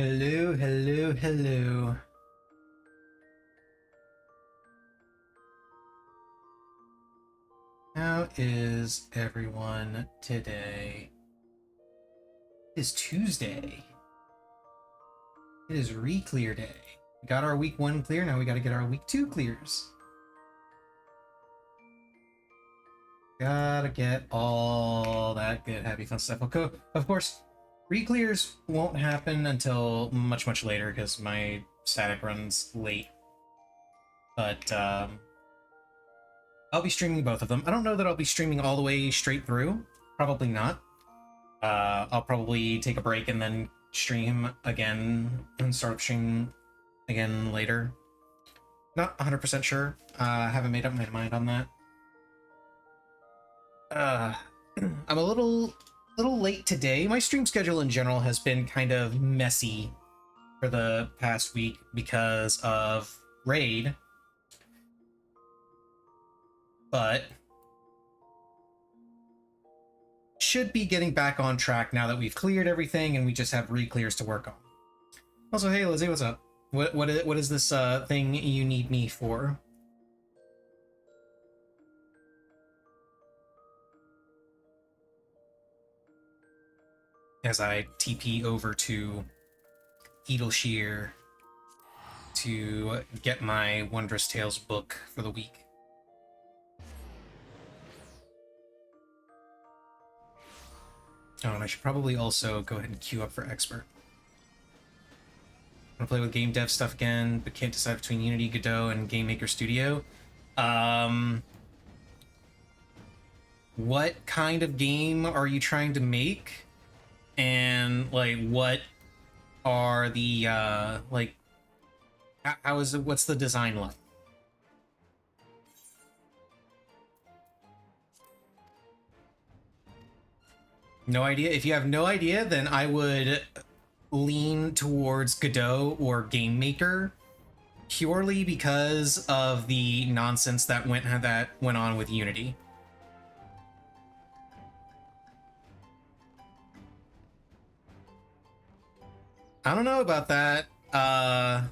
Hello, hello, hello. How is everyone today? It is Tuesday. It is Reclear Day. We got our week 1 clear, now we gotta get our week 2 clears. Gotta get all that good, happy, fun stuff. Okay, of course, Reclears won't happen until much later because my static runs late. But, I'll be streaming both of them. I don't know that I'll be streaming all the way straight through. Probably not. I'll probably take a break and then stream again and start streaming again later. Not 100% sure. I haven't made up my mind on that. I'm a little late today. My stream schedule in general has been kind of messy for the past week because of Raid. But should be getting back on track now that we've cleared everything and we just have re-clears to work on. Also, hey Lizzie, what's up? What is this thing you need me for? As I TP over to Edelshear to get my Wondrous Tales book for the week. Oh, and I should probably also go ahead and queue up for Expert. I'm gonna play with game dev stuff again, but can't decide between Unity, Godot, and Game Maker Studio. What kind of game are you trying to make? And, like, what are the, like, how is it, what's the design like? No idea? If you have no idea, then I would lean towards Godot or Game Maker purely because of the nonsense that went on with Unity. I don't know about that. I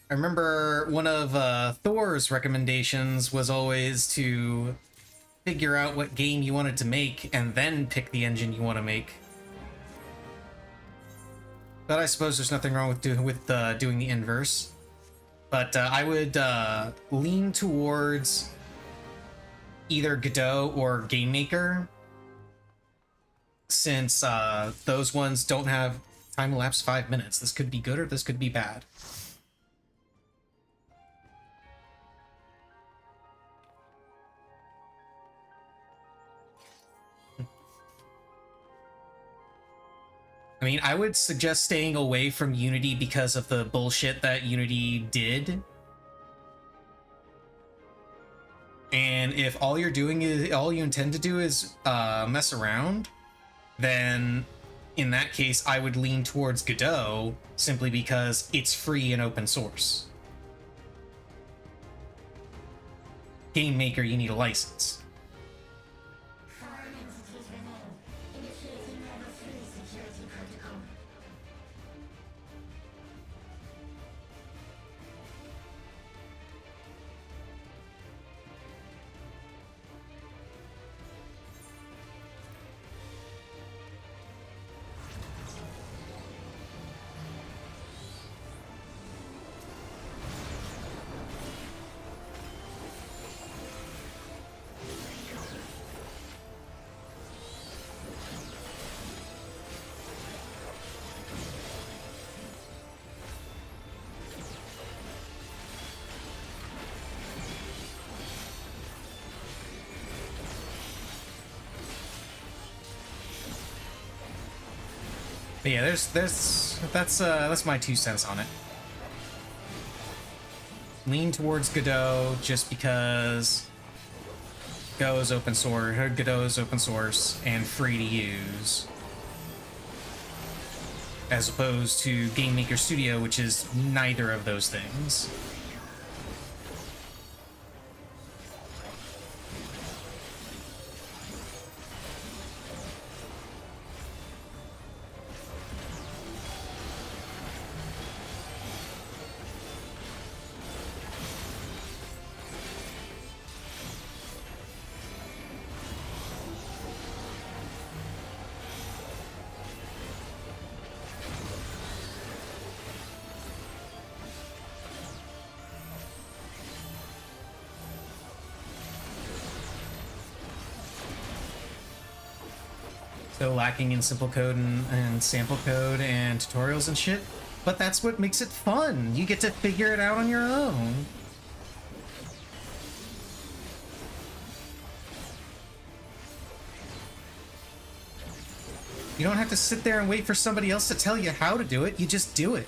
remember one of Thor's recommendations was always to figure out what game you wanted to make and then pick the engine you want to make. But I suppose there's nothing wrong with doing the inverse. But I would lean towards either Godot or Game Maker, since those ones don't have time elapse 5 minutes. This could be good or this could be bad. I mean, I would suggest staying away from Unity because of the bullshit that Unity did. And if all you intend to do is mess around, then in that case, I would lean towards Godot simply because it's free and open source. Game Maker, you need a license. But yeah, that's my 2 cents on it. Lean towards Godot just because Godot is open source and free to use, as opposed to Game Maker Studio, which is neither of those things. so lacking in simple code and sample code and tutorials and shit. But that's what makes it fun. You get to figure it out on your own. You don't have to sit there and wait for somebody else to tell you how to do it. You just do it.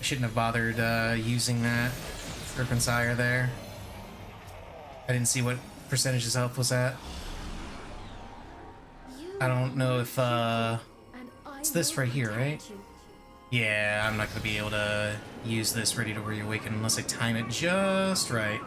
Shouldn't have bothered using that Serpentire there. I didn't see what percentage his health was at. I don't know if it's this right here, right? Yeah, I'm not gonna be able to use this Ready to Reawaken unless I time it just right.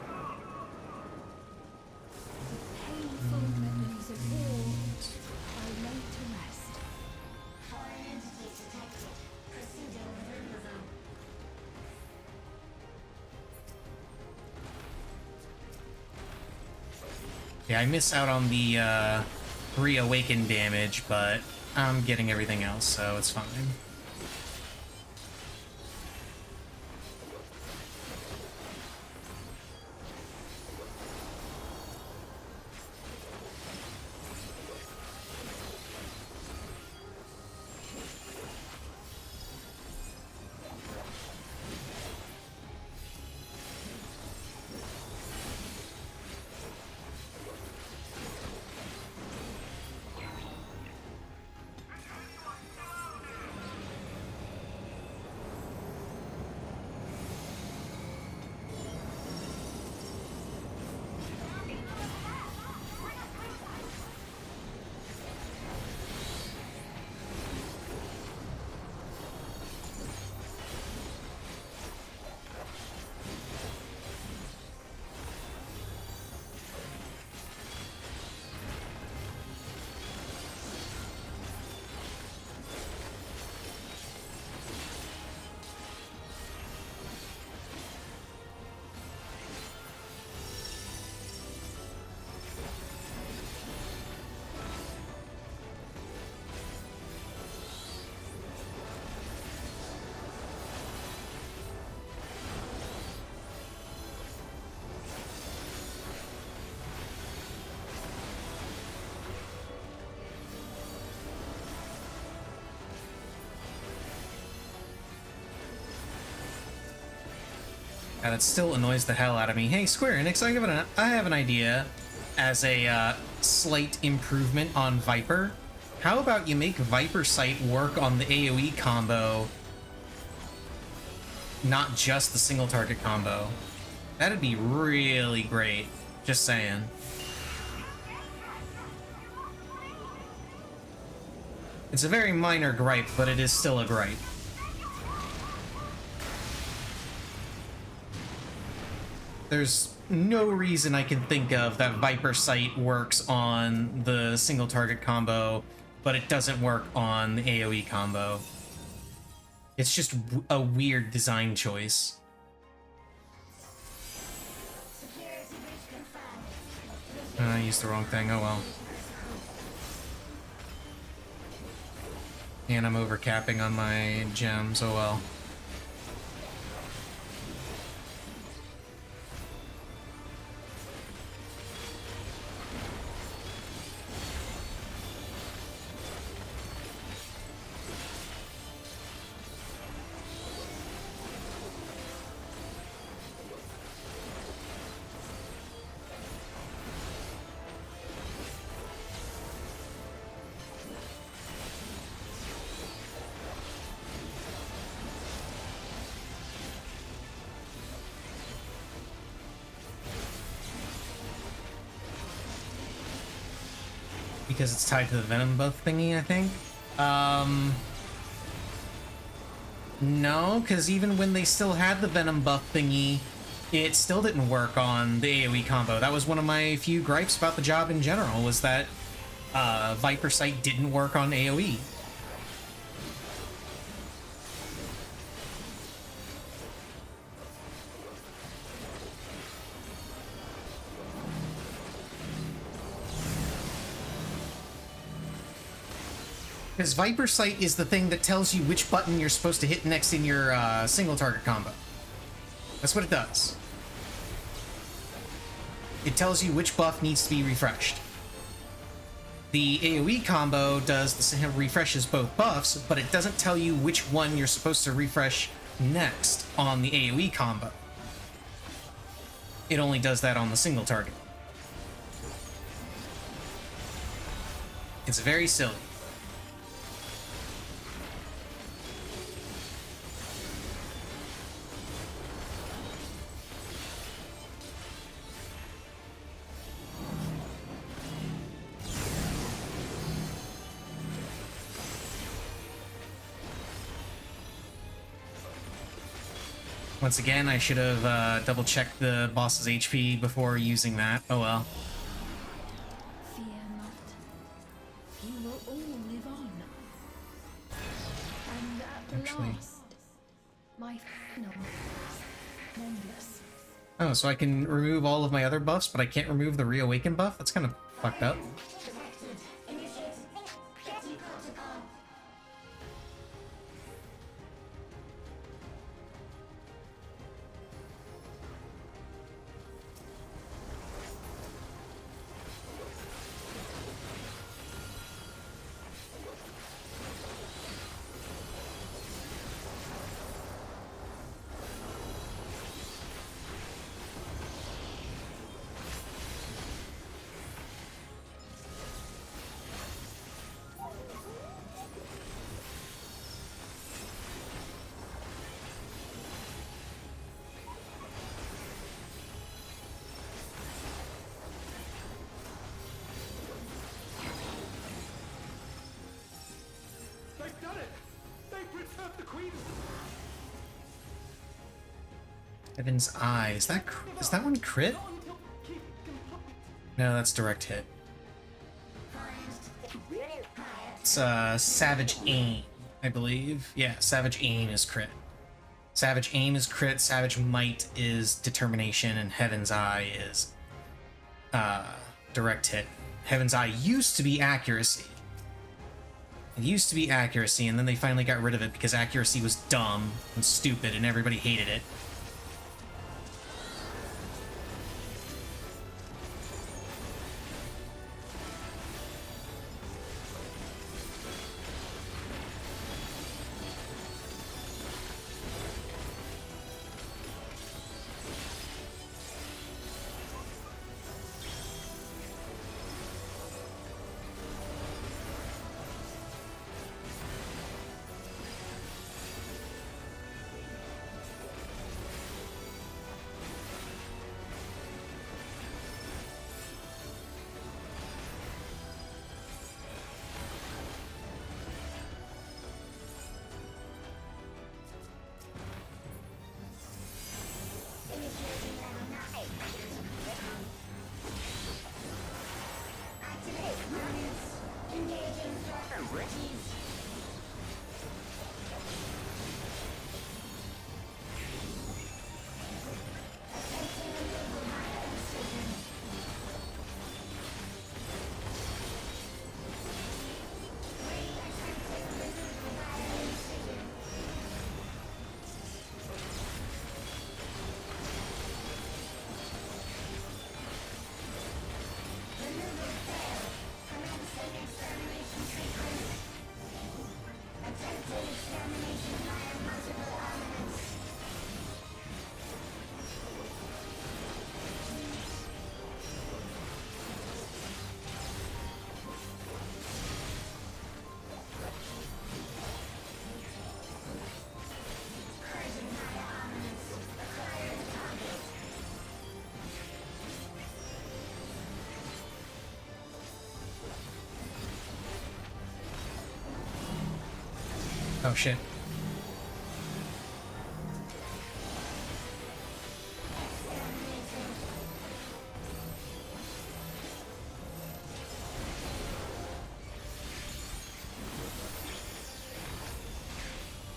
Yeah, I miss out on the reawaken damage, but I'm getting everything else, so it's fine. Yeah, that still annoys the hell out of me. Hey, Square Enix, I have an idea as a slight improvement on Viper. How about you make Viper Sight work on the AoE combo, not just the single target combo? That'd be really great. Just saying. It's a very minor gripe, but it is still a gripe. There's no reason I can think of that Viper Sight works on the single target combo, but it doesn't work on the AoE combo. It's just a weird design choice. I used the wrong thing, oh well. And I'm overcapping on my gems, oh well. Because it's tied to the Venom buff thingy, I think. No, because even when they still had the Venom buff thingy, it still didn't work on the AoE combo. That was one of my few gripes about the job in general, was that Viper Sight didn't work on AoE. Because Viper Sight is the thing that tells you which button you're supposed to hit next in your single target combo. That's what it does. It tells you which buff needs to be refreshed. The AoE combo refreshes both buffs, but it doesn't tell you which one you're supposed to refresh next on the AoE combo. It only does that on the single target. It's very silly. Once again, I should have double-checked the boss's HP before using that. Oh well. Fear not. You will all live on. And at Actually. last, my final endless. Oh, so I can remove all of my other buffs, but I can't remove the Reawaken buff? That's kind of fucked up. Heaven's Eye. Is that one crit? No, that's direct hit. It's Savage Aim, I believe. Yeah, Savage Aim is crit. Savage Aim is crit, Savage Might is determination, and Heaven's Eye is direct hit. Heaven's Eye used to be accuracy. It used to be accuracy, and then they finally got rid of it because accuracy was dumb and stupid and everybody hated it. Oh shit.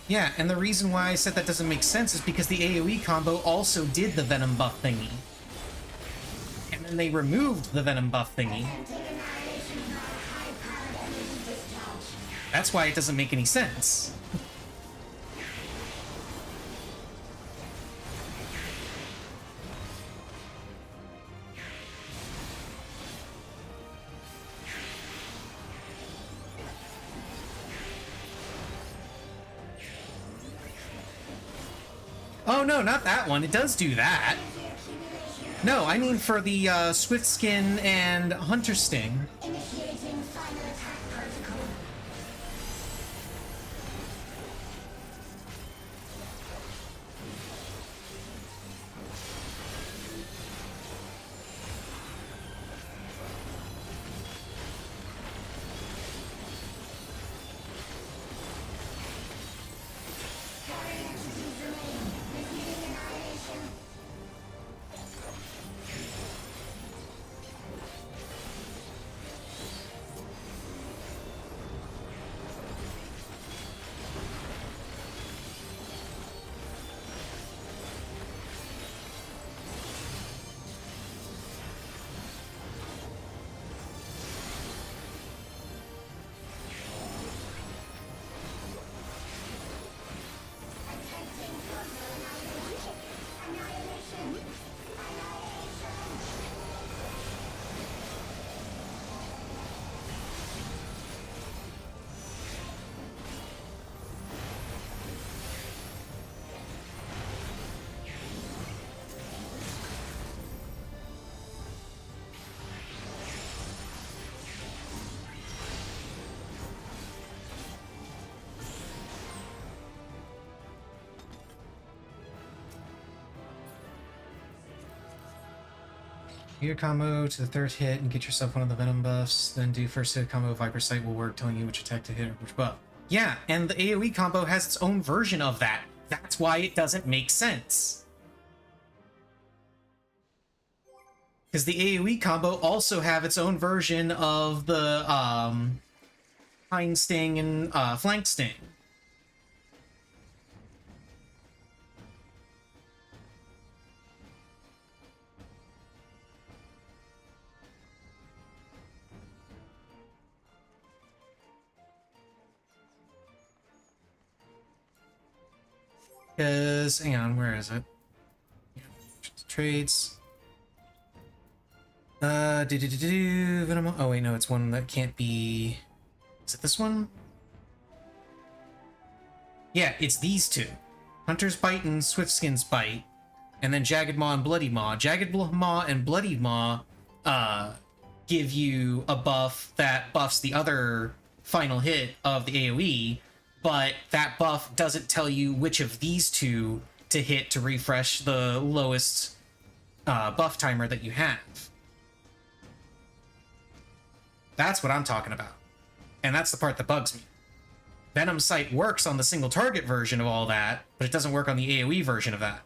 Yeah, and the reason why I said that doesn't make sense is because the AoE combo also did the Venom buff thingy. And then they removed the Venom buff thingy. That's why it doesn't make any sense. Oh no, not that one. It does do that. No, I mean for the Swift Skin and Hunter Sting. Initiating final attack protocol. Carrier entities remain. Receiving annihilation. Attempting further annihilation. Annihilation. Do your combo to the third hit and get yourself one of the Venom buffs. Then do first hit combo. Viper Sight will work, telling you which attack to hit or which buff. Yeah, and the AoE combo has its own version of that. That's why it doesn't make sense. Because the AoE combo also have its own version of the Hind Sting and Flank Sting. Because, hang on, where is it? Trades. Venom. Oh wait, no, it's one that can't be. Is it this one? Yeah, it's these two. Hunter's Bite and Swiftskin's Bite, and then Jagged Maw and Bloody Maw. Jagged Maw and Bloody Maw give you a buff that buffs the other final hit of the AoE, but that buff doesn't tell you which of these two to hit to refresh the lowest buff timer that you have. That's what I'm talking about. And that's the part that bugs me. Venom Sight works on the single target version of all that, but it doesn't work on the AoE version of that.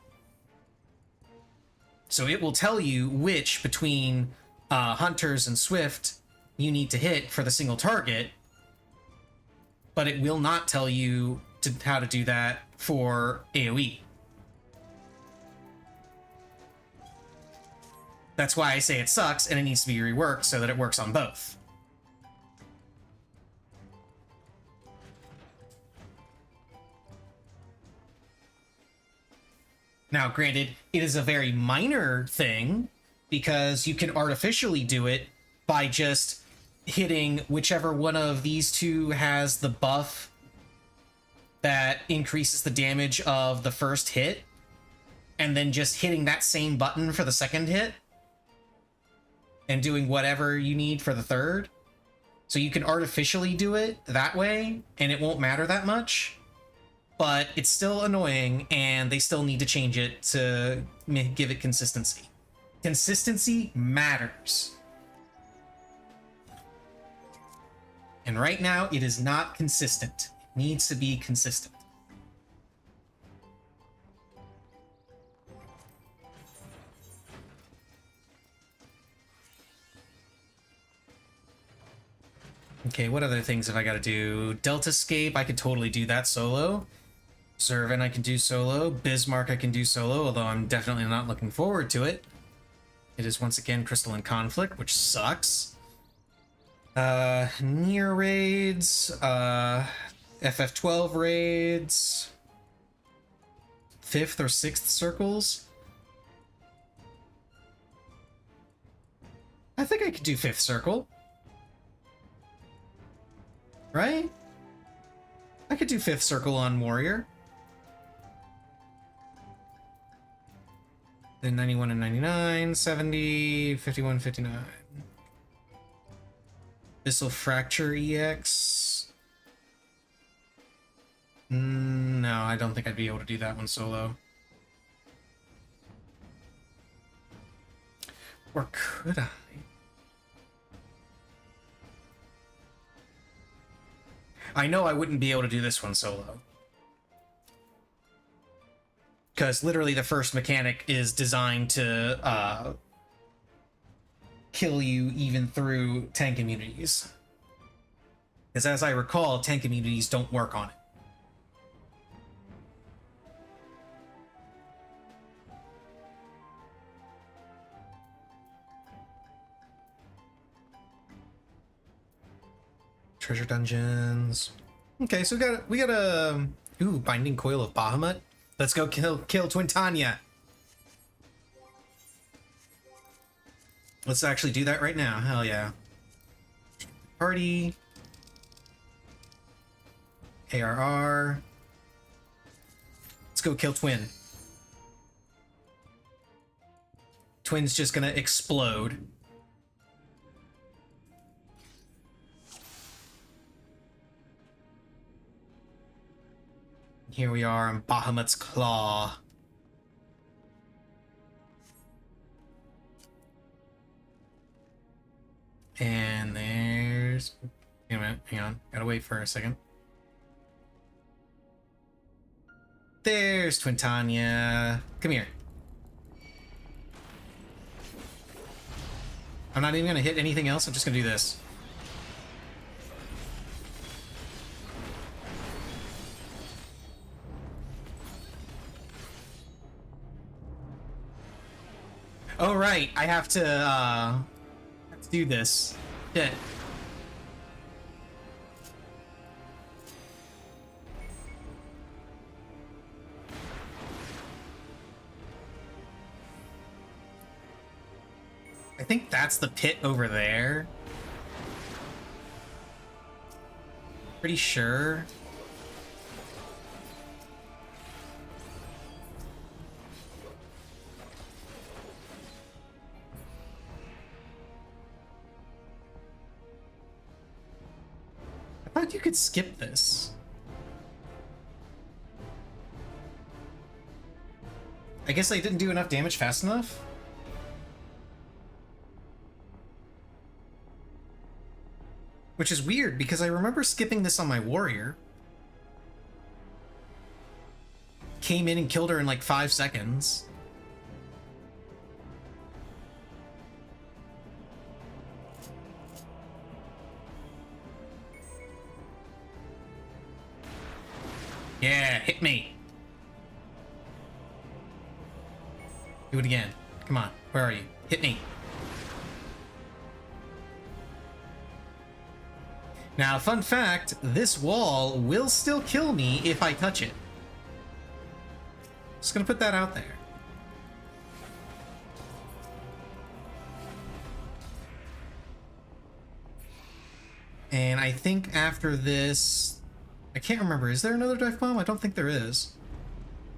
So it will tell you which between Hunters and Swift you need to hit for the single target, but it will not tell you how to do that for AoE. That's why I say it sucks and it needs to be reworked so that it works on both. Now, granted, it is a very minor thing because you can artificially do it by just hitting whichever one of these two has the buff that increases the damage of the first hit, and then just hitting that same button for the second hit and doing whatever you need for the third. So you can artificially do it that way and it won't matter that much, but it's still annoying and they still need to change it to give it consistency. Consistency matters. And right now, it is not consistent. It needs to be consistent. Okay, what other things have I got to do? Delta Scape, I could totally do that solo. Zervin, I can do solo. Bismarck, I can do solo, although I'm definitely not looking forward to it. It is once again Crystalline Conflict, which sucks. Near raids, FF12 raids, 5th or 6th circles. I think I could do 5th circle. Right? I could do 5th circle on warrior. Then 91 and 99, 70, 51, 59. This'll fracture EX. No, I don't think I'd be able to do that one solo. Or could I? I know I wouldn't be able to do this one solo. Because literally the first mechanic is designed to kill you even through tank immunities. Because as I recall, tank immunities don't work on it. Treasure dungeons. Okay, so we got a binding coil of Bahamut. Let's go kill Twintania. Let's actually do that right now. Hell yeah. Party. ARR. Let's go kill Twin. Twin's just gonna explode. Here we are on Bahamut's Claw. And there's... Wait a minute, hang on. Gotta wait for a second. There's Twintania. Come here. I'm not even gonna hit anything else, I'm just gonna do this. Oh right, I have to do this. Shit. I think that's the pit over there. Pretty sure. I thought you could skip this. I guess I didn't do enough damage fast enough? Which is weird, because I remember skipping this on my warrior. Came in and killed her in like 5 seconds. Yeah, hit me. Do it again. Come on, where are you? Hit me. Now, fun fact, this wall will still kill me if I touch it. Just gonna put that out there. And I think after this... I can't remember. Is there another dive bomb? I don't think there is.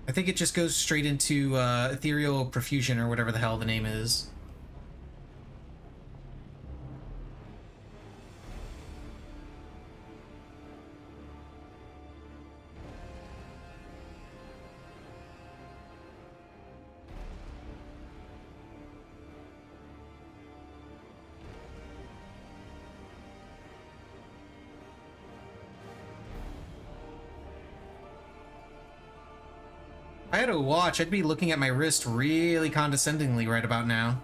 I think it just goes straight into Ethereal Profusion or whatever the hell the name is. If I had a watch, I'd be looking at my wrist really condescendingly right about now.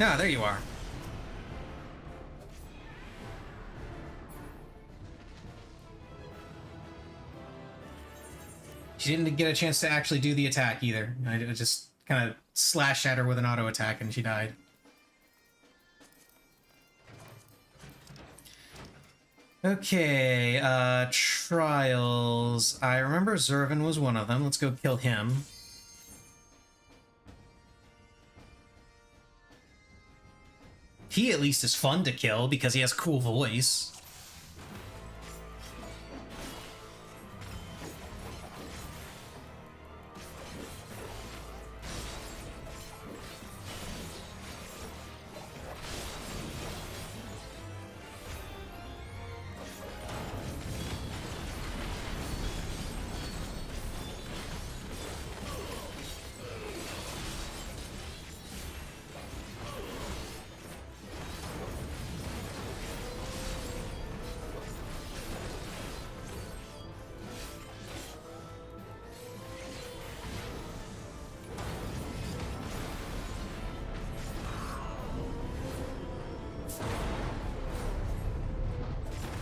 Ah, there you are. She didn't get a chance to actually do the attack either. I just kind of slashed at her with an auto attack and she died. Okay, trials. I remember Zervin was one of them. Let's go kill him. He at least is fun to kill because he has a cool voice.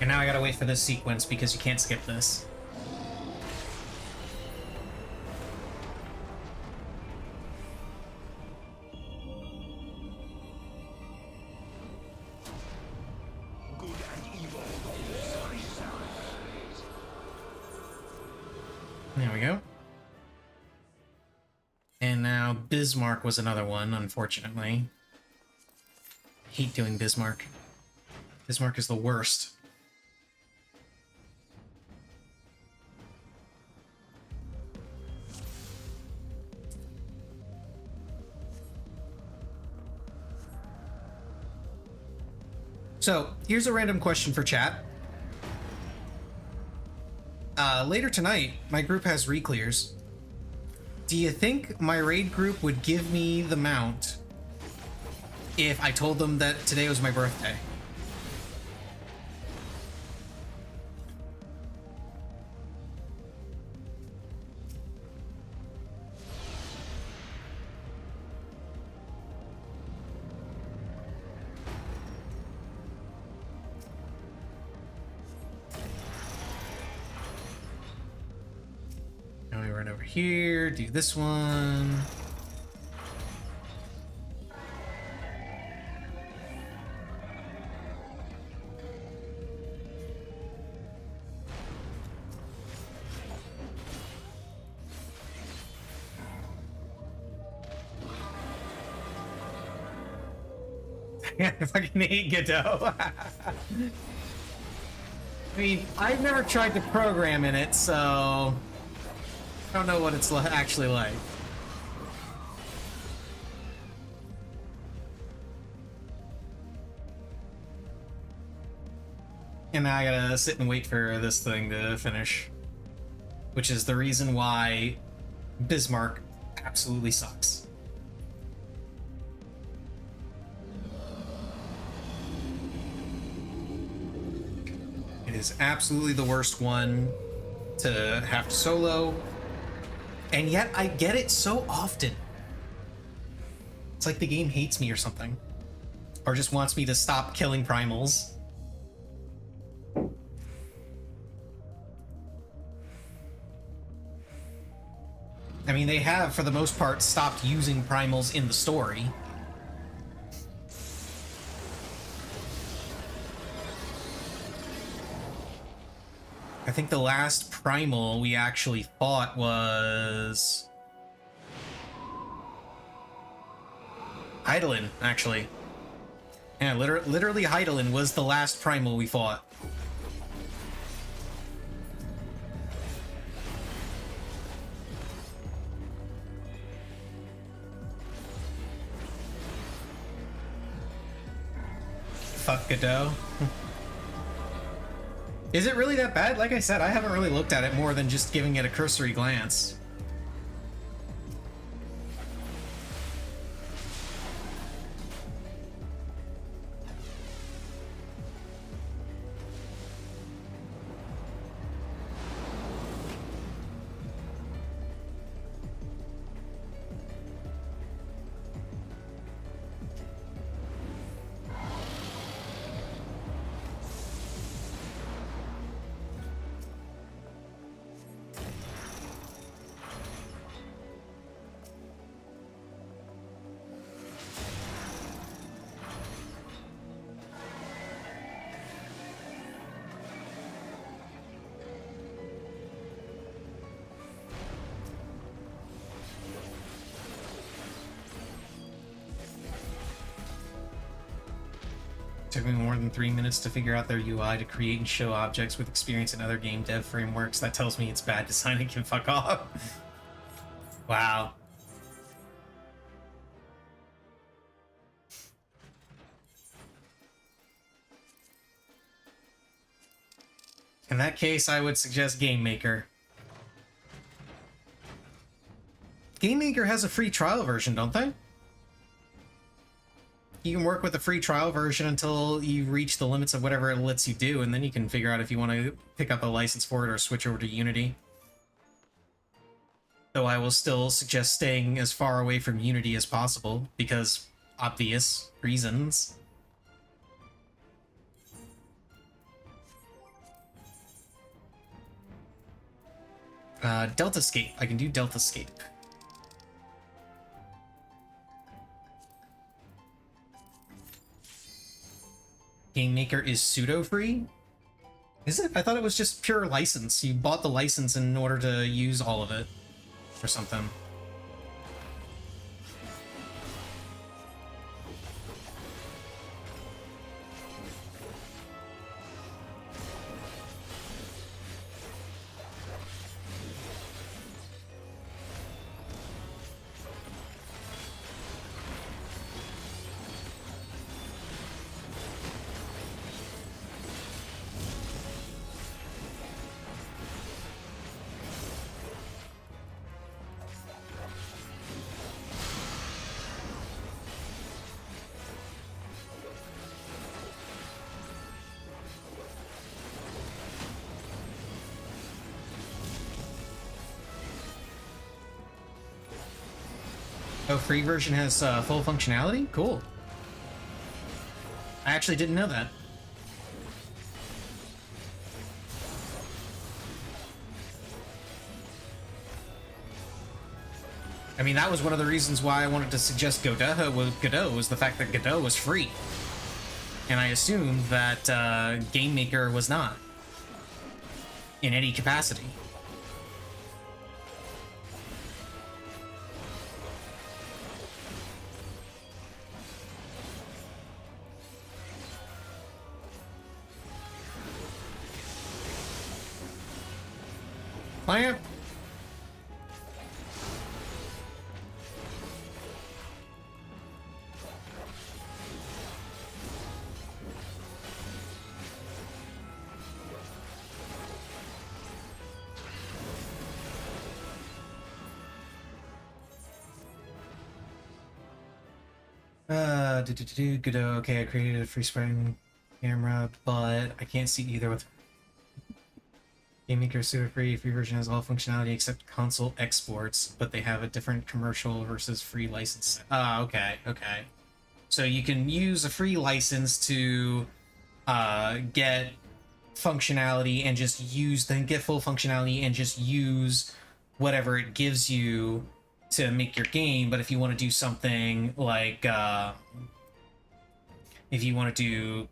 And now I gotta wait for this sequence because you can't skip this. There we go. And now Bismarck was another one, unfortunately. Hate doing Bismarck. Bismarck is the worst. So, here's a random question for chat. Later tonight, my group has Reclears. Do you think my raid group would give me the mount if I told them that today was my birthday? Now we run over here, do this one. I fucking hate Godot. I mean, I've never tried to program in it, so I don't know what it's actually like. And now I gotta sit and wait for this thing to finish. Which is the reason why Bismarck absolutely sucks. It is absolutely the worst one to have to solo. And yet I get it so often. It's like the game hates me or something. Or just wants me to stop killing primals. I mean, they have, for the most part, stopped using primals in the story. I think the last primal we actually fought was Hydaelyn, actually. Yeah, literally Hydaelyn was the last primal we fought. Fuck Godot. Is it really that bad? Like I said, I haven't really looked at it more than just giving it a cursory glance. Took me more than 3 minutes to figure out their UI to create and show objects with experience in other game dev frameworks. That tells me it's bad design and can fuck off. Wow. In that case, I would suggest Game Maker. Game Maker has a free trial version, don't they? You can work with the free trial version until you reach the limits of whatever it lets you do, and then you can figure out if you want to pick up a license for it or switch over to Unity. Though I will still suggest staying as far away from Unity as possible, because obvious reasons. Deltascape. I can do Deltascape. Game Maker is pseudo-free? Is it? I thought it was just pure license. You bought the license in order to use all of it. Or something. Oh, free version has full functionality? Cool. I actually didn't know that. I mean, that was one of the reasons why I wanted to suggest Godot was the fact that Godot was free. And I assumed that Game Maker was not. In any capacity. Plant. Good. Okay, I created a free sprite camera, but I can't see either with Game Maker super free version has all functionality except console exports, but they have a different commercial versus free license. Okay. So you can use a free license to get functionality and just get full functionality and just use whatever it gives you to make your game. But if you want to do something like if you want to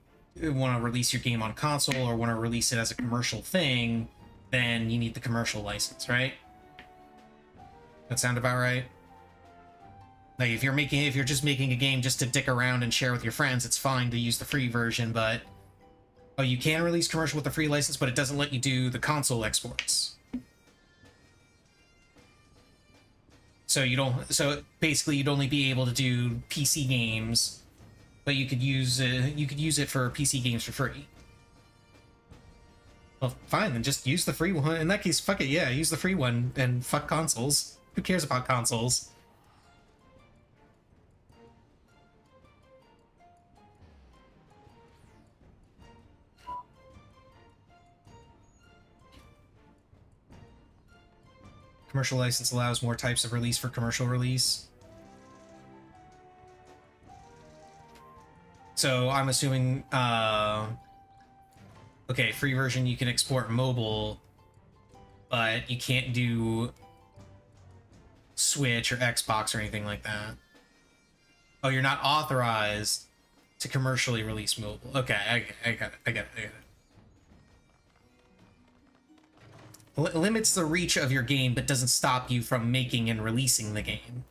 release your game on console or want to release it as a commercial thing, then you need the commercial license, right? That sound about right? Like if you're just making a game just to dick around and share with your friends, it's fine to use the free version, but oh, you can release commercial with the free license, but it doesn't let you do the console exports. So basically you'd only be able to do PC games, but you could use it for PC games for free. Well, fine, then just use the free one. In that case, fuck it, yeah, use the free one and fuck consoles. Who cares about consoles? Commercial license allows more types of release for commercial release. So I'm assuming, okay, free version you can export mobile, but you can't do Switch or Xbox or anything like that. Oh, you're not authorized to commercially release mobile. Okay, I got it. Limits the reach of your game, but doesn't stop you from making and releasing the game.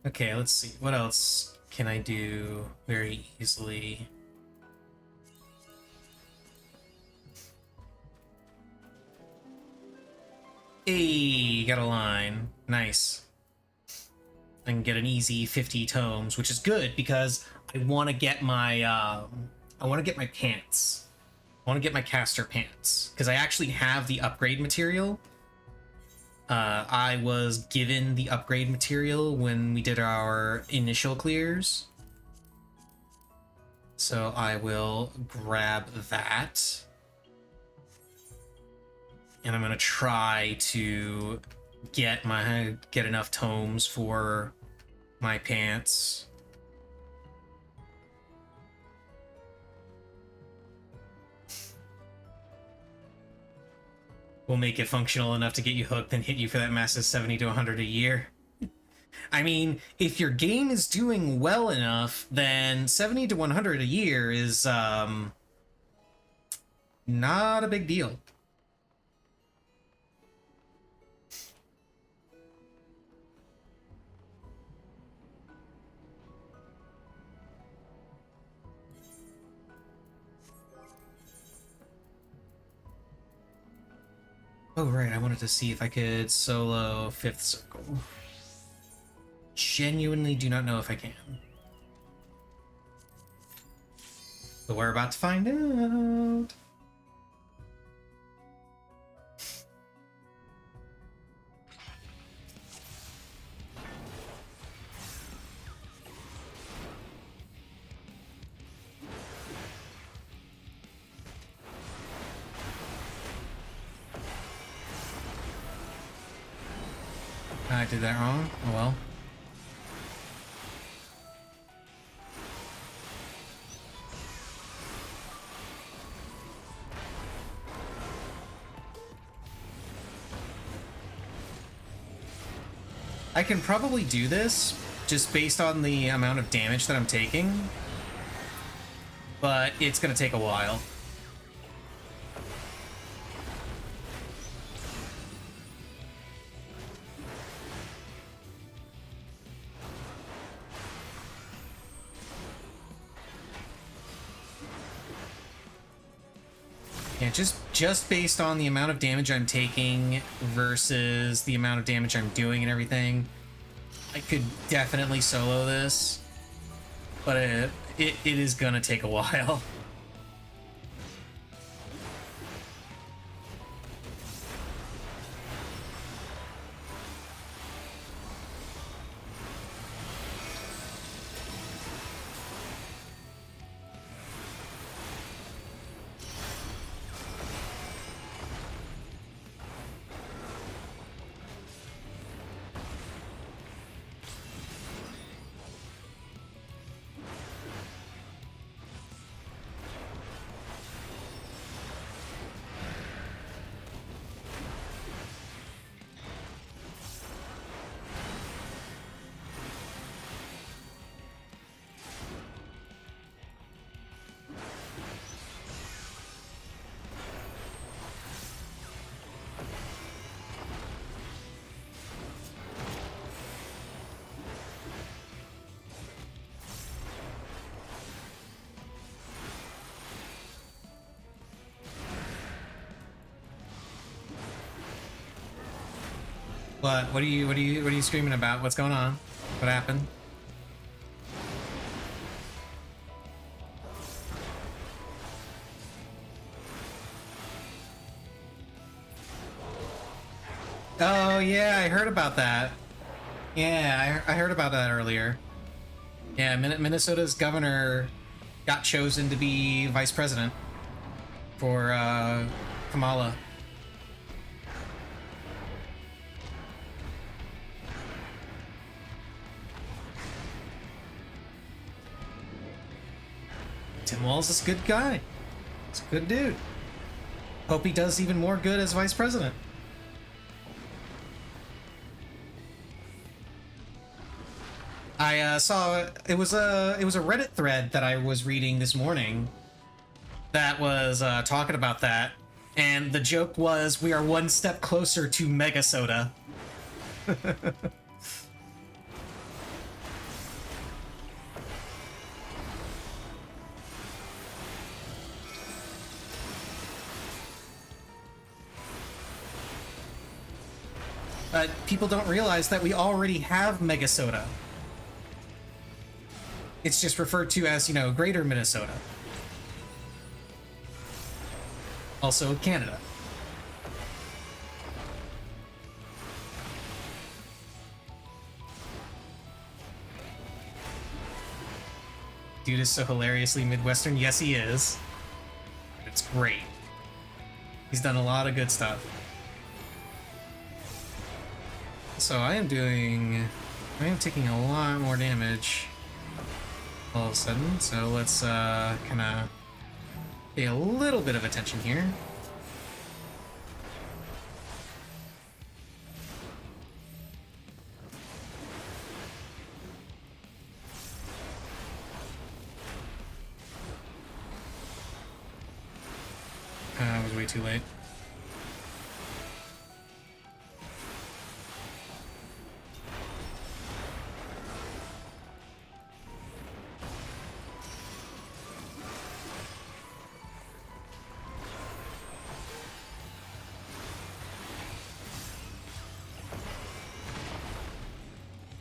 Okay, let's see. What else can I do very easily? Hey, got a line. Nice. I can get an easy 50 tomes, which is good because I want to get my pants. I want to get my caster pants because I actually have the upgrade material. I was given the upgrade material when we did our initial clears. So I will grab that. And I'm gonna try to get enough tomes for my pants. We'll make it functional enough to get you hooked and hit you for that massive 70 to 100 a year. I mean, if your game is doing well enough, then 70 to 100 a year is not a big deal. Oh, right, I wanted to see if I could solo Fifth Circle. Genuinely do not know if I can. But we're about to find out. I did that wrong. Oh well. I can probably do this just based on the amount of damage that I'm taking, but it's gonna take a while. Yeah, just based on the amount of damage I'm taking versus the amount of damage I'm doing and everything, I could definitely solo this, but it is gonna take a while. What are you screaming about? What's going on? What happened? Oh yeah, I heard about that. Yeah, I heard about that earlier. Yeah, Minnesota's governor got chosen to be vice president for Kamala. Tim Walz is a good guy. He's a good dude. Hope he does even more good as vice president. I saw it was a Reddit thread that I was reading this morning that was talking about that, and the joke was we are one step closer to Mega Soda. But people don't realize that we already have Mega Soda. It's just referred to as, you know, Greater Minnesota. Also Canada. Dude is so hilariously Midwestern. Yes, he is. It's great. He's done a lot of good stuff. So I am taking a lot more damage all of a sudden. So let's kind of pay a little bit of attention here. I was way too late.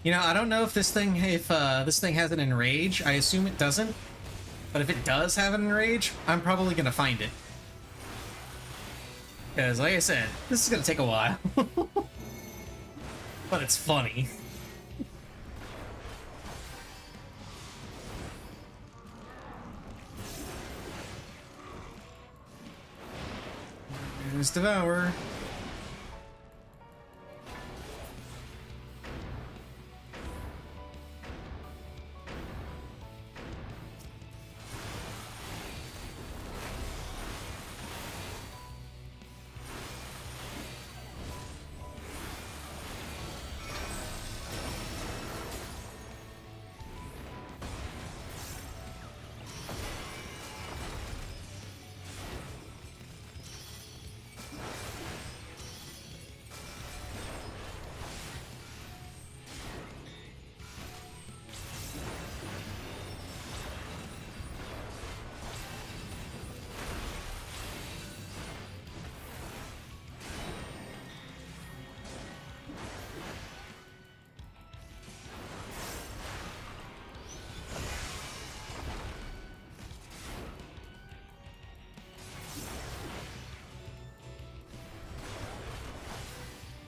You know, I don't know if this thing has an enrage. I assume it doesn't. But if it does have an enrage, I'm probably gonna find it. Because, like I said, this is gonna take a while. But it's funny. There's Devour.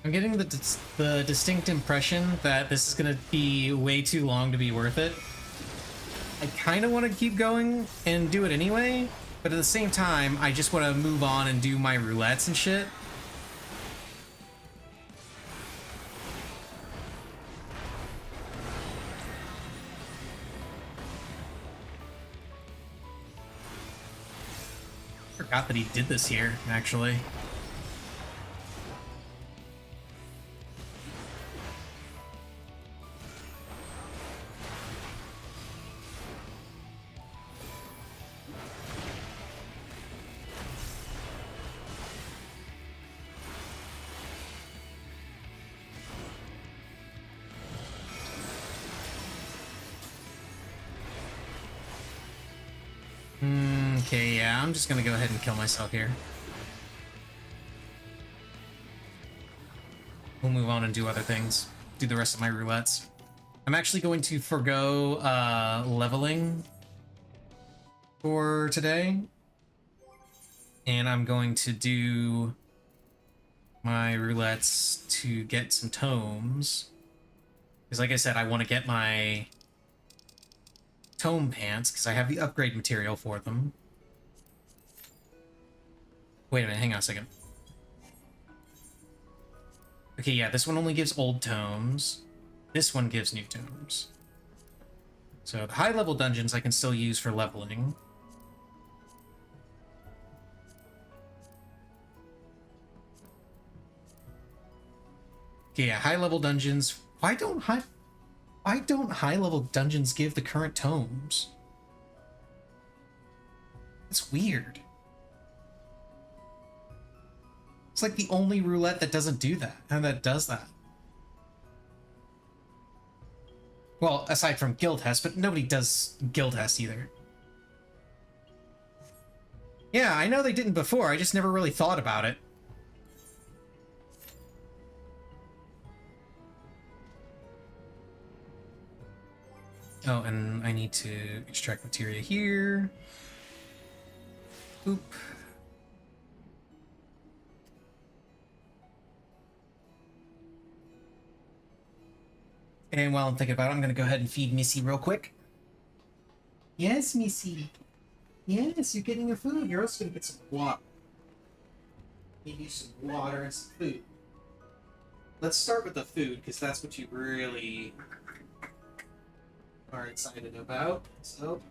I'm getting the distinct impression that this is gonna be way too long to be worth it. I kind of want to keep going and do it anyway, but at the same time, I just want to move on and do my roulettes and shit. Forgot that he did this here, actually. Okay, yeah, I'm just gonna go ahead and kill myself here. We'll move on and do other things. Do the rest of my roulettes. I'm actually going to forgo leveling for today. And I'm going to do my roulettes to get some tomes. Because like I said, I want to get my tome pants, because I have the upgrade material for them. Wait a minute, hang on a second. Okay, yeah, this one only gives old tomes. This one gives new tomes. So the high-level dungeons I can still use for leveling. Okay, yeah, high-level dungeons. Why don't high-level dungeons give the current tomes? That's weird. It's like the only roulette that doesn't do that, and that does that. Well, aside from Guildhest, but nobody does Guildhest either. Yeah, I know they didn't before, I just never really thought about it. Oh, and I need to extract materia here. Oop. And while I'm thinking about it, I'm going to go ahead and feed Missy real quick. Yes, Missy. Yes, you're getting your food. You're also going to get some water. Need you some water and some food. Let's start with the food, because that's what you really are excited about. So,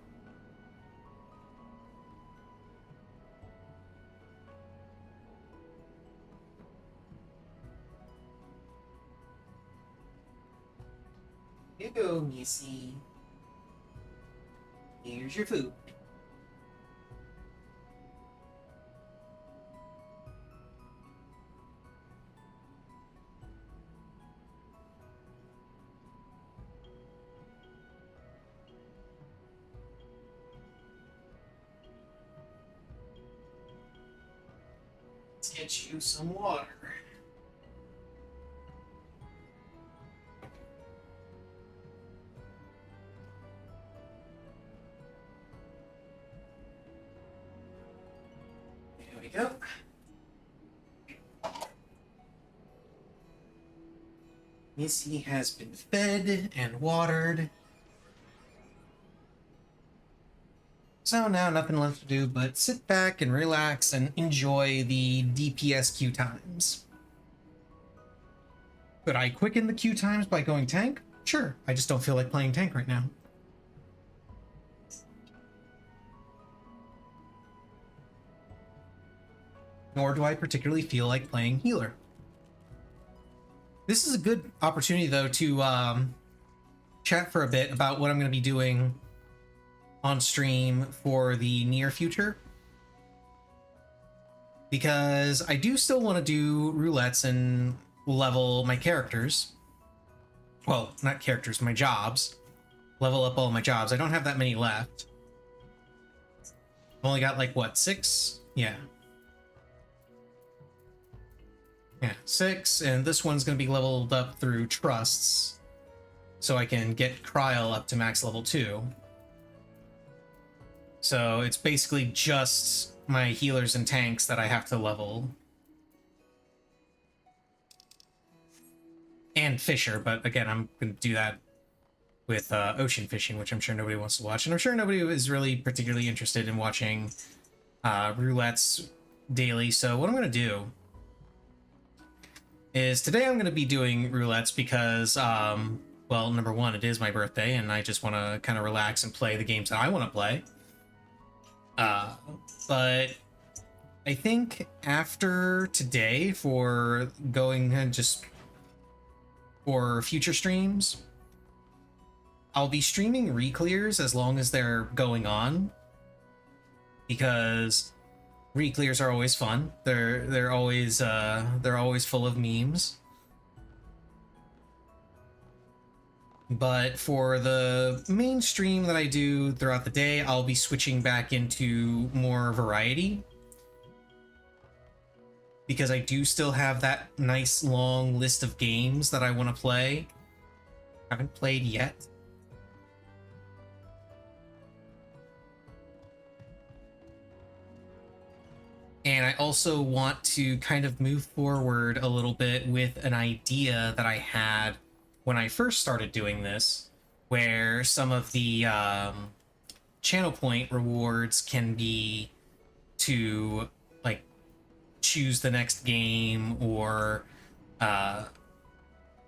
here you go, Missy. Here's your food. Let's get you some water. There we go. Missy has been fed and watered. So now nothing left to do but sit back and relax and enjoy the DPS queue times. Could I quicken the queue times by going tank? Sure, I just don't feel like playing tank right now. Nor do I particularly feel like playing healer. This is a good opportunity, though, to chat for a bit about what I'm going to be doing on stream for the near future. Because I do still want to do roulettes and level my characters. Well, not characters, my jobs. Level up all my jobs. I don't have that many left. I've only got, like, what, 6? Yeah. Yeah, 6, and this one's going to be leveled up through trusts, so I can get Kryl up to max level 2. So it's basically just my healers and tanks that I have to level. And Fisher, but again, I'm going to do that with ocean fishing, which I'm sure nobody wants to watch. And I'm sure nobody is really particularly interested in watching roulettes daily, so what I'm going to do is today I'm going to be doing roulettes because, well, number one, it is my birthday, and I just want to kind of relax and play the games that I want to play. But I think after today, for going and just for future streams, I'll be streaming Reclears as long as they're going on, because Reclears are always fun. They're always full of memes. But for the main stream that I do throughout the day, I'll be switching back into more variety, because I do still have that nice long list of games that I want to play. Haven't played yet. And I also want to kind of move forward a little bit with an idea that I had when I first started doing this, where some of the channel point rewards can be to, like, choose the next game, or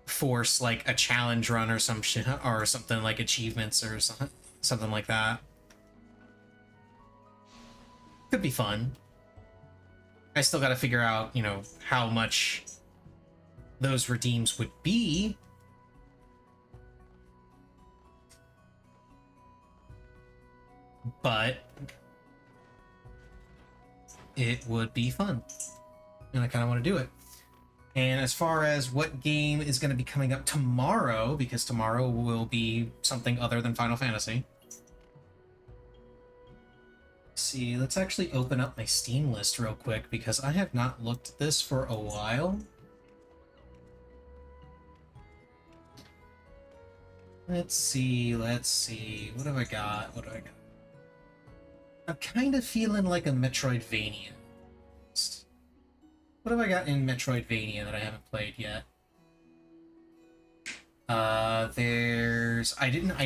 force, like, a challenge run or some shit, or something like achievements or something like that. Could be fun. I still got to figure out, you know, how much those redeems would be. But it would be fun, and I kind of want to do it. And as far as what game is going to be coming up tomorrow, because tomorrow will be something other than Final Fantasy. See, let's actually open up my Steam list real quick, because I have not looked at this for a while. Let's see, let's see. What have I got? What do I got? I'm kind of feeling like a Metroidvania. What have I got in Metroidvania that I haven't played yet? I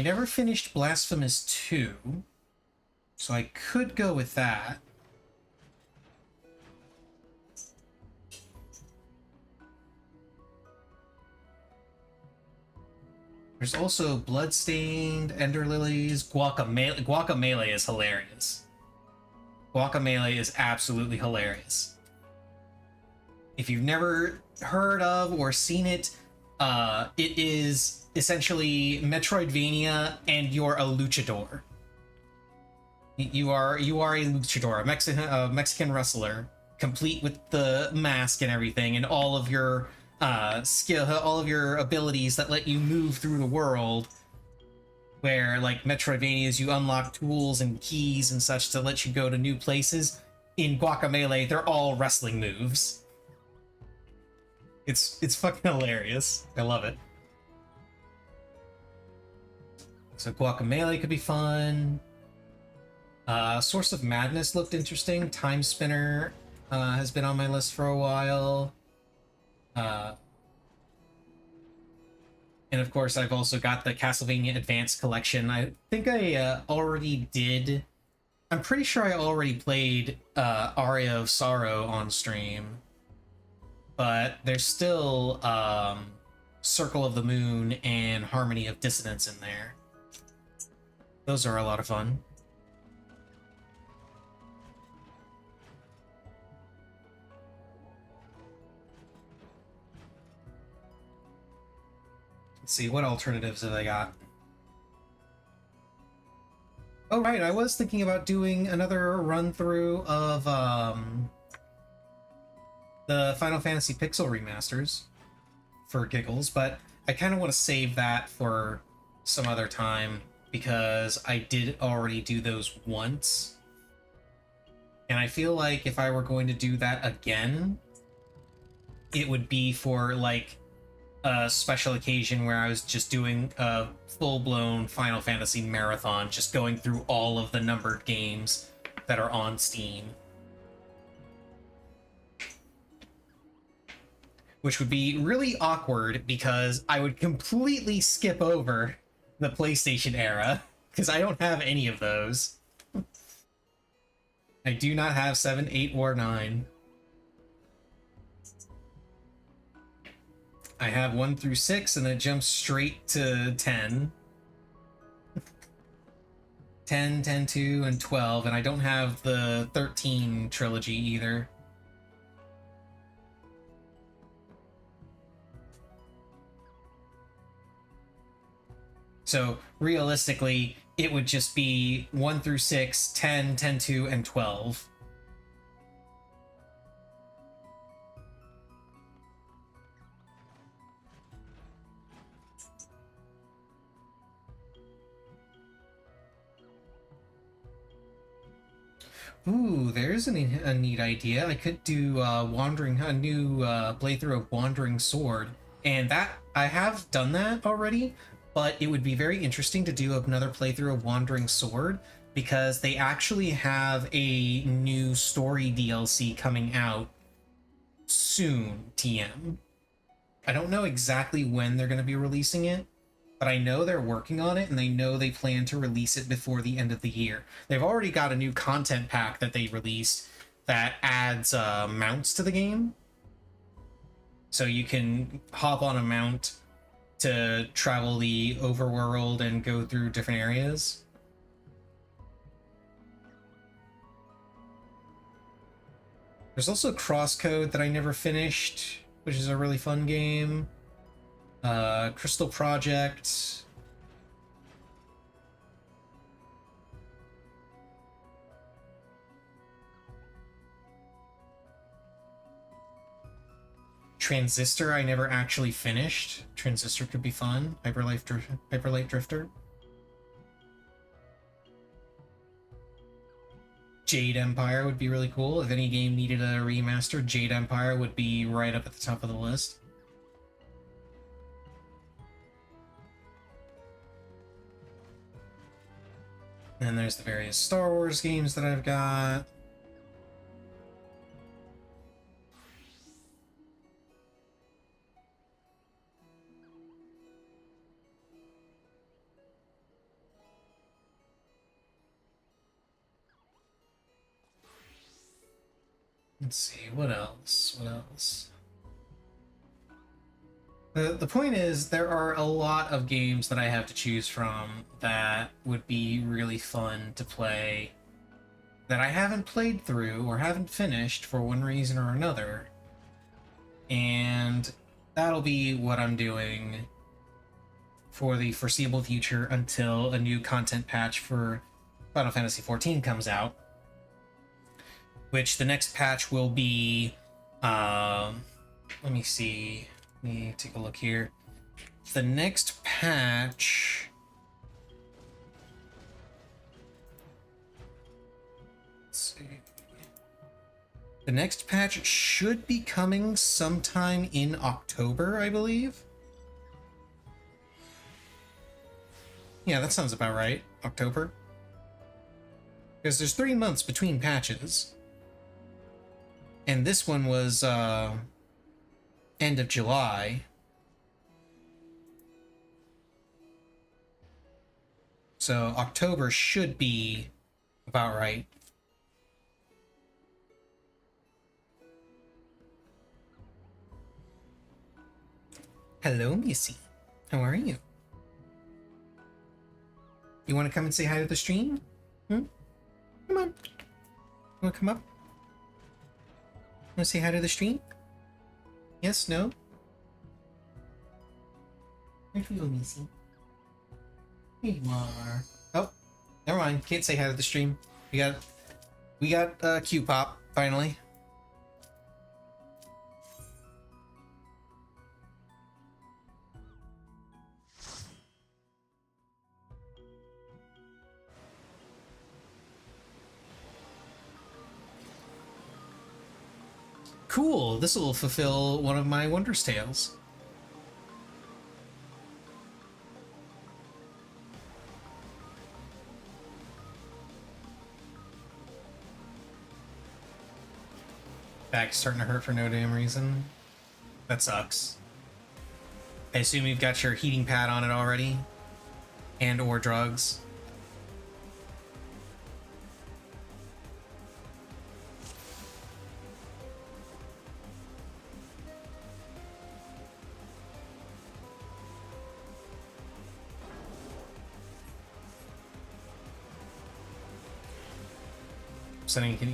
never finished Blasphemous 2, so I could go with that. There's also Bloodstained, Ender Lilies, Guacamelee. Guacamelee is hilarious. Guacamelee is absolutely hilarious. If you've never heard of or seen it, it is essentially Metroidvania, and you're a luchador. You are a luchador, a Mexican wrestler, complete with the mask and everything, and all of your skill, all of your abilities that let you move through the world. Where, like Metroidvanias, you unlock tools and keys and such to let you go to new places. In Guacamelee, they're all wrestling moves. It's fucking hilarious. I love it. So Guacamelee could be fun. Source of Madness looked interesting. Time Spinner has been on my list for a while. And of course, I've also got the Castlevania Advanced Collection. I think I already did. I'm pretty sure I already played Aria of Sorrow on stream. But there's still Circle of the Moon and Harmony of Dissonance in there. Those are a lot of fun. Let's see, what alternatives have I got? Oh, right, I was thinking about doing another run-through of the Final Fantasy Pixel remasters for giggles, but I kind of want to save that for some other time because I did already do those once. And I feel like if I were going to do that again, it would be for like a special occasion where I was just doing a full-blown Final Fantasy marathon, just going through all of the numbered games that are on Steam. Which would be really awkward because I would completely skip over the PlayStation era because I don't have any of those. I do not have 7, 8, or 9. I have 1 through 6 and it jumps straight to 10. 10, 10, 2, and 12, and I don't have the 13 trilogy either. So realistically, it would just be 1 through 6, 10, 10, 2, and 12. Ooh, there's a neat idea. I could do a new playthrough of Wandering Sword, and that I have done that already. But it would be very interesting to do another playthrough of Wandering Sword because they actually have a new story DLC coming out soon, TM. I don't know exactly when they're going to be releasing it, but I know they're working on it and they know they plan to release it before the end of the year. They've already got a new content pack that they released that adds mounts to the game. So you can hop on a mount to travel the overworld and go through different areas. There's also Crosscode that I never finished, which is a really fun game. Crystal Project. Transistor I never actually finished. Transistor could be fun. Hyperlight Drifter. Jade Empire would be really cool. If any game needed a remaster, Jade Empire would be right up at the top of the list. And there's the various Star Wars games that I've got. Let's see, what else? What else? The point is, there are a lot of games that I have to choose from that would be really fun to play that I haven't played through or haven't finished for one reason or another. And that'll be what I'm doing for the foreseeable future until a new content patch for Final Fantasy XIV comes out. Which the next patch will be, let me see. Let me take a look here. The next patch... Let's see. The next patch should be coming sometime in October, I believe. Yeah, that sounds about right. October. Because there's 3 months between patches. And this one was, end of July. So October should be about right. Hello, Missy. How are you? You want to come and say hi to the stream? Hmm? Come on. You want to come up? Want to say hi to the stream? Yes? No? Where'd you go, Missy? Here you are. Oh, never mind. Can't say hi to the stream. We got Q-Pop, finally. Cool, this will fulfill one of my Wondrous Tales. Back's starting to hurt for no damn reason. That sucks. I assume you've got your heating pad on it already? And or drugs?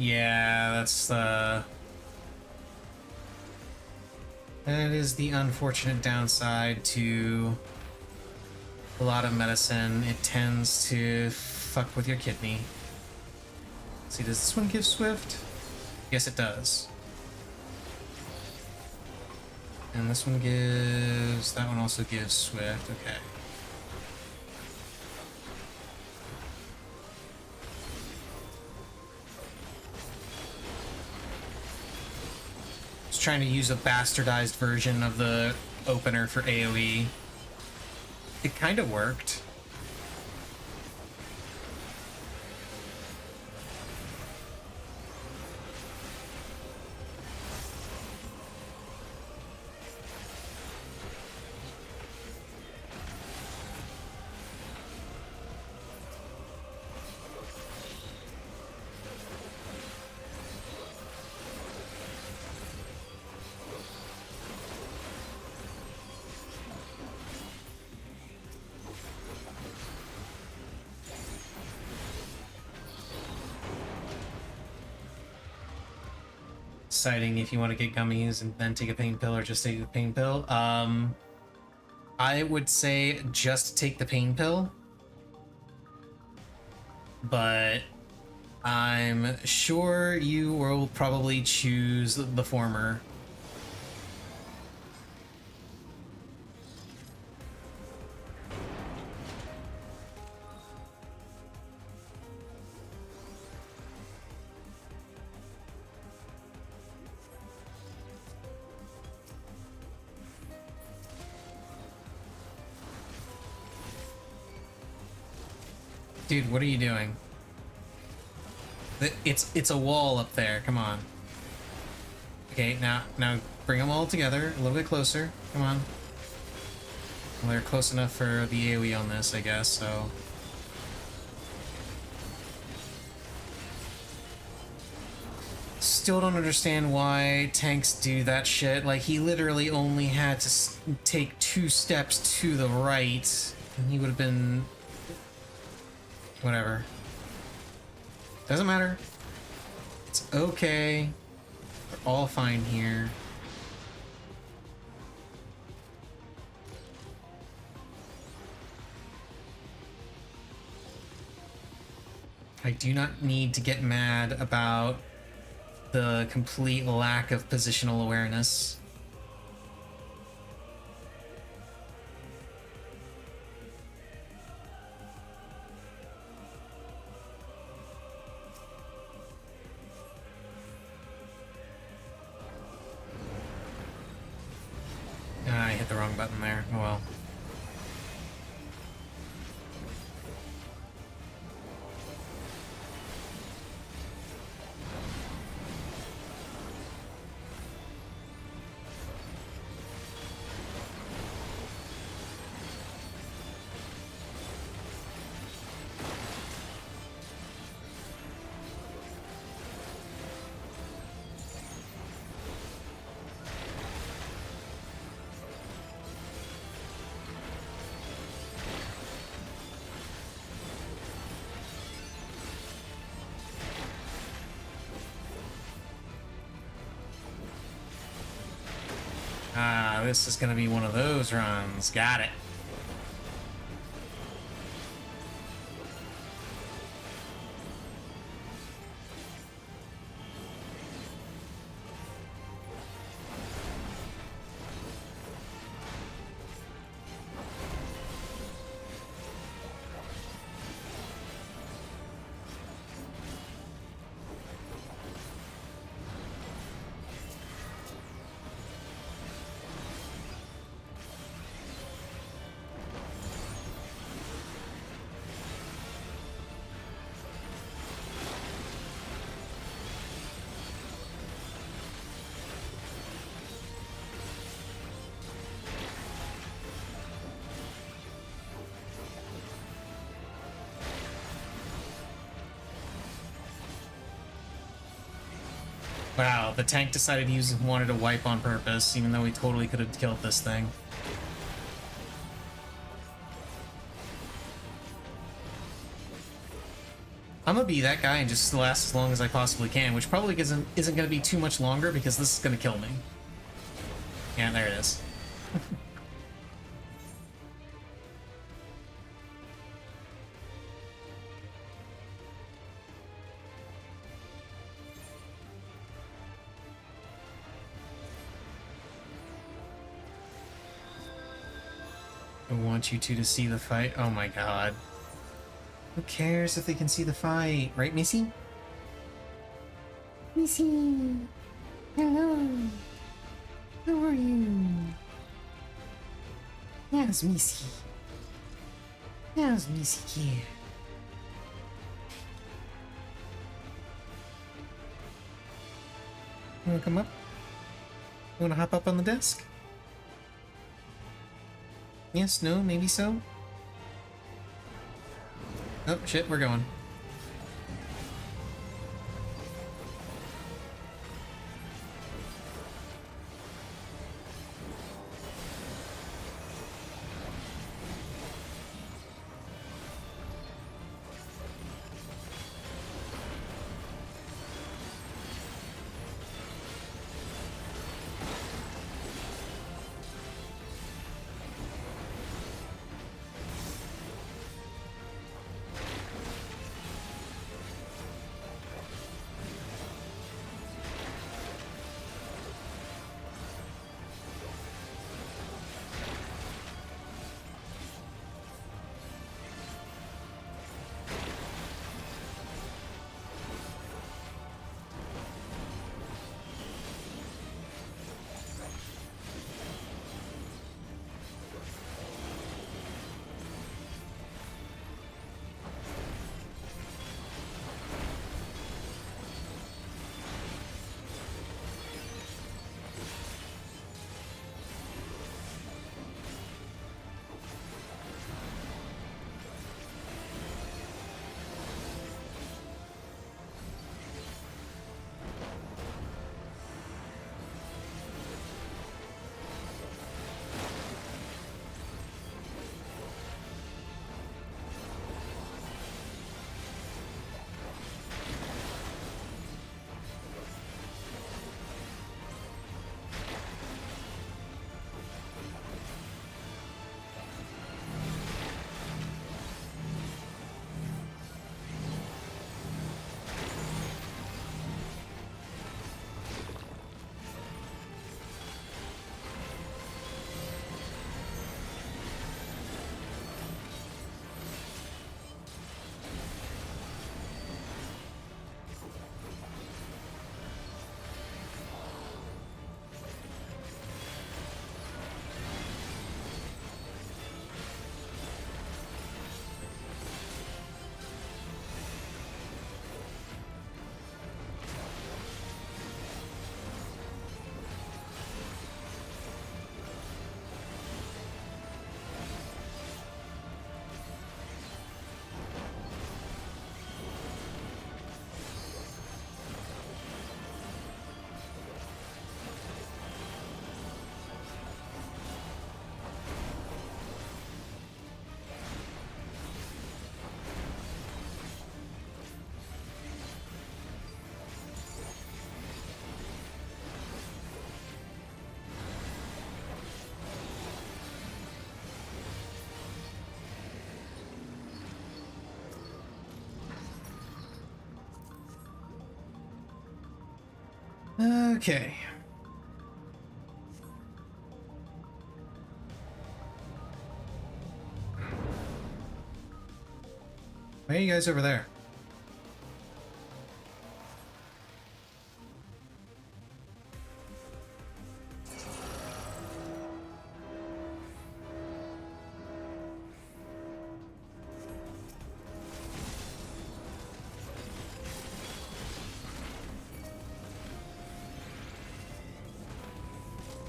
Yeah, that's that is the unfortunate downside to a lot of medicine. It tends to fuck with your kidney. See, does this one give Swift? Yes, it does. And this one gives... that one also gives Swift. Okay. Trying to use a bastardized version of the opener for AoE. It kind of worked. Deciding if you want to get gummies and then take a pain pill or just take the pain pill. I would say just take the pain pill, but I'm sure you will probably choose the former. Dude, what are you doing? It's a wall up there. Come on. Okay, now bring them all together a little bit closer. Come on. Well, they're close enough for the AoE on this, I guess. So. Still don't understand why tanks do that shit. Like, he literally only had to take 2 steps to the right, and he would have been... Whatever. Doesn't matter. It's okay. We're all fine here. I do not need to get mad about the complete lack of positional awareness. I hit the wrong button there. Oh well. Ah, this is gonna be one of those runs. Got it. Wow, the tank decided he wanted to wipe on purpose, even though he totally could have killed this thing. I'm gonna be that guy and just last as long as I possibly can, which probably isn't gonna be too much longer because this is gonna kill me. Yeah, there it is. I want you two to see the fight. Oh my god. Who cares if they can see the fight? Right, Missy? Missy! Hello! How are you? How's Missy? How's Missy here? You wanna come up? You wanna hop up on the desk? Yes, no, maybe so? Oh, shit, we're going. Okay. Why are you guys over there?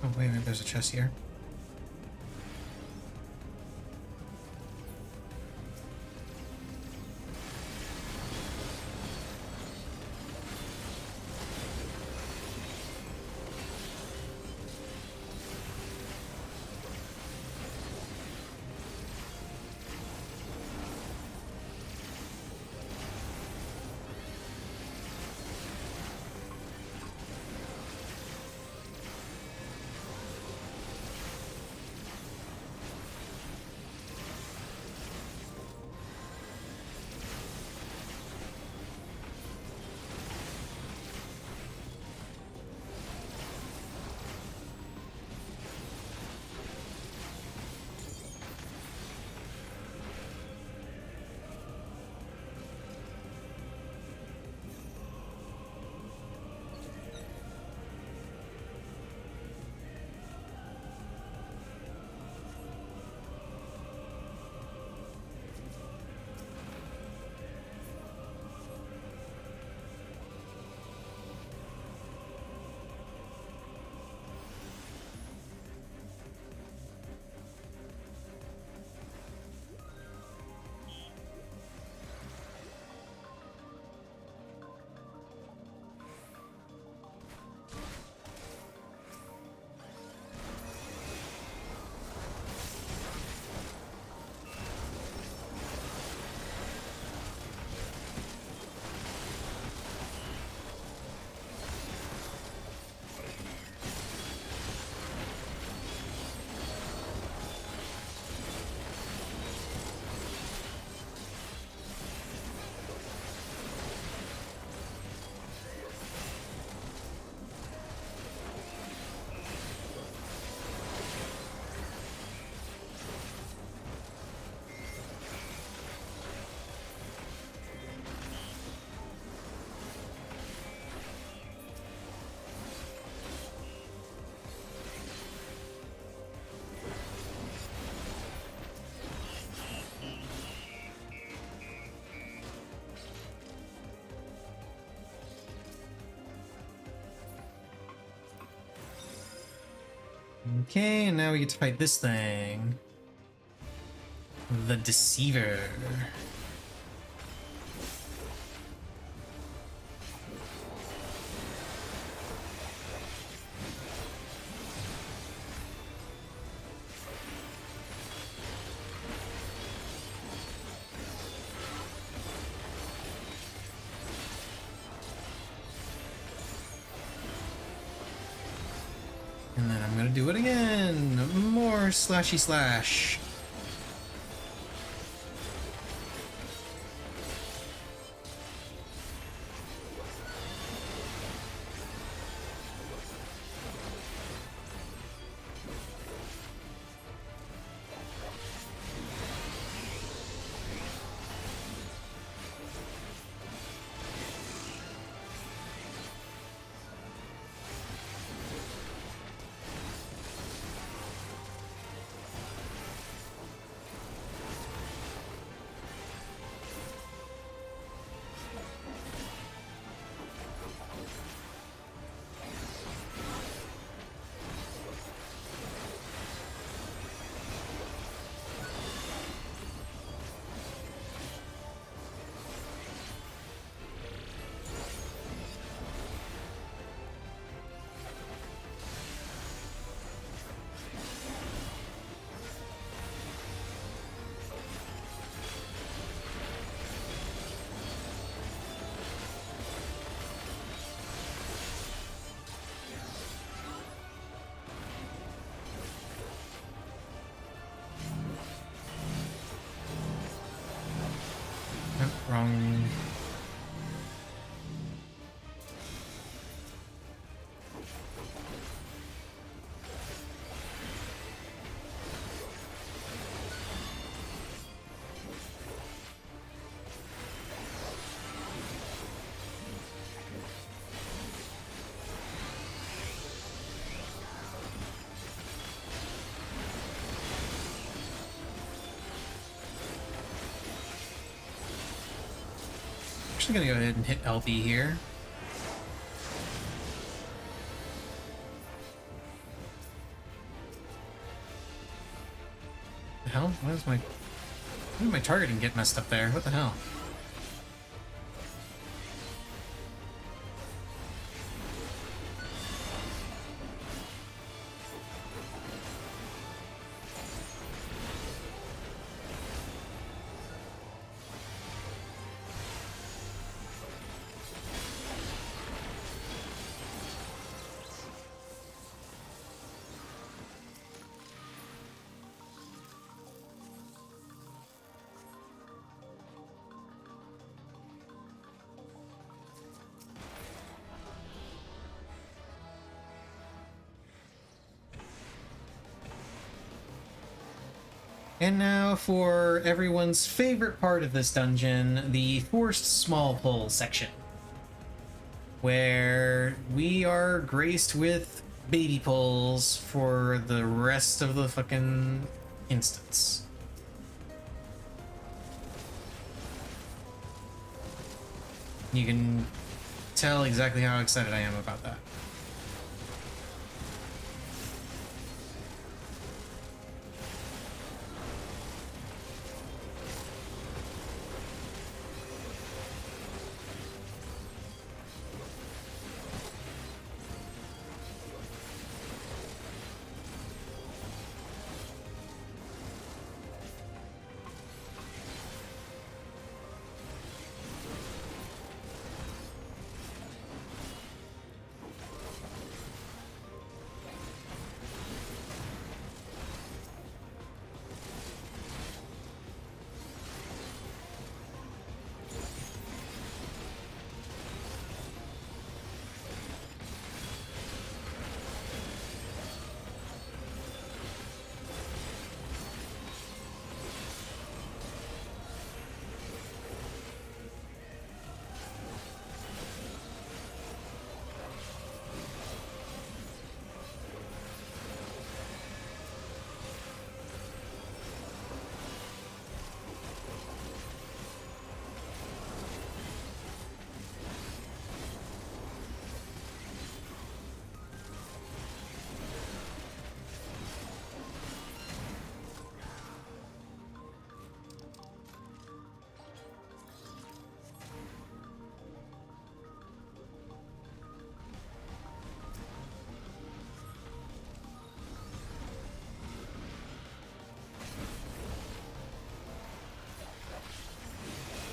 Oh, wait a minute, there's a chest here. Okay, and now we get to fight this thing. The Deceiver. And then I'm gonna do it again. More slashy slash. actually gonna go ahead and hit LB here. The hell? Why did my targeting get messed up there? What the hell? And now for everyone's favorite part of this dungeon, the forced small pull section. Where we are graced with baby pulls for the rest of the fucking instance. You can tell exactly how excited I am about that.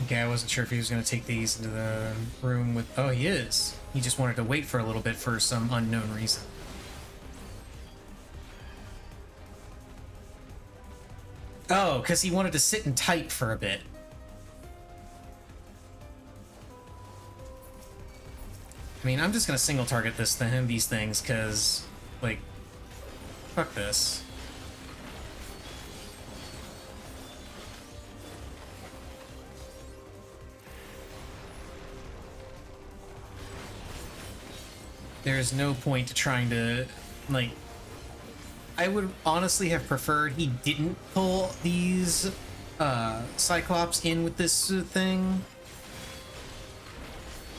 Okay, I wasn't sure if he was going to take these into the room with... Oh, he is. He just wanted to wait for a little bit for some unknown reason. Oh, because he wanted to sit and type for a bit. I mean, I'm just going to single target these things, because, like, fuck this. There's no point to trying to, like... I would honestly have preferred he didn't pull these Cyclops in with this thing.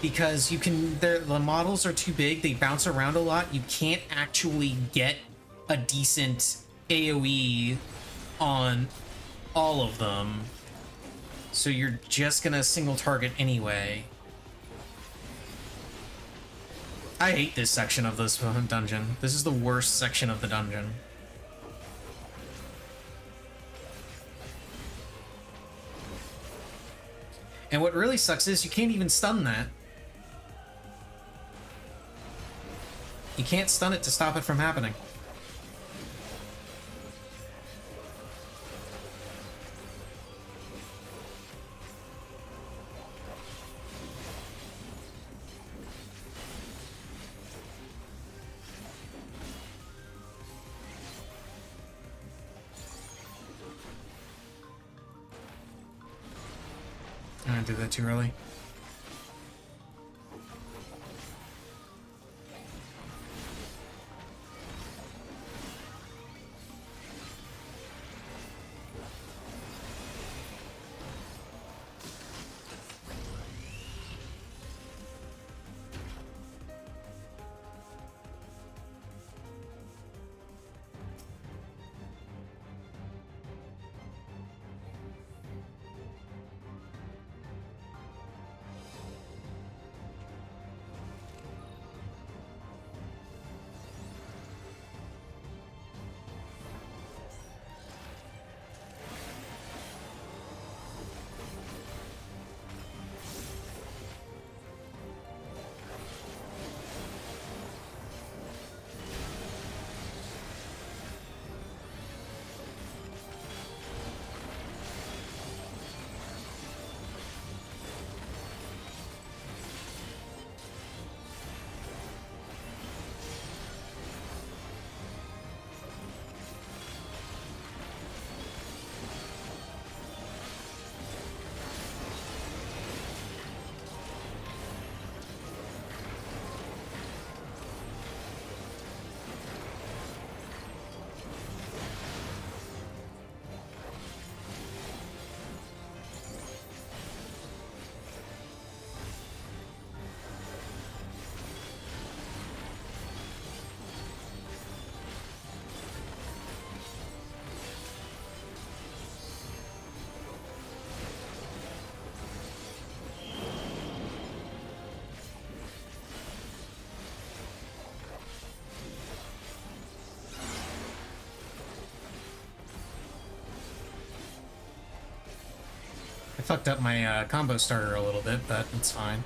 Because you can... the models are too big, they bounce around a lot, you can't actually get a decent AoE on all of them. So you're just gonna single target anyway. I hate this section of this dungeon. This is the worst section of the dungeon. And what really sucks is you can't even stun that. You can't stun it to stop it from happening. I didn't do that too early. fucked up my combo starter a little bit, but it's fine.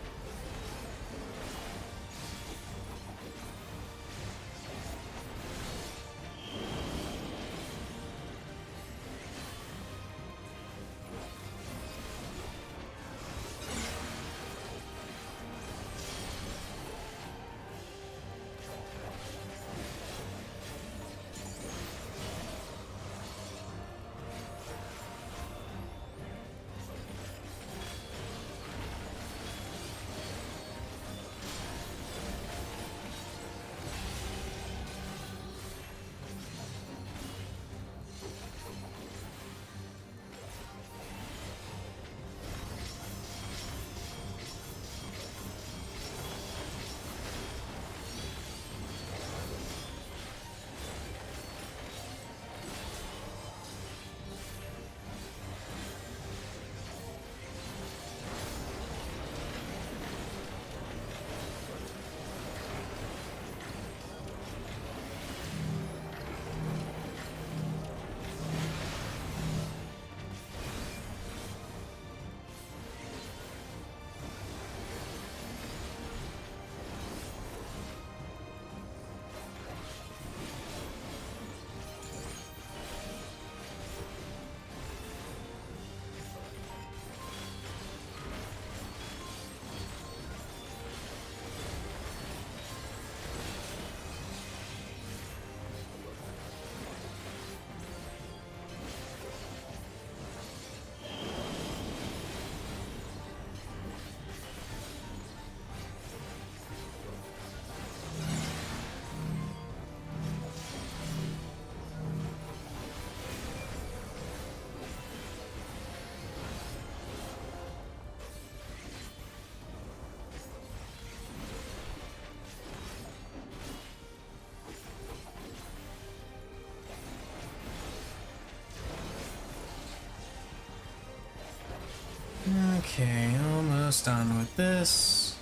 Okay, almost done with this.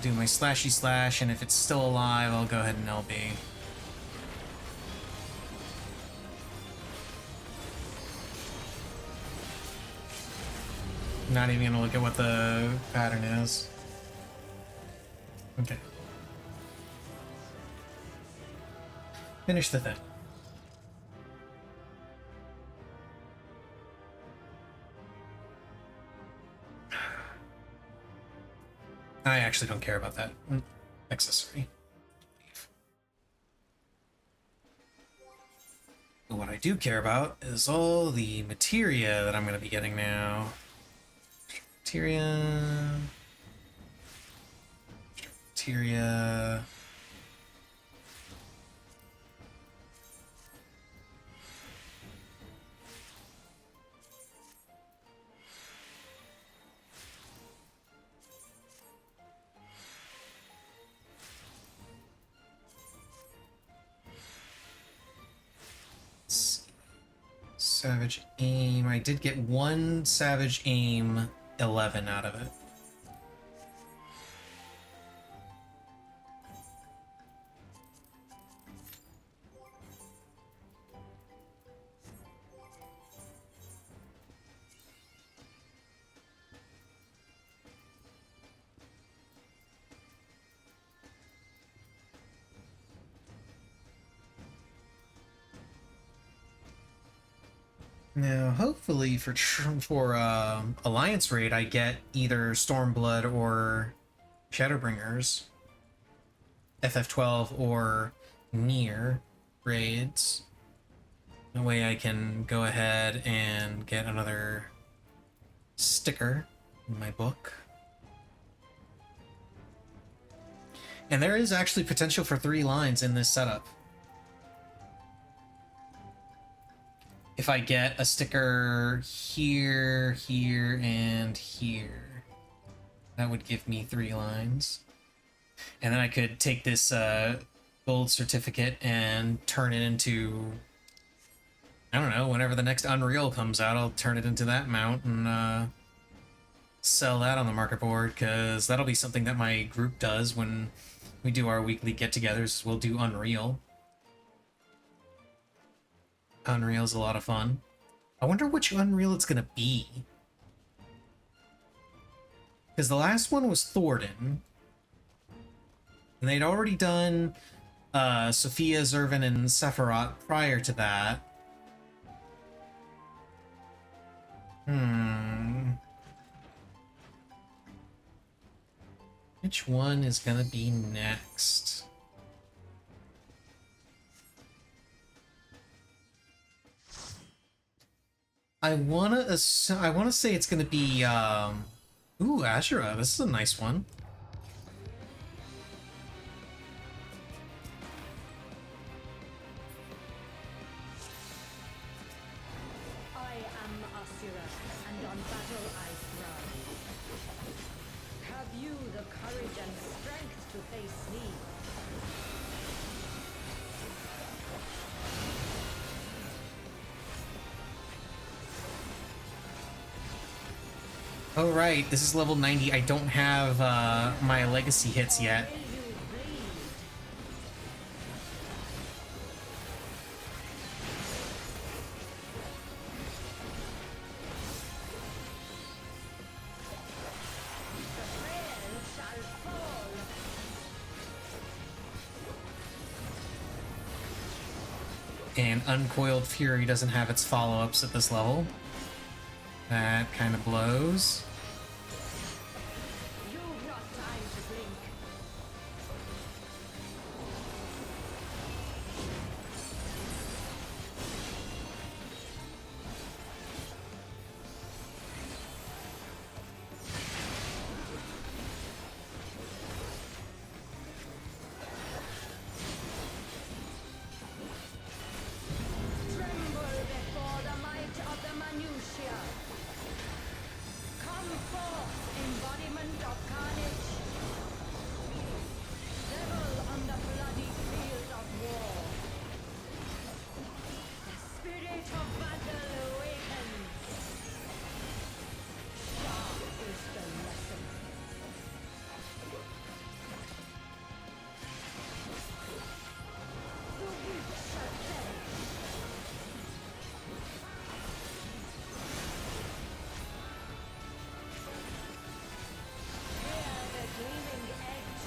Do my slashy slash, and if it's still alive, I'll go ahead and LB. Not even gonna look at what the pattern is. Okay. Finish the thing. I actually don't care about that accessory. But what I do care about is all the materia that I'm going to be getting now. Materia. Materia. Savage Aim. I did get one Savage Aim 11 out of it. Now, hopefully for Alliance raid, I get either Stormblood or Shadowbringers, FF12 or Nier raids. That way I can go ahead and get another sticker in my book. And there is actually potential for 3 lines in this setup. If I get a sticker here, here, and here, that would give me 3 lines. And then I could take this gold certificate and turn it into, I don't know, whenever the next Unreal comes out, I'll turn it into that mount and sell that on the market board, because that'll be something that my group does when we do our weekly get-togethers. We'll do Unreal. Unreal's a lot of fun. I wonder which Unreal it's gonna be. Because the last one was Thornton. And they'd already done Sophia, Zervin, and Sephiroth prior to that. Which one is gonna be next? I wanna say it's gonna be ooh, Ashura. This is a nice one. I am Asura, and on battle I thrive. Have you the courage and strength to face me? Oh right, this is level 90. I don't have my legacy hits yet. Will you bleed? The rain shall fall. And Uncoiled Fury doesn't have its follow-ups at this level. That kind of blows. You've not time to blink. Tremble before the might of the minutiae. Come forth, embodiment of carnage. Level on the bloody field of war. The spirit of battle awakens. Sharp is the lesson. The weak shall perish. Hear the gleaming edge.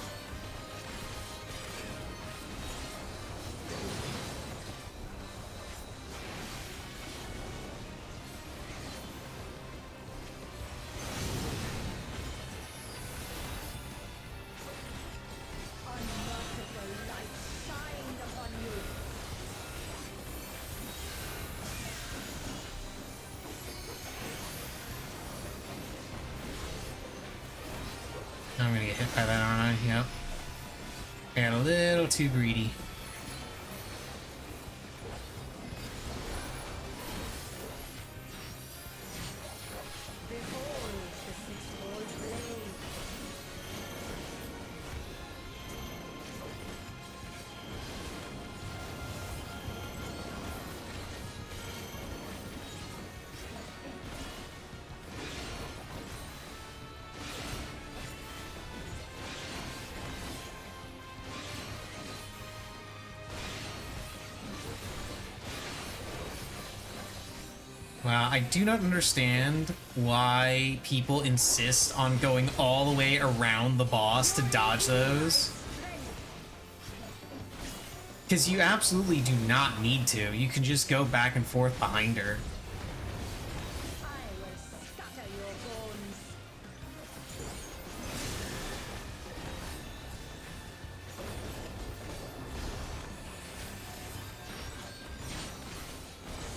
Unmerciful light shined upon you. I'm gonna get hit by that, aren't I? Yep. I got a little too greedy. Behold the sixfold blade. Wow, I do not understand why people insist on going all the way around the boss to dodge those. Because you absolutely do not need to. You can just go back and forth behind her. I will scatter your bones.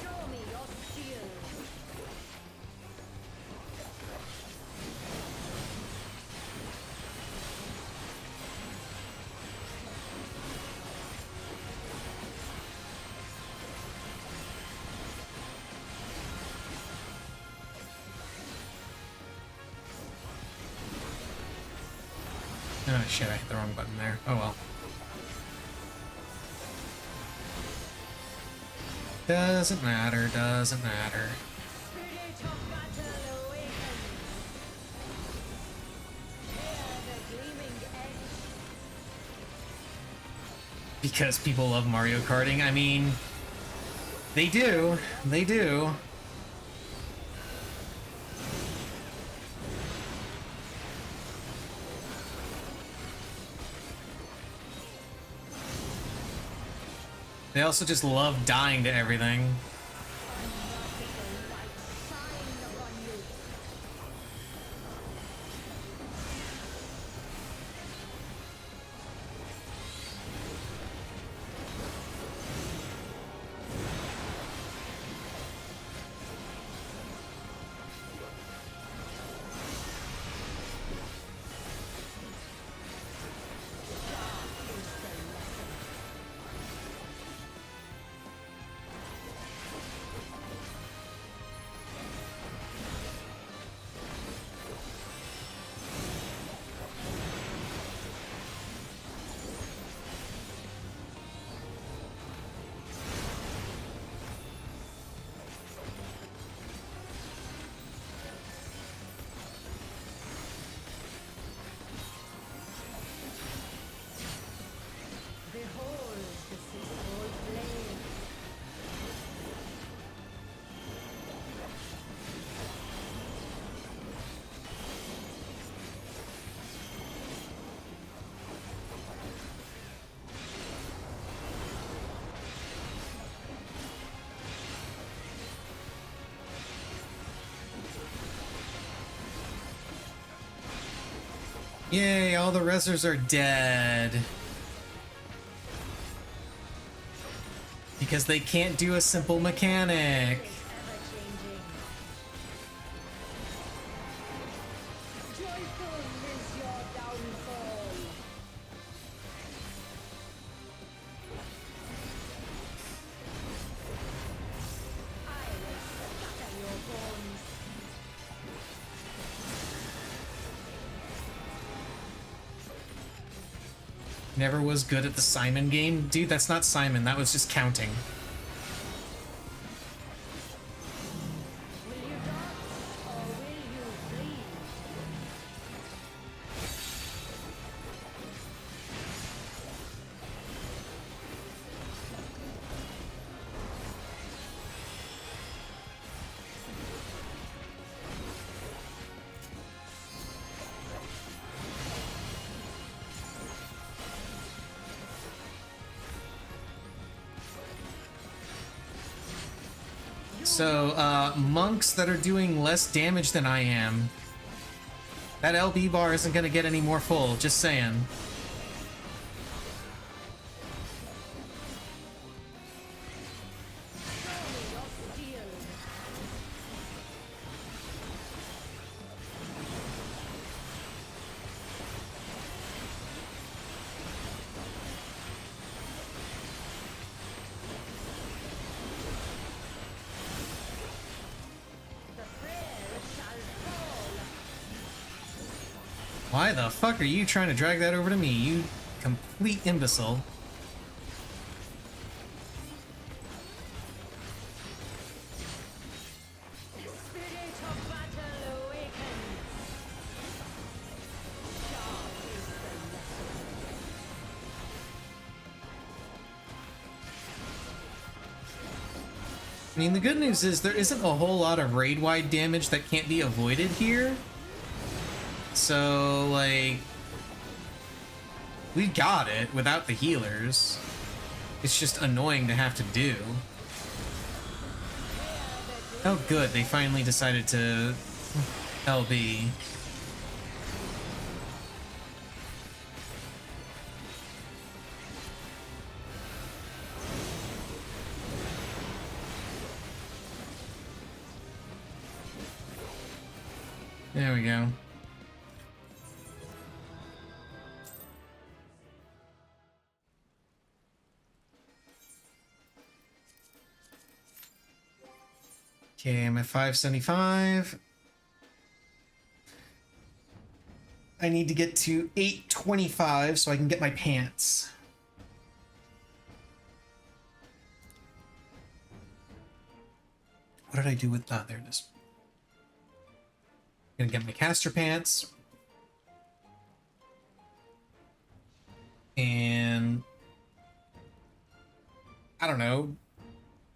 Show me your steel. Oh shit, I hit the wrong button there. Oh well. Doesn't matter, doesn't matter. Spirit of battle awakens. Hear the gleaming edge. Because people love Mario Karting, I mean... They do. They do. They also just love dying to everything. Unmerciful light shine upon you. Behold the cesspool flame. Yay, all the rezzers are dead. Because they can't do a simple mechanic. Ever changing. Joyful is your downfall. I will scatter your bones. Never was good at the Simon game. Dude, that's not Simon, that was just counting. Will you dance or will you bleed? So, monks that are doing less damage than I am. That LB bar isn't gonna get any more full, just saying. Show me your steel. The prayer shall fall. Why the fuck are you trying to drag that over to me, you complete imbecile? The spirit of battle awakens. Sharp is the lesson. I mean, the good news is there isn't a whole lot of raid-wide damage that can't be avoided here. So, like, we got it without the healers. It's just annoying to have to do. Oh good, they finally decided to LB. There we go. Okay, I'm at 575. I need to get to 825 so I can get my pants. What did I do with that? There it is. Gonna get my caster pants. And I don't know,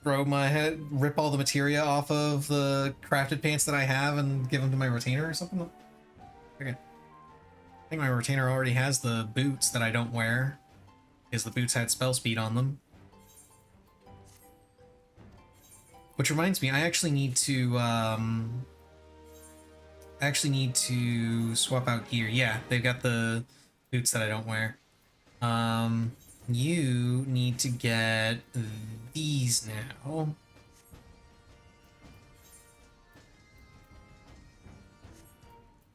throw my head, rip all the materia off of the crafted pants that I have and give them to my retainer or something. Okay. I think my retainer already has the boots that I don't wear because the boots had spell speed on them. Which reminds me, I actually need to swap out gear. Yeah, they've got the boots that I don't wear. You need to get these now.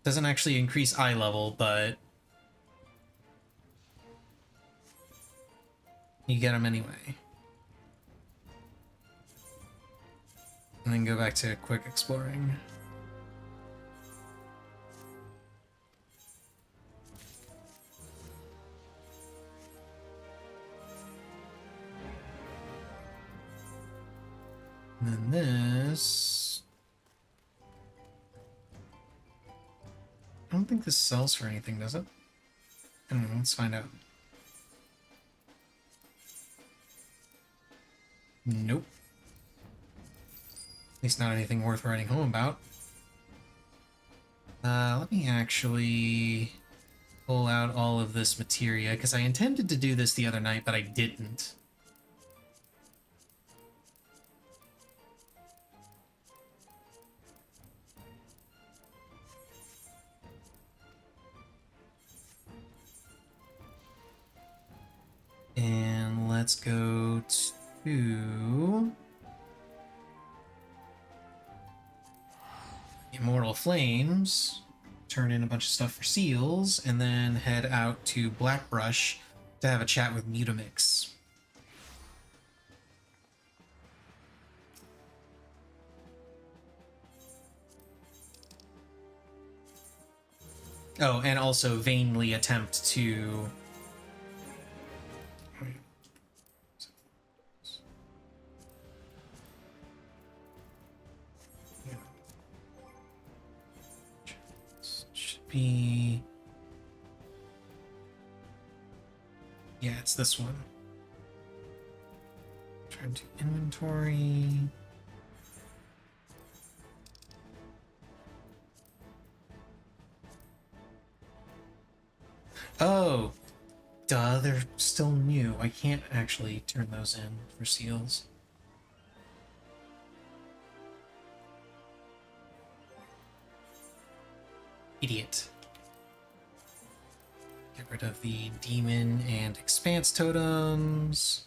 Doesn't actually increase eye level, but you get them anyway. And then go back to quick exploring. And then this... I don't think this sells for anything, does it? I don't know, let's find out. Nope. At least not anything worth writing home about. Let me actually pull out all of this materia, because I intended to do this the other night, but I didn't. And let's go to Immortal Flames, turn in a bunch of stuff for seals, and then head out to Blackbrush to have a chat with Mutamix. Oh, and also vainly attempt to... Be... Yeah, it's this one. Turn to inventory. Oh, duh, they're still new. I can't actually turn those in for seals. Idiot. Get rid of the demon and expanse totems.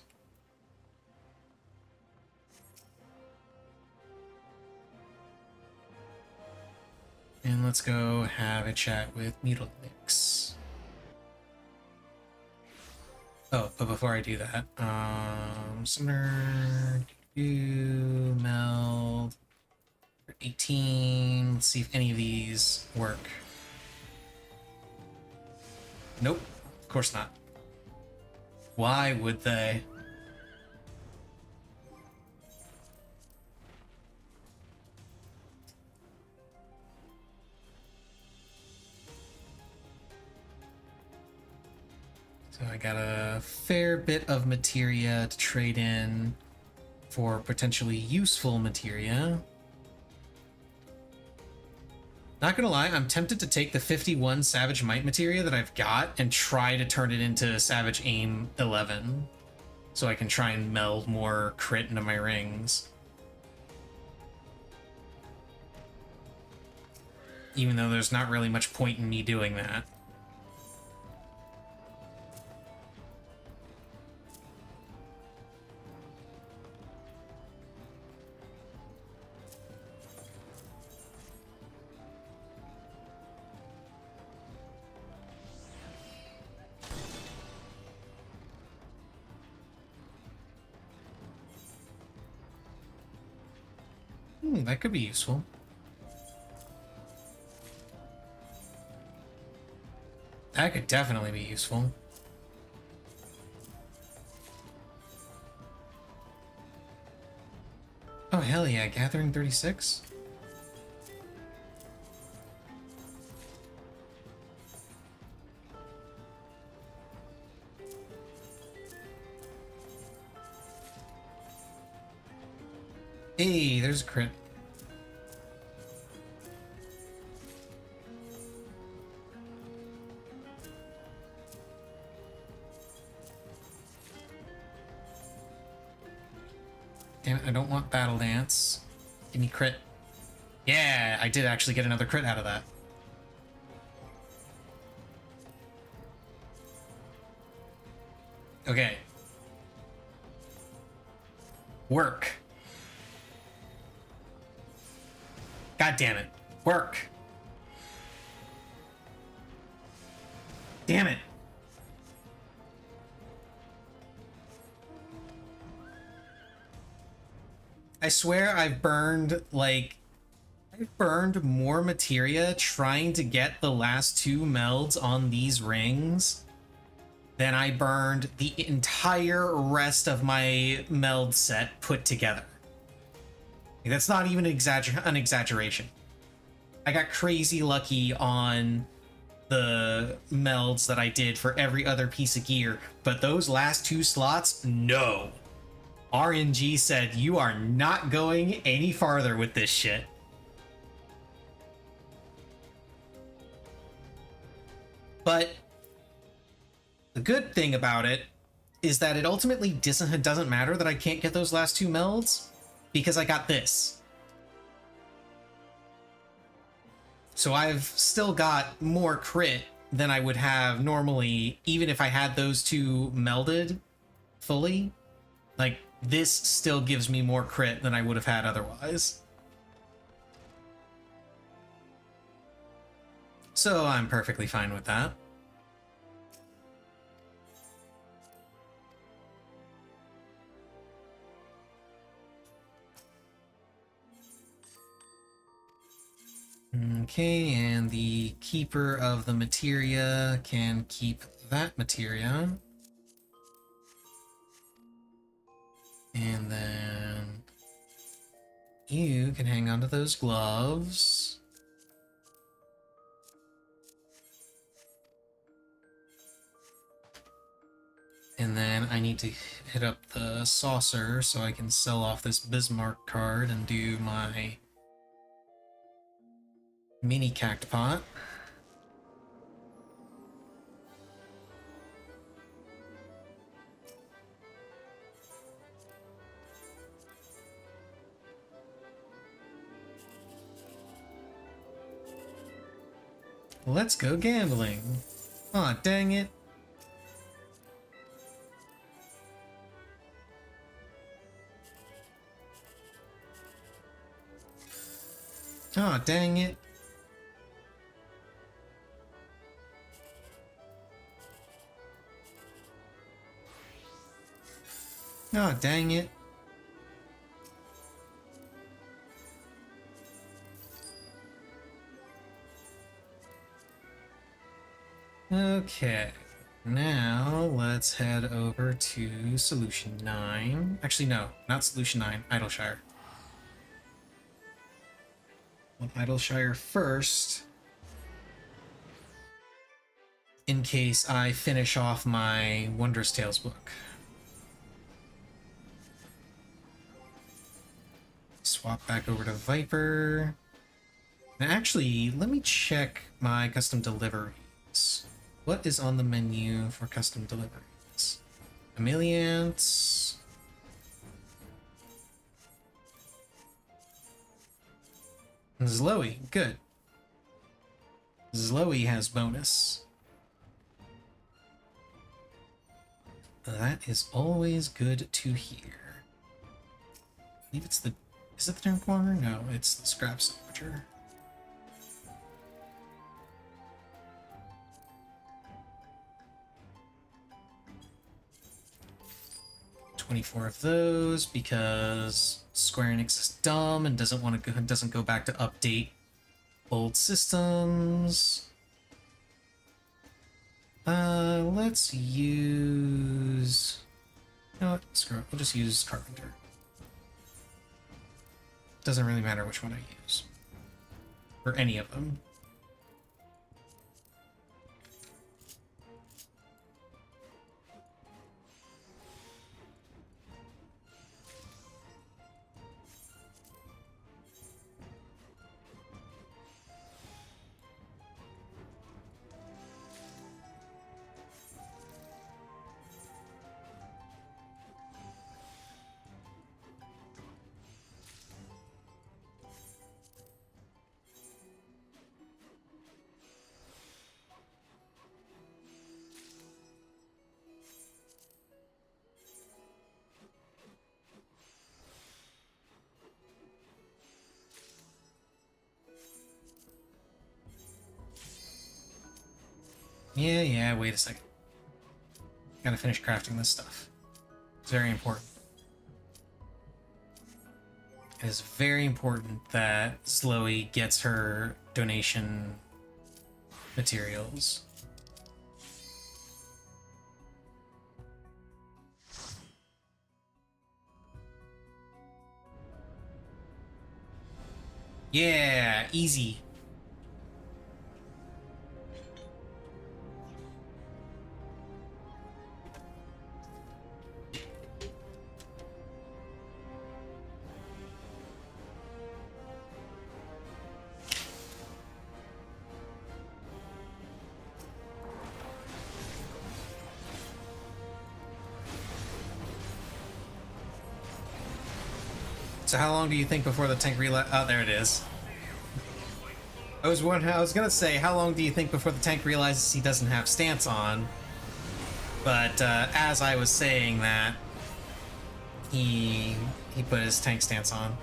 And let's go have a chat with Mutamix. Oh, but before I do that, Summoner, Meld, 18, let's see if any of these work. Nope, of course not. Why would they? So I got a fair bit of materia to trade in for potentially useful materia. Not gonna lie, I'm tempted to take the 51 Savage Might materia that I've got and try to turn it into Savage Aim 11. So I can try and meld more crit into my rings. Even though there's not really much point in me doing that. That could be useful. That could definitely be useful. Oh, hell yeah, Gathering 36? Hey, there's a crit. Damn it, I don't want Battle Dance. Give me crit. Yeah, I did actually get another crit out of that. Okay. Work. God damn it. Work. Damn it. I swear I've burned more materia trying to get the last 2 melds on these rings than I burned the entire rest of my meld set put together. That's not even an exaggeration. I got crazy lucky on the melds that I did for every other piece of gear, but those last 2 slots, no. RNG said, you are not going any farther with this shit. But the good thing about it is that it ultimately doesn't matter that I can't get those last 2 melds, because I got this. So I've still got more crit than I would have normally, even if I had those 2 melded fully. Like, this still gives me more crit than I would have had otherwise. So I'm perfectly fine with that. Okay, and the keeper of the materia can keep that materia. And then you can hang on to those gloves. And then I need to hit up the saucer so I can sell off this Bismarck card and do my mini cactpot. Let's go gambling. Aw, dang it. Aw, dang it. Aw, dang it. Okay, now let's head over to Solution 9. Actually, no, not Solution 9, Idleshire. Well, Idleshire first, in case I finish off my Wondrous Tales book. Swap back over to Viper. And actually, let me check my custom deliveries. What is on the menu for custom deliveries? Emiliance. Zloey, good. Zloey has bonus. That is always good to hear. I believe it's the... Is it the Dark Water? No, it's the Scrap Salvager. 24 of those because Square Enix is dumb and doesn't go back to update old systems. Let's use... You know what? Screw it. We'll just use Carpenter. Doesn't really matter which one I use. Or any of them. Yeah, wait a second. Gotta finish crafting this stuff. It's very important. It is very important that Sloey gets her donation materials. Yeah, easy. So how long do you think before the tank realizes? Oh, there it is. I was gonna say, how long do you think before the tank realizes he doesn't have stance on? But as I was saying that, he put his tank stance on.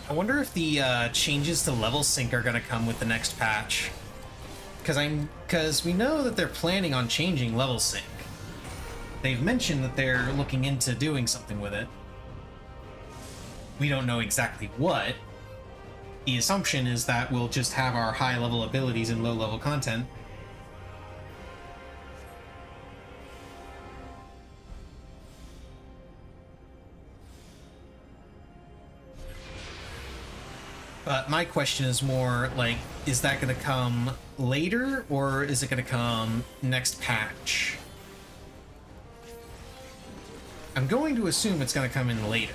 I wonder if the changes to level sync are gonna come with the next patch. Because we know that they're planning on changing level sync. They've mentioned that they're looking into doing something with it. We don't know exactly what. The assumption is that we'll just have our high level abilities and low level content. But my question is more like, is that going to come later or is it going to come next patch? I'm going to assume it's going to come in later.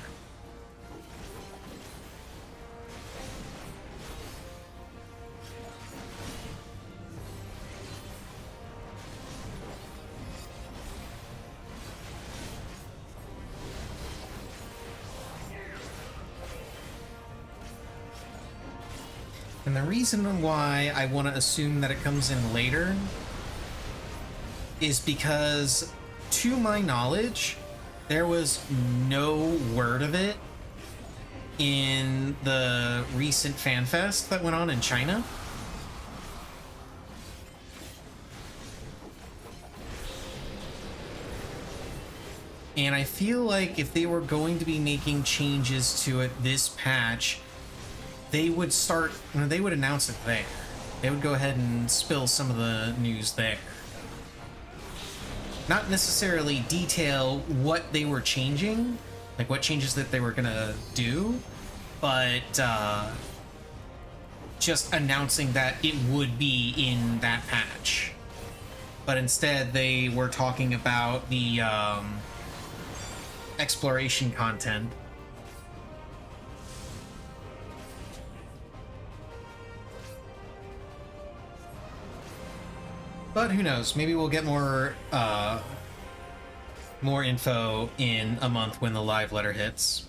And the reason why I want to assume that it comes in later is because, to my knowledge, there was no word of it in the recent FanFest that went on in China. And I feel like if they were going to be making changes to it this patch, they would announce it there. They would go ahead and spill some of the news there. Not necessarily detail what they were changing, like what changes that they were gonna do, but just announcing that it would be in that patch. But instead, they were talking about the exploration content. But who knows? Maybe we'll get more info in a month when the live letter hits.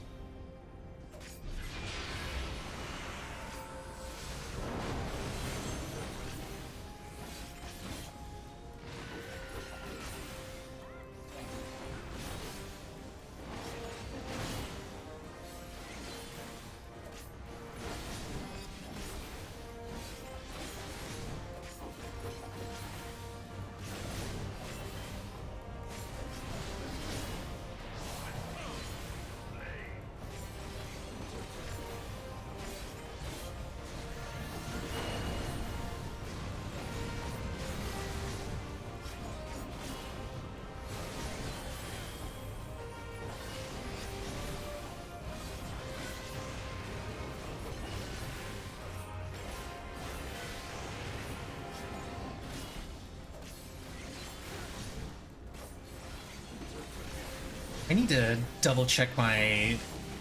I need to double check my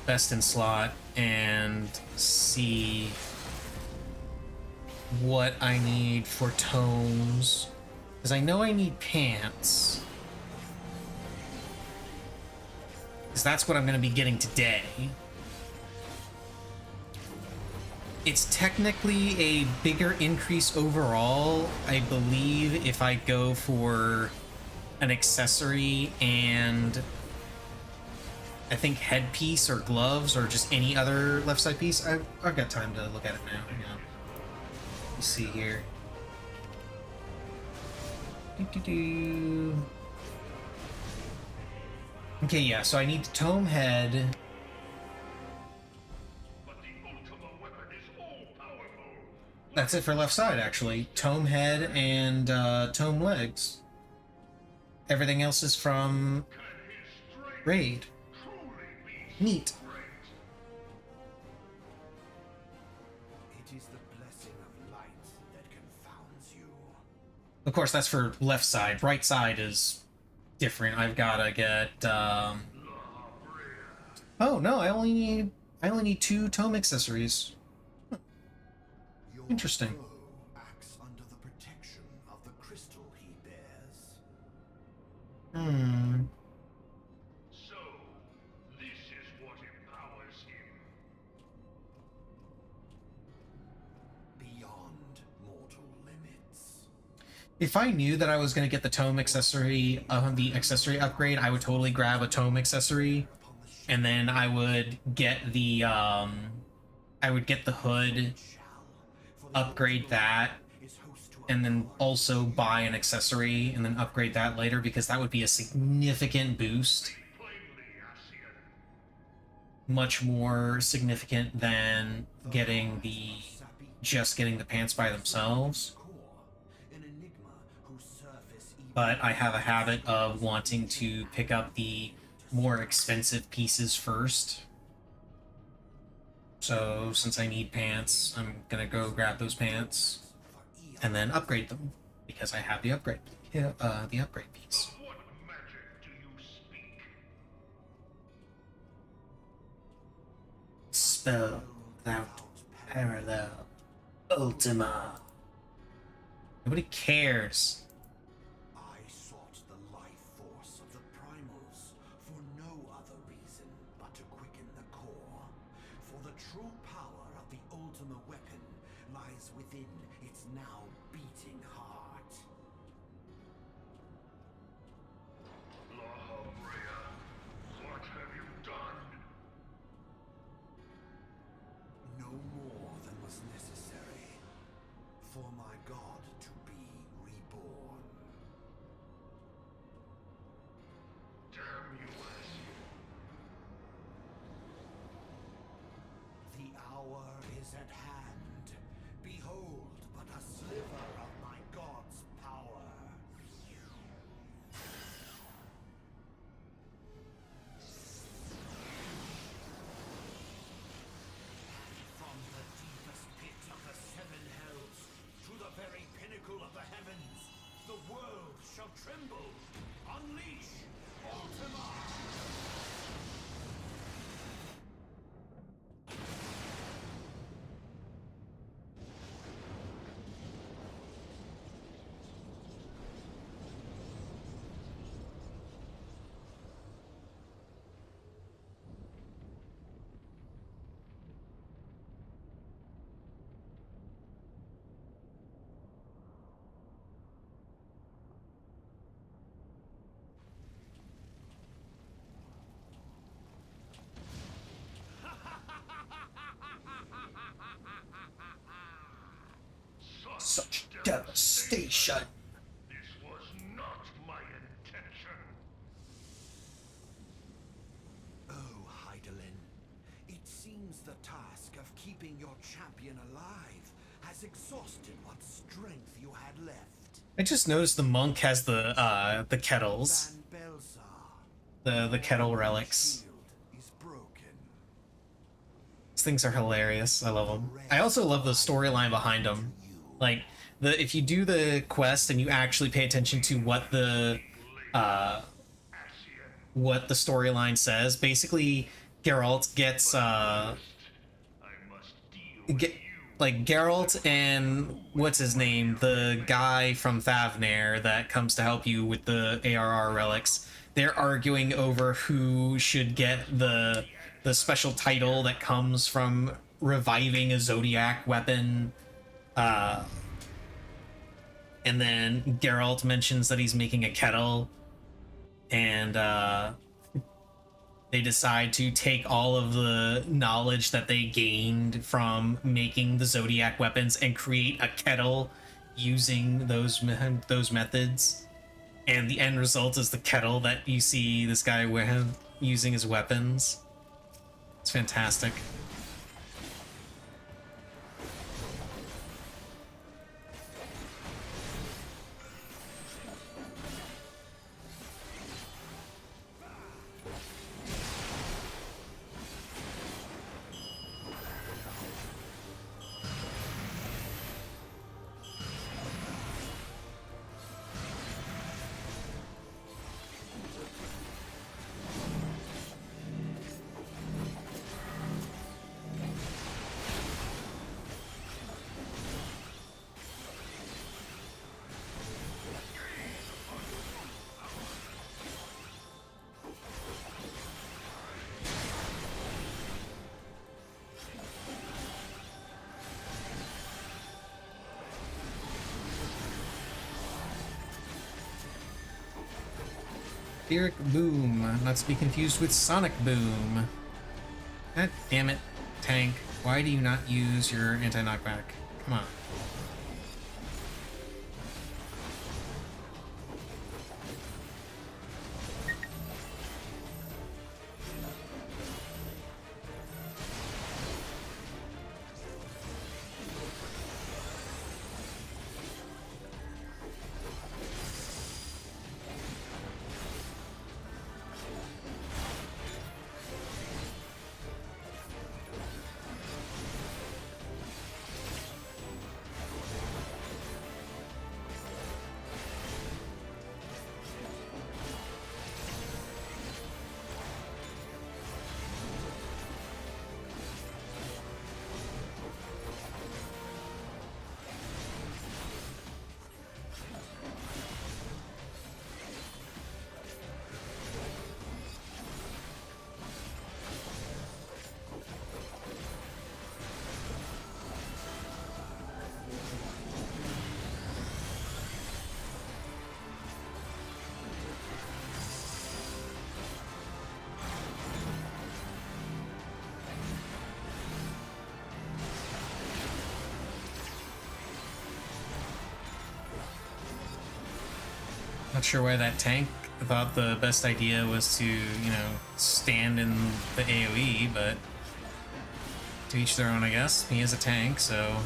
best in slot and see what I need for tomes. Because I know I need pants. Because that's what I'm going to be getting today. It's technically a bigger increase overall, I believe, if I go for an accessory and I think headpiece or gloves or just any other left side piece. I've got time to look at it now. Hang on. Let's see here. Doo-doo-doo. Okay, yeah, so I need the tome head. That's it for left side, actually. Tome head and tome legs. Everything else is from raid. Neat. It is the blessing of light that confounds you. Of course, that's for left side. Right side is different. I've gotta get. Oh no! I only need 2 tome accessories. Your Interesting. foe acts under the protection of the crystal he bears. Hmm. So, this is what empowers him. Beyond mortal limits. If I knew that I was gonna get the tome accessory, the accessory upgrade, I would totally grab a tome accessory, and then I would get the hood, upgrade that, and then also buy an accessory and then upgrade that later, because that would be a significant boost. Much more significant than getting just getting the pants by themselves. But I have a habit of wanting to pick up the more expensive pieces first. So since I need pants, I'm gonna go grab those pants and then upgrade them because I have the upgrade piece. Of what magic do you speak? Spell without parallel. Ultima. Nobody cares. I sought the life force of the primals for no other reason but to quicken the core. For the true power of the Ultima weapon lies within its now beating heart. Lahabrea, what have you done? No more than was necessary for my god to be reborn. Damn you, Asien. The hour is at hand. Behold but a sliver of my god's power. From the deepest pit of the 7 hells to the very pinnacle of the heavens, the world shall tremble. Unleash Ultima! Such devastation. This was not my intention. Oh, Heidelin, it seems the task of keeping your champion alive has exhausted what strength you had left. I just noticed the monk has the kettles, Van Belsar, the kettle relics. shield is broken. These things are hilarious. I love them. I also love the storyline behind them. Like if you do the quest and you actually pay attention to what the storyline says, basically Geralt gets I must deal with get you. like Geralt and what's his name, the guy from Thavnair that comes to help you with the ARR relics. They're arguing over who should get the special title that comes from reviving a Zodiac weapon. And then Geralt mentions that he's making a kettle, and they decide to take all of the knowledge that they gained from making the Zodiac weapons and create a kettle using those methods. And the end result is the kettle that you see this guy using as weapons. It's fantastic. Etheric Boom, not to be confused with Sonic Boom. God damn it, tank. Why do you not use your anti-knockback? Come on. Not sure why that tank thought the best idea was to, you know, stand in the AoE, but to each their own, I guess. He is a tank, so...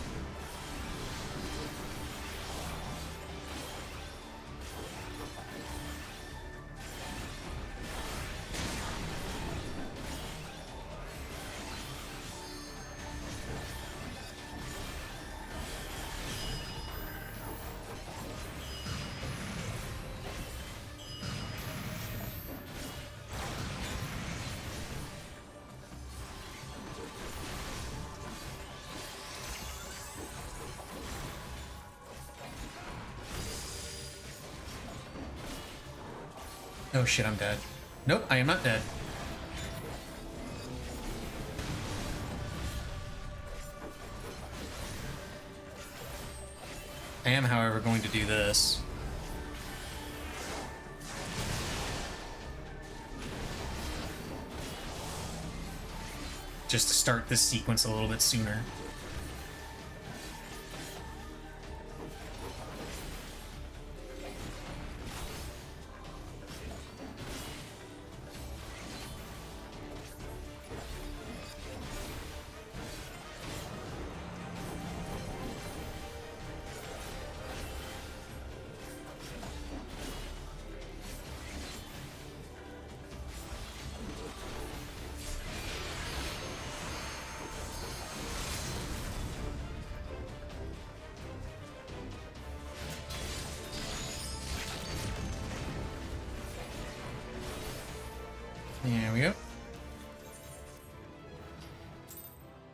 Oh shit, I'm dead. Nope, I am not dead. I am, however, going to do this. Just to start this sequence a little bit sooner.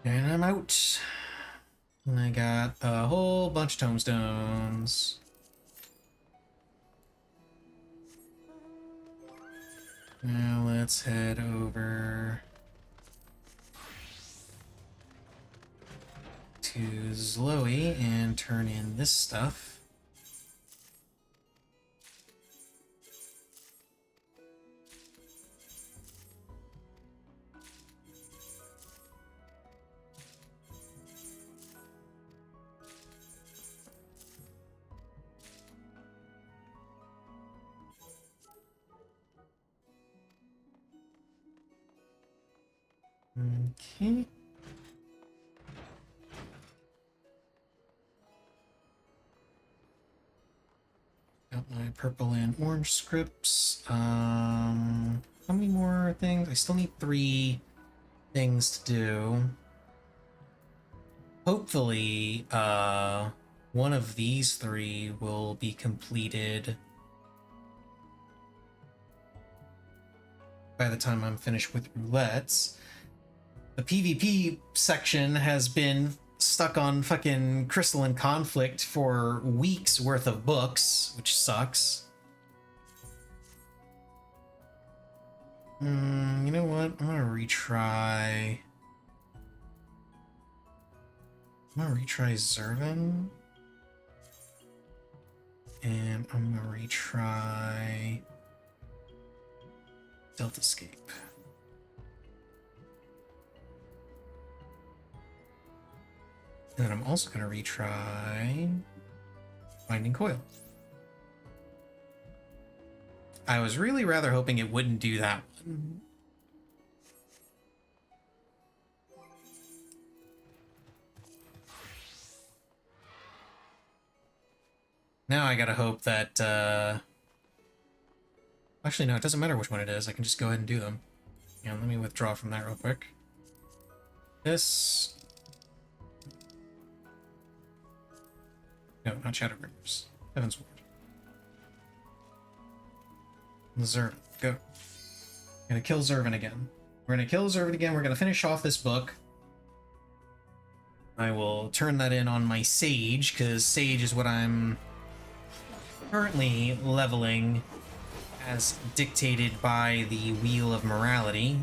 And I'm out. And I got a whole bunch of tomestones. Now let's head over to Zloe and turn in this stuff. Okay. Got my purple and orange scripts. How many more things? I still need 3 things to do. Hopefully, one of these 3 will be completed by the time I'm finished with roulettes. The PvP section has been stuck on fucking Crystalline Conflict for weeks worth of books, which sucks. You know what? I'm gonna retry Zervin. And I'm gonna retry Deltascape. And then I'm also going to retry Binding Coil. I was really rather hoping it wouldn't do that one. Now I gotta hope that, actually, no, it doesn't matter which one it is. I can just go ahead and do them. Yeah, let me withdraw from that real quick. This... No, not Shadowbringers. Heaven's Ward. Zervin, go. Gonna kill Zervin again. We're gonna kill Zervin again. We're gonna finish off this book. I will turn that in on my Sage, because Sage is what I'm currently leveling as dictated by the Wheel of Morality.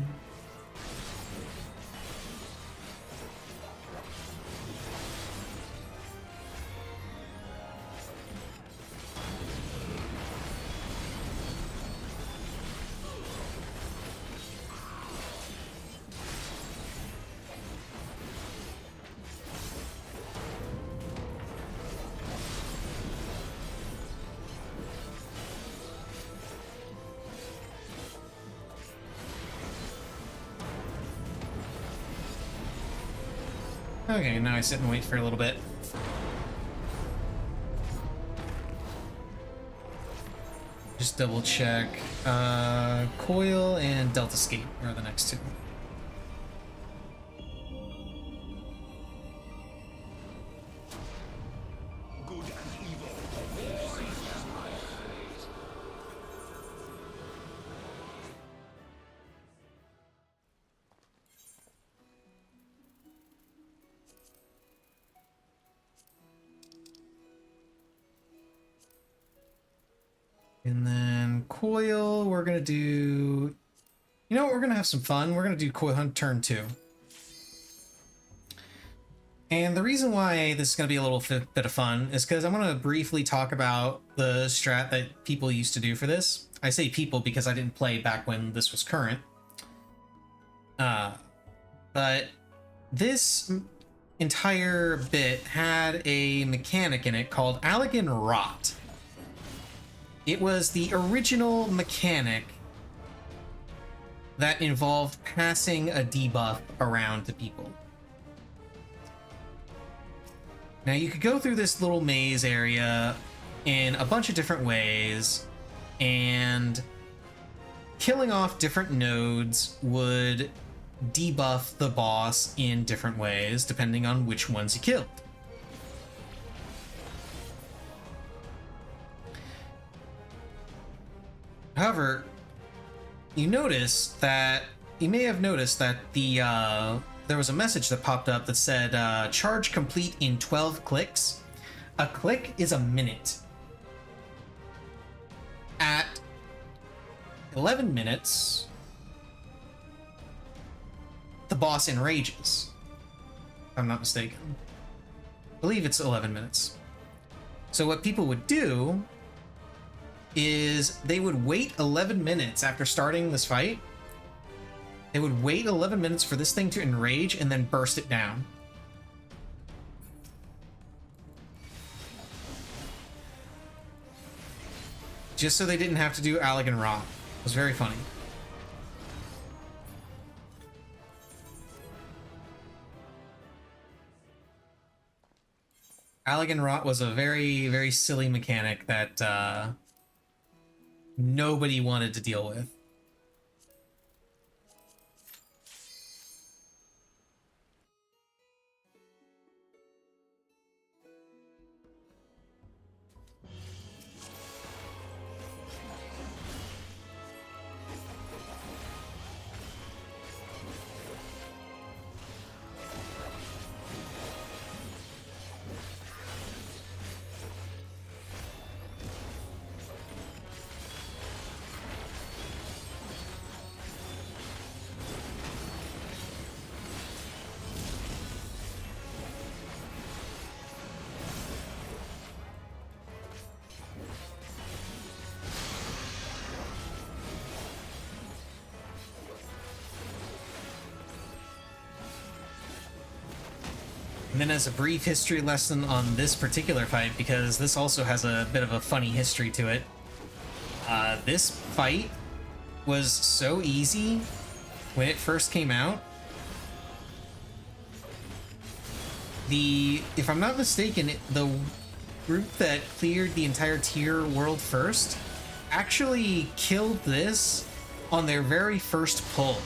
Okay, now I sit and wait for a little bit. Just double check. Coil and Deltascape are the next 2. Good and evil. And then Coil, we're gonna do... You know what, we're gonna have some fun. We're gonna do Coil Hunt turn 2. And the reason why this is gonna be a little bit of fun is because I'm gonna briefly talk about the strat that people used to do for this. I say people because I didn't play back when this was current. But this entire bit had a mechanic in it called Allegan Rot. It was the original mechanic that involved passing a debuff around to people. Now you could go through this little maze area in a bunch of different ways, and killing off different nodes would debuff the boss in different ways depending on which ones you killed. However, you notice that you may have noticed that there was a message that popped up that said charge complete in 12 clicks. A click is a minute. At 11 minutes, the boss enrages. If I'm not mistaken. I believe it's 11 minutes. So what people would do is they would wait 11 minutes after starting this fight. They would wait 11 minutes for this thing to enrage and then burst it down. Just so they didn't have to do Alec and Ra. It was very funny. Alec and Rot was a very, very silly mechanic that nobody wanted to deal with. And then as a brief history lesson on this particular fight, because this also has a bit of a funny history to it, this fight was so easy when it first came out. If I'm not mistaken, the group that cleared the entire tier world first actually killed this on their very first pull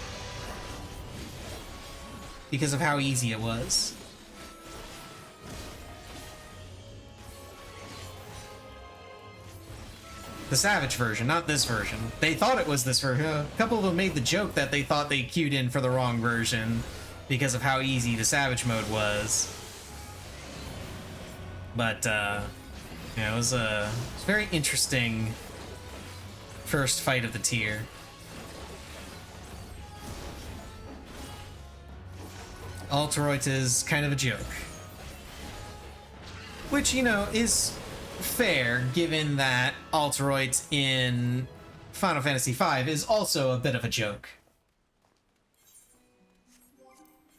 because of how easy it was. The Savage version, not this version. They thought it was this version. A couple of them made the joke that they thought they queued in for the wrong version because of how easy the Savage mode was. But, yeah, it was a very interesting first fight of the tier. Alteroid is kind of a joke. Which, you know, is fair, given that Alteroid in Final Fantasy V is also a bit of a joke.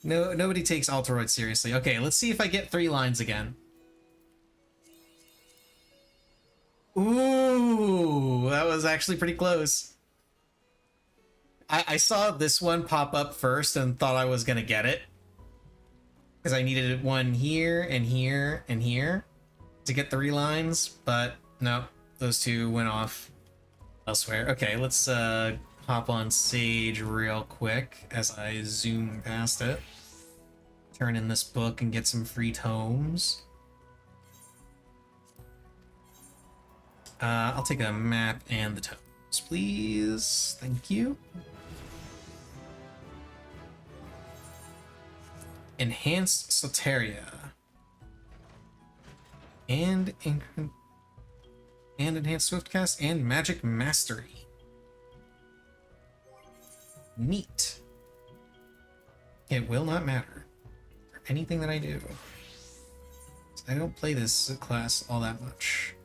No, nobody takes Alteroid seriously. Okay, let's see if I get 3 lines again. Ooh, that was actually pretty close. I saw this one pop up first and thought I was gonna get it, because I needed one here and here and here to get 3 lines, but no, those 2 went off elsewhere. Okay, let's hop on Sage real quick as I zoom past it. Turn in this book and get some free tomes. I'll take a map and the tomes, please. Thank you. Enhanced Soteria. And Enhanced Swiftcast and Magic Mastery. Neat. It will not matter for anything that I do. I don't play this class all that much.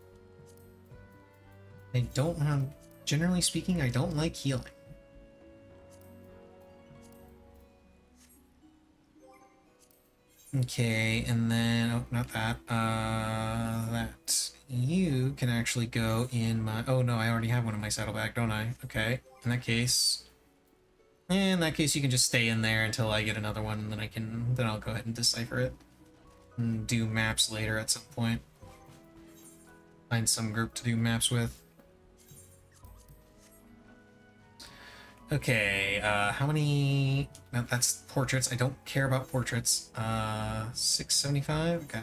I don't, generally speaking, I don't like healing. Okay, and then, oh, not that, that. You can actually go in my, oh no, I already have one in my saddlebag, don't I? Okay, in that case, you can just stay in there until I get another one, and then I'll go ahead and decipher it. And do maps later at some point. Find some group to do maps with. Okay, how many... No, that's portraits. I don't care about portraits. 675? Okay.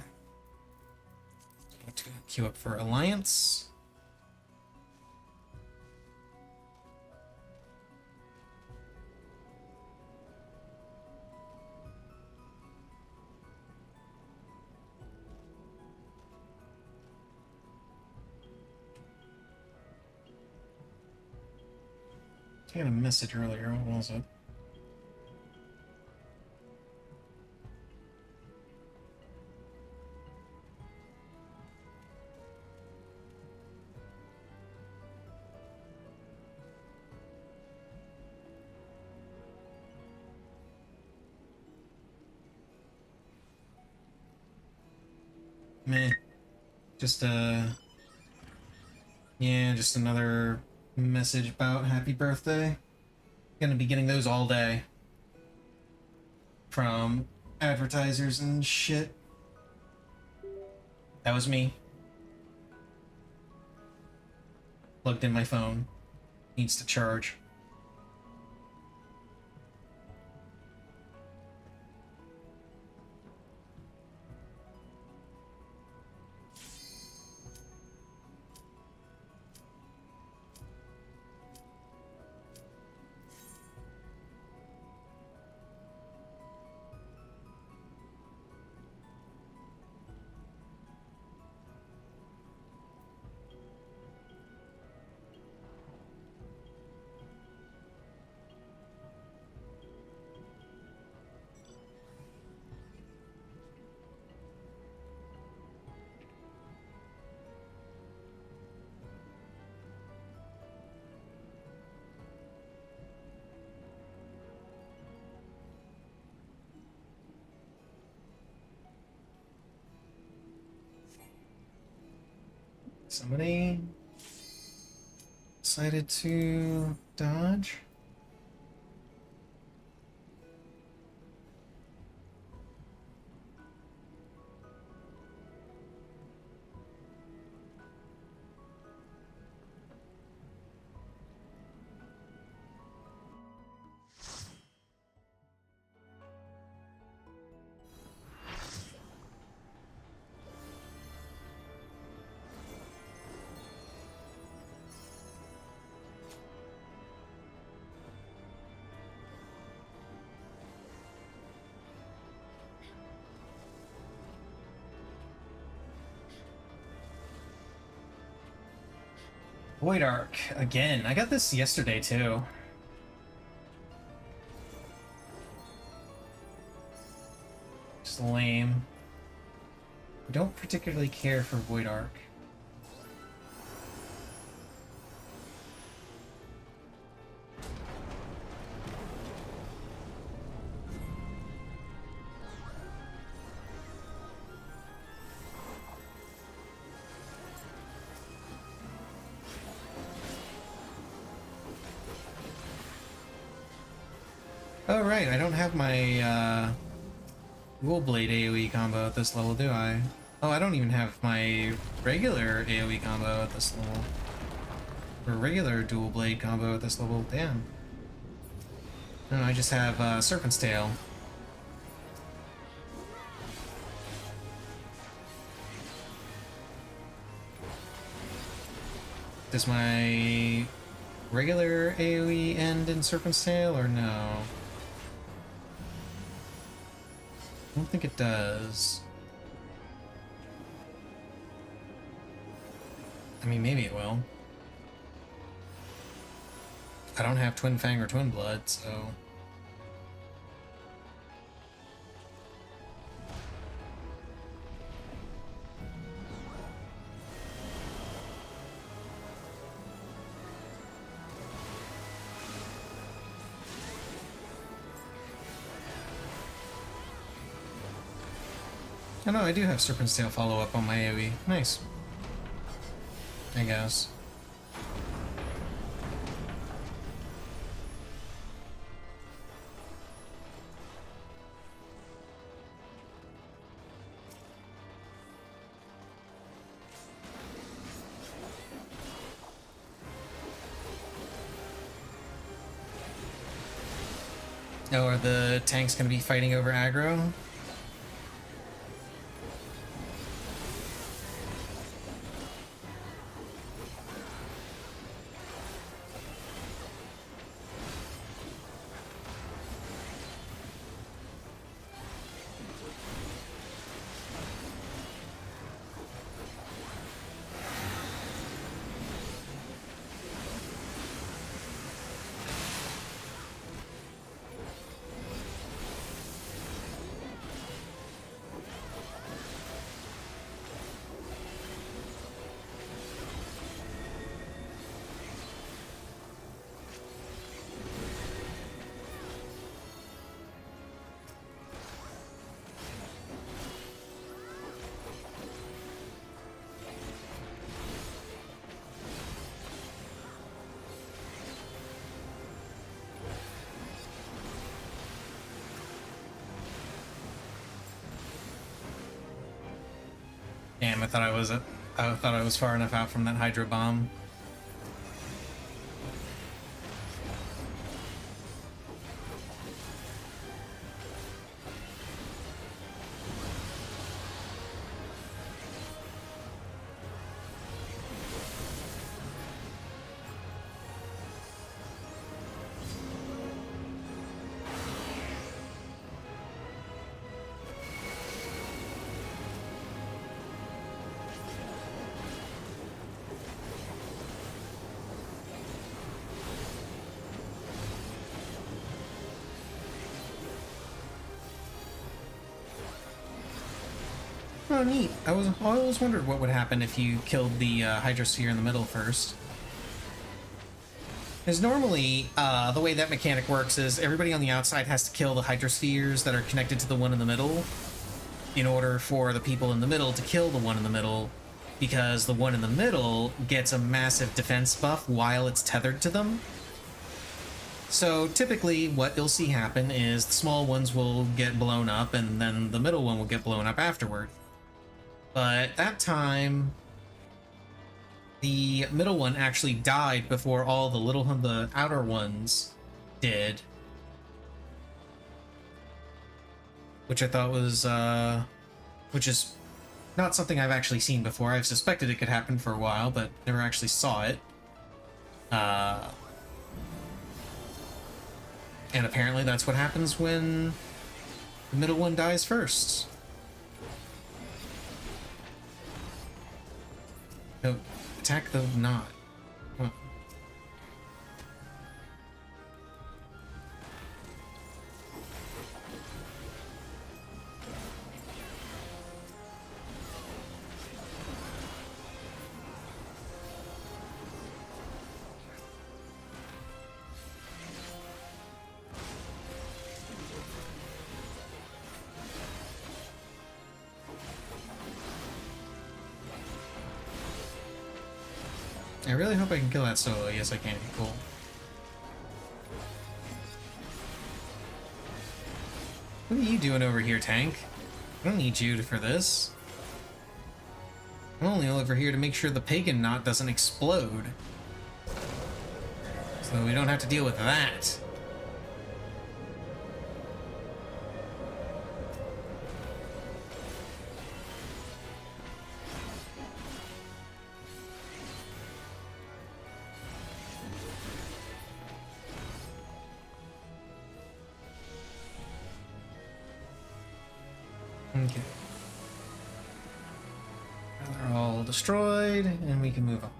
To queue up for Alliance. I got a message earlier. What was it? Meh. Just yeah, just another message about happy birthday. Gonna be getting those all day. From advertisers and shit. That was me. Plugged in my phone. Needs to charge. Somebody decided to dodge. Void Arc again. I got this yesterday too. Just lame. I don't particularly care for Void Arc. Oh right, I don't have my Dual Blade AoE combo at this level, do I? Oh, I don't even have my regular AoE combo at this level. Or regular Dual Blade combo at this level, damn. No, I just have Serpent's Tail. Does my regular AoE end in Serpent's Tail, or no? I don't think it does. I mean, maybe it will. I don't have Twin Fang or Twin Blood, so... Oh no, I do have Serpent's Tail follow-up on my AoE. Nice. I guess. Oh, are the tanks gonna be fighting over aggro? Damn, I thought I was far enough out from that hydro bomb. Oh, neat. I always wondered what would happen if you killed the Hydrosphere in the middle first. Because normally, the way that mechanic works is everybody on the outside has to kill the Hydrospheres that are connected to the one in the middle in order for the people in the middle to kill the one in the middle, because the one in the middle gets a massive defense buff while it's tethered to them. So typically what you'll see happen is the small ones will get blown up and then the middle one will get blown up afterward. But that time, the middle one actually died before all the outer ones did. Which I thought was, which is not something I've actually seen before. I've suspected it could happen for a while, but never actually saw it. And apparently that's what happens when the middle one dies first. No, attack the knot. Huh. I really hope I can kill that solo. Yes, I can. Cool. What are you doing over here, tank? I don't need you for this. I'm only over here to make sure the pagan knot doesn't explode. So we don't have to deal with that. Okay. Now they're all destroyed, and we can move on.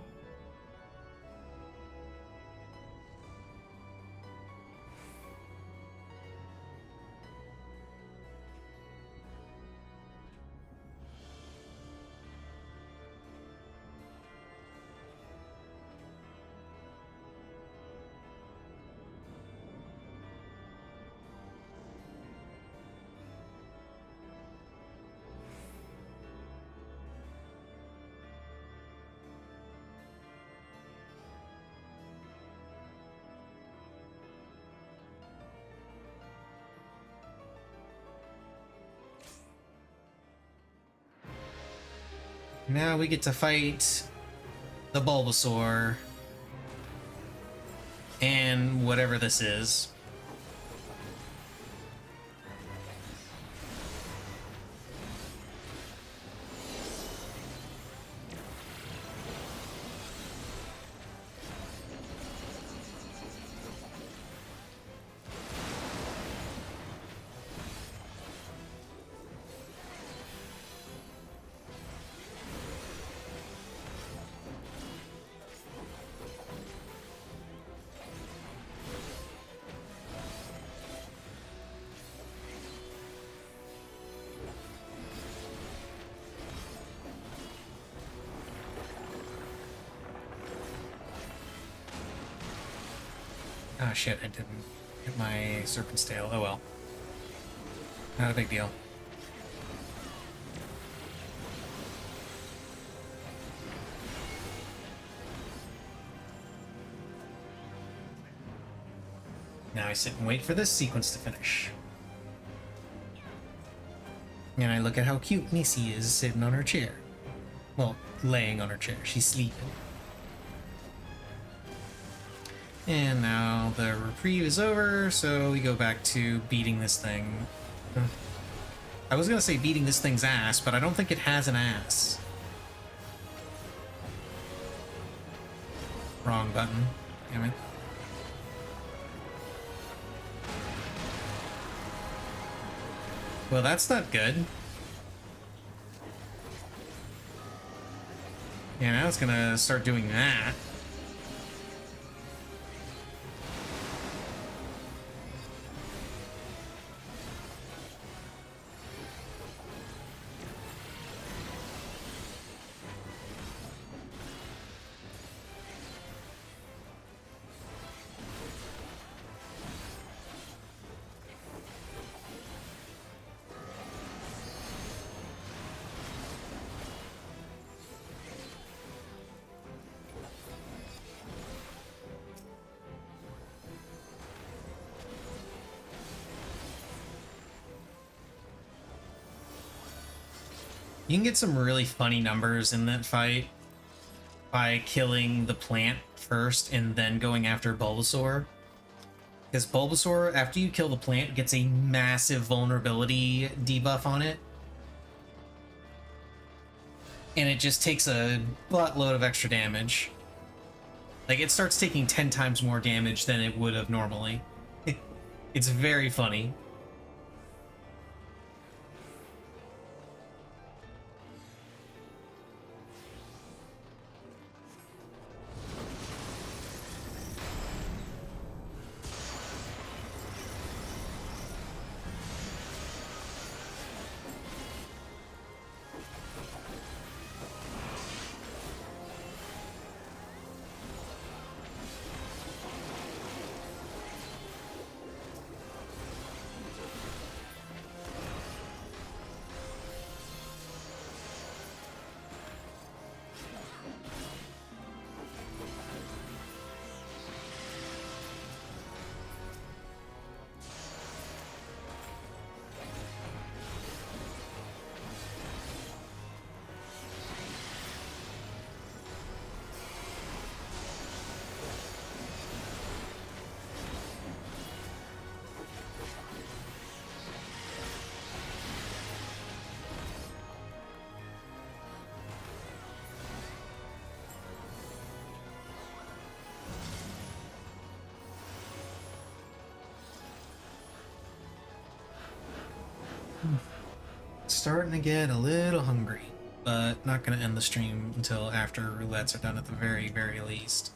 Now we get to fight the Bulbasaur and whatever this is. Ah, shit, I didn't hit my Serpent's Tail. Oh well. Not a big deal. Now I sit and wait for this sequence to finish. And I look at how cute Nisi is sitting on her chair. Well, laying on her chair. She's sleeping. And now the reprieve is over, so we go back to beating this thing. I was gonna say beating this thing's ass, but I don't think it has an ass. Wrong button. Damn it. Well, that's not good. Yeah, now it's gonna start doing that. You can get some really funny numbers in that fight by killing the plant first and then going after Bulbasaur. Because Bulbasaur, after you kill the plant, gets a massive vulnerability debuff on it. And it just takes a buttload of extra damage. Like, it starts taking 10 times more damage than it would have normally. It's very funny. Starting to get a little hungry, but not going to end the stream until after roulettes are done at the very, very least.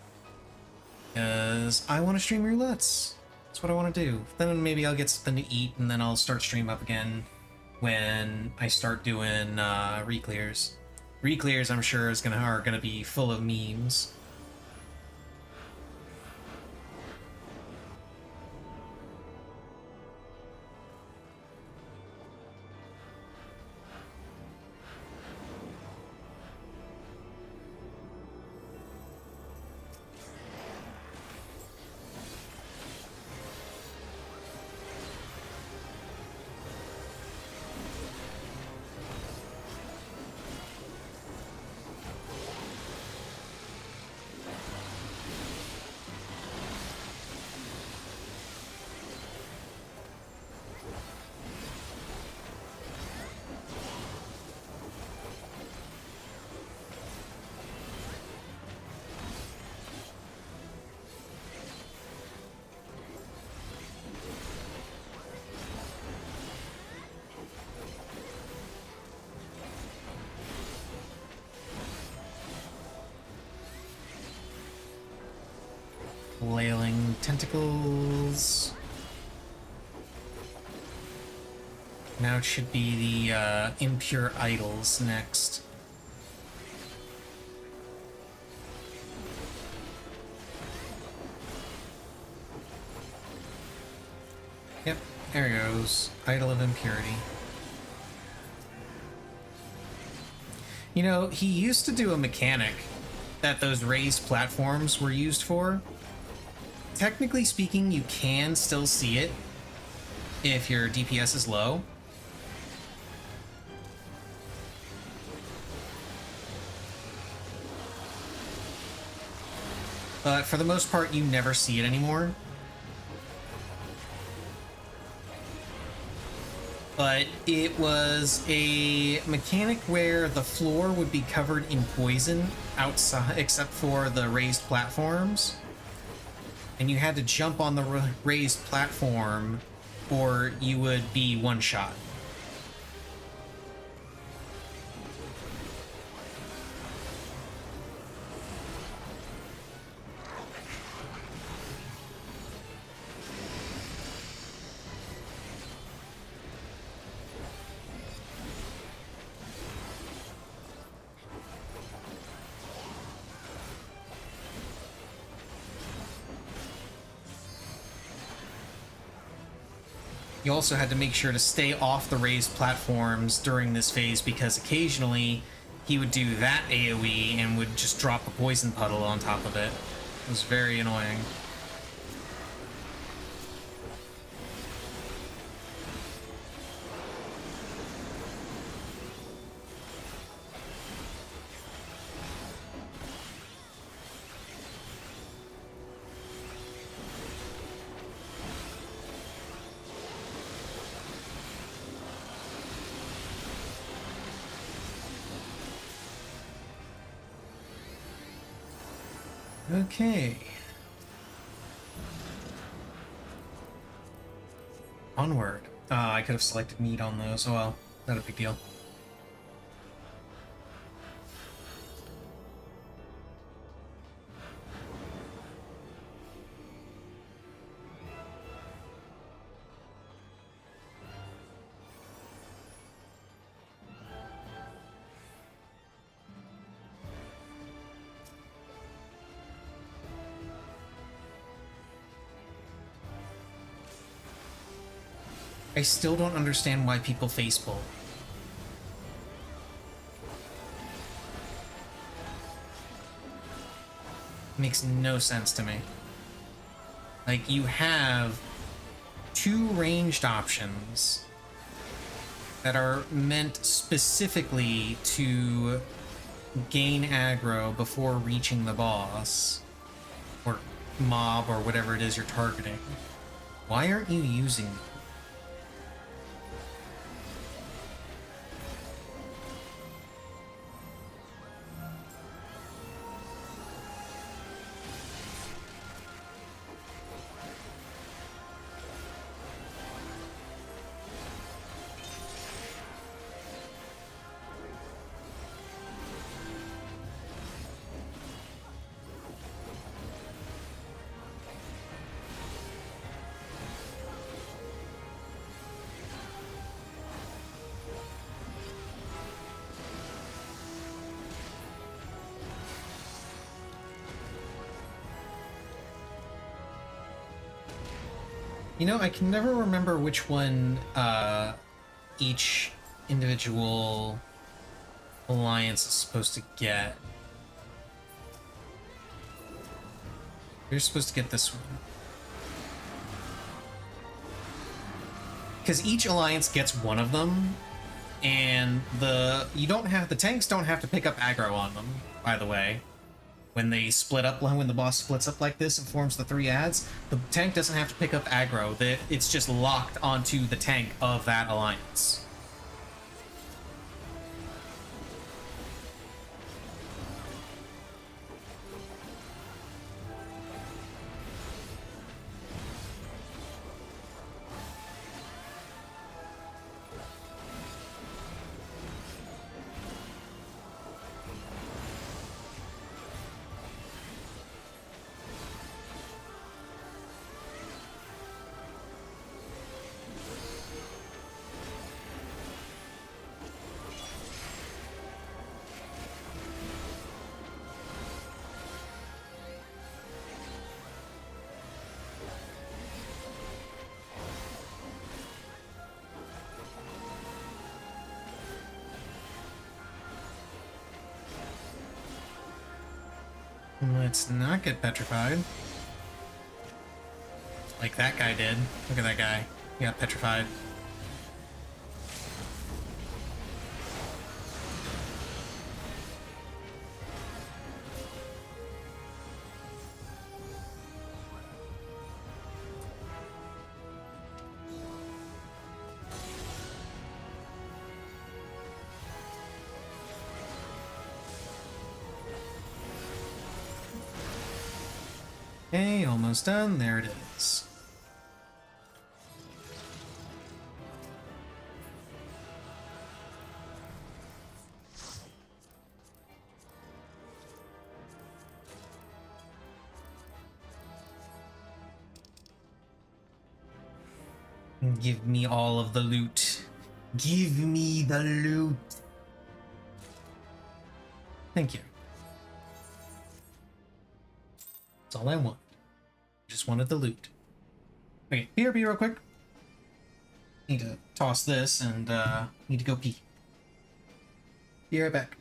Because I want to stream roulettes. That's what I want to do. Then maybe I'll get something to eat, and then I'll start stream up again when I start doing Reclears. Reclears, I'm sure, are gonna be full of memes. Flailing tentacles. Now it should be the impure idols next. Yep, there it goes. Idol of Impurity. You know, he used to do a mechanic that those raised platforms were used for. Technically speaking, you can still see it if your DPS is low. but for the most part, you never see it anymore. But it was a mechanic where the floor would be covered in poison outside, except for the raised platforms. And you had to jump on the raised platform or you would be one shot. You also had to make sure to stay off the raised platforms during this phase because occasionally he would do that AoE and would just drop a poison puddle on top of it. It was very annoying. Okay. Onward. I could have selected meat on those. Oh well, not a big deal. I still don't understand why people facepull. Makes no sense to me. Like, you have two ranged options that are meant specifically to gain aggro before reaching the boss or mob or whatever it is you're targeting. Why aren't you using them? You know, I can never remember which one each individual alliance is supposed to get. You're supposed to get this one. Because each alliance gets one of them, and the tanks don't have to pick up aggro on them, by the way. When they split up, when the boss splits up like this and forms the three adds, the tank doesn't have to pick up aggro. It's just locked onto the tank of that alliance. Let's not get petrified. Like that guy did. Look at that guy. He got petrified. Okay, almost done. There it is. Give me all of the loot. Give me the loot. Thank you. That's all I want. Just wanted the loot. Okay, BRB real quick. Need to toss this and need to go pee. Be right back.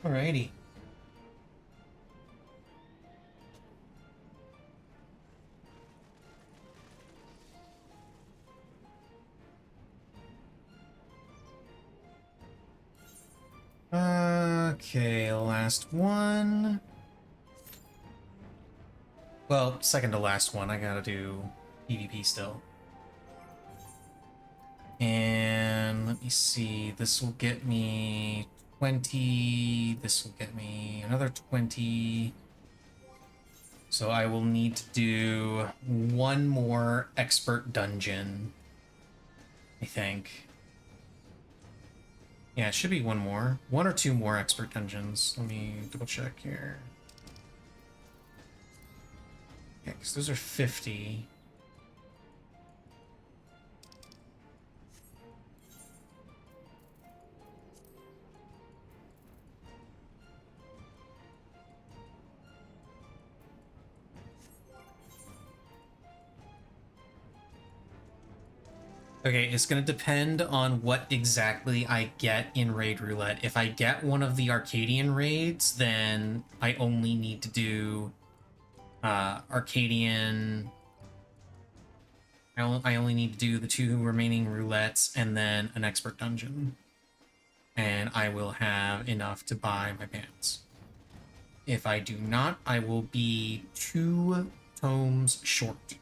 Alrighty. Okay, last one. Well, second to last one. I gotta do PvP still. And let me see. This will get me 20. This will get me another 20. So I will need to do one more expert dungeon, I think. Yeah, it should be one more. One or two more expert dungeons. Let me double check here. Yeah, because those are 50. Okay, it's going to depend on what exactly I get in Raid Roulette. If I get one of the Arcadian raids, then I only need to do Arcadian... I only need to do the two remaining roulettes and then an expert dungeon. And I will have enough to buy my pants. If I do not, I will be 2 tomes short.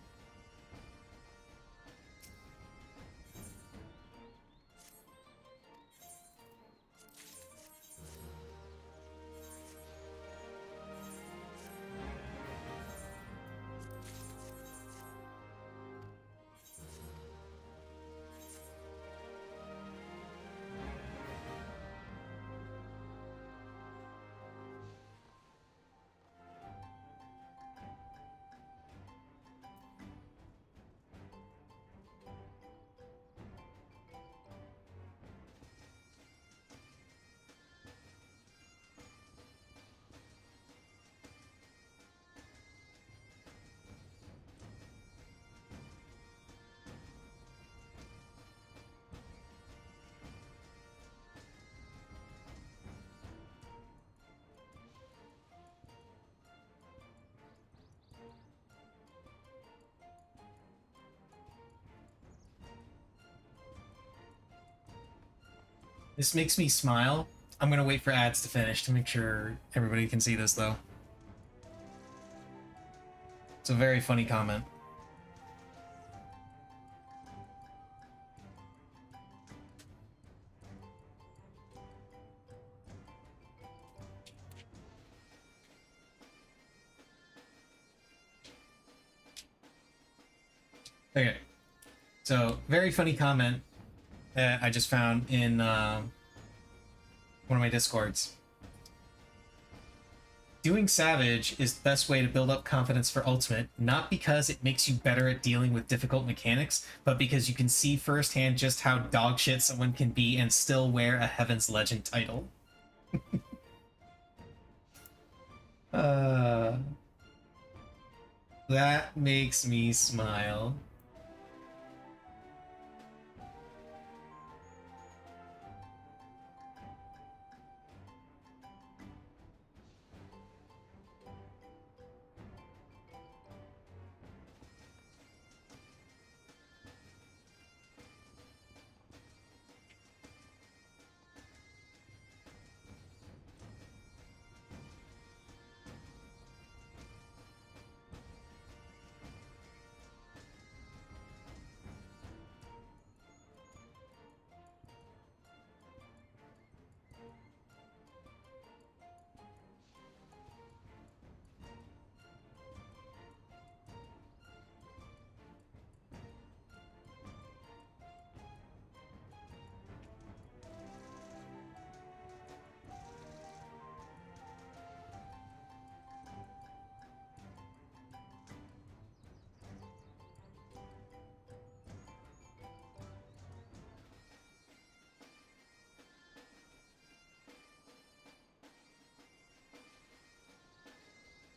This makes me smile. I'm gonna wait for ads to finish to make sure everybody can see this, though. It's a very funny comment. Okay. So, very funny comment that I just found in one of my discords. Doing Savage is the best way to build up confidence for Ultimate, not because it makes you better at dealing with difficult mechanics, but because you can see firsthand just how dogshit someone can be and still wear a Heaven's Legend title. That makes me smile.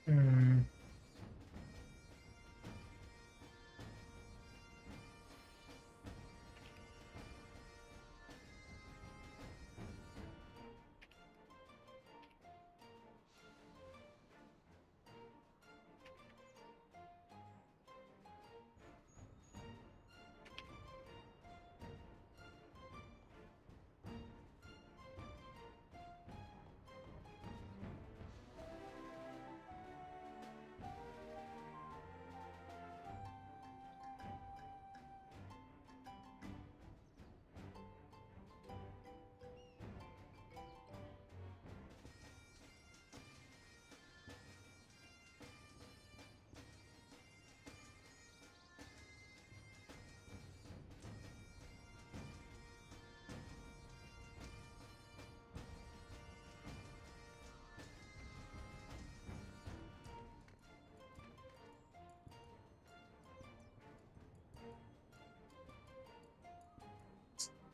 Hmm.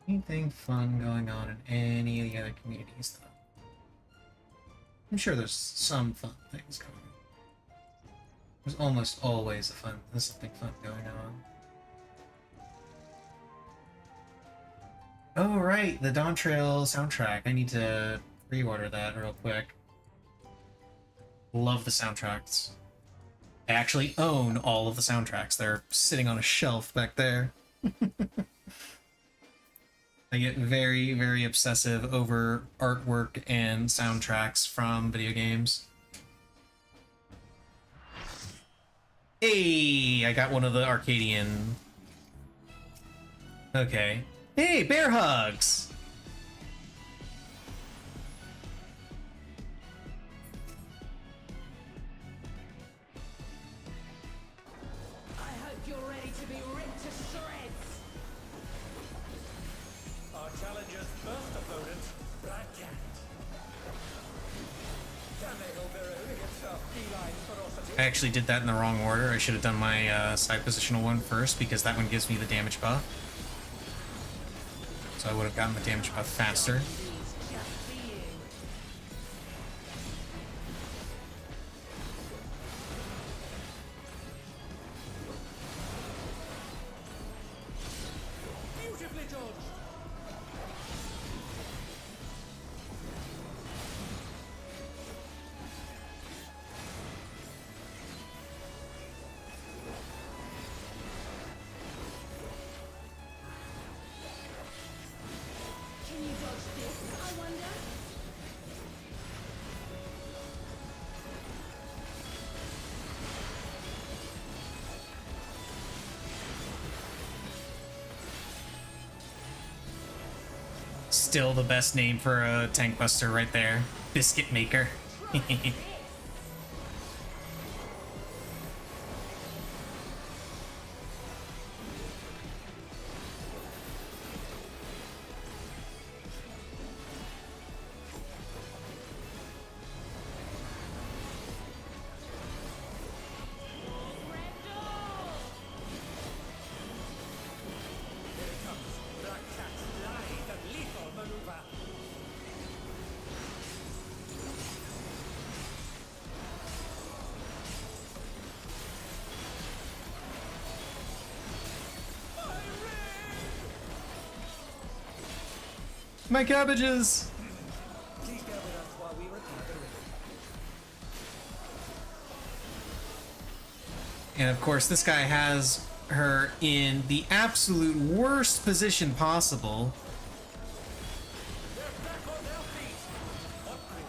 Anything fun going on in any of the other communities, though? I'm sure there's some fun things going on. There's almost always there's something fun going on. Oh, right, the Dawn Trail soundtrack. I need to reorder that real quick. Love the soundtracks. I actually own all of the soundtracks. They're sitting on a shelf back there. I get very, very obsessive over artwork and soundtracks from video games. Hey, I got one of the Arcadian. Okay. Hey, bear hugs! I hope you're ready to be ripped to shreds. Our challenger's first opponent, Black Cat. Can they hold their own against our feline ferocity? I actually did that in the wrong order. I should have done my side positional one first because that one gives me the damage buff. So I would have gotten the damage buff faster. Beautifully dodged. Can you dodge Still the best name for a tank buster right there. Biscuit maker. Here it comes. Black Cat's lithe and lethal maneuver. My cabbages! Please bear with us while we repair the ring. And of course, this guy has her in the absolute worst position possible. They're back on their feet. Upgrade.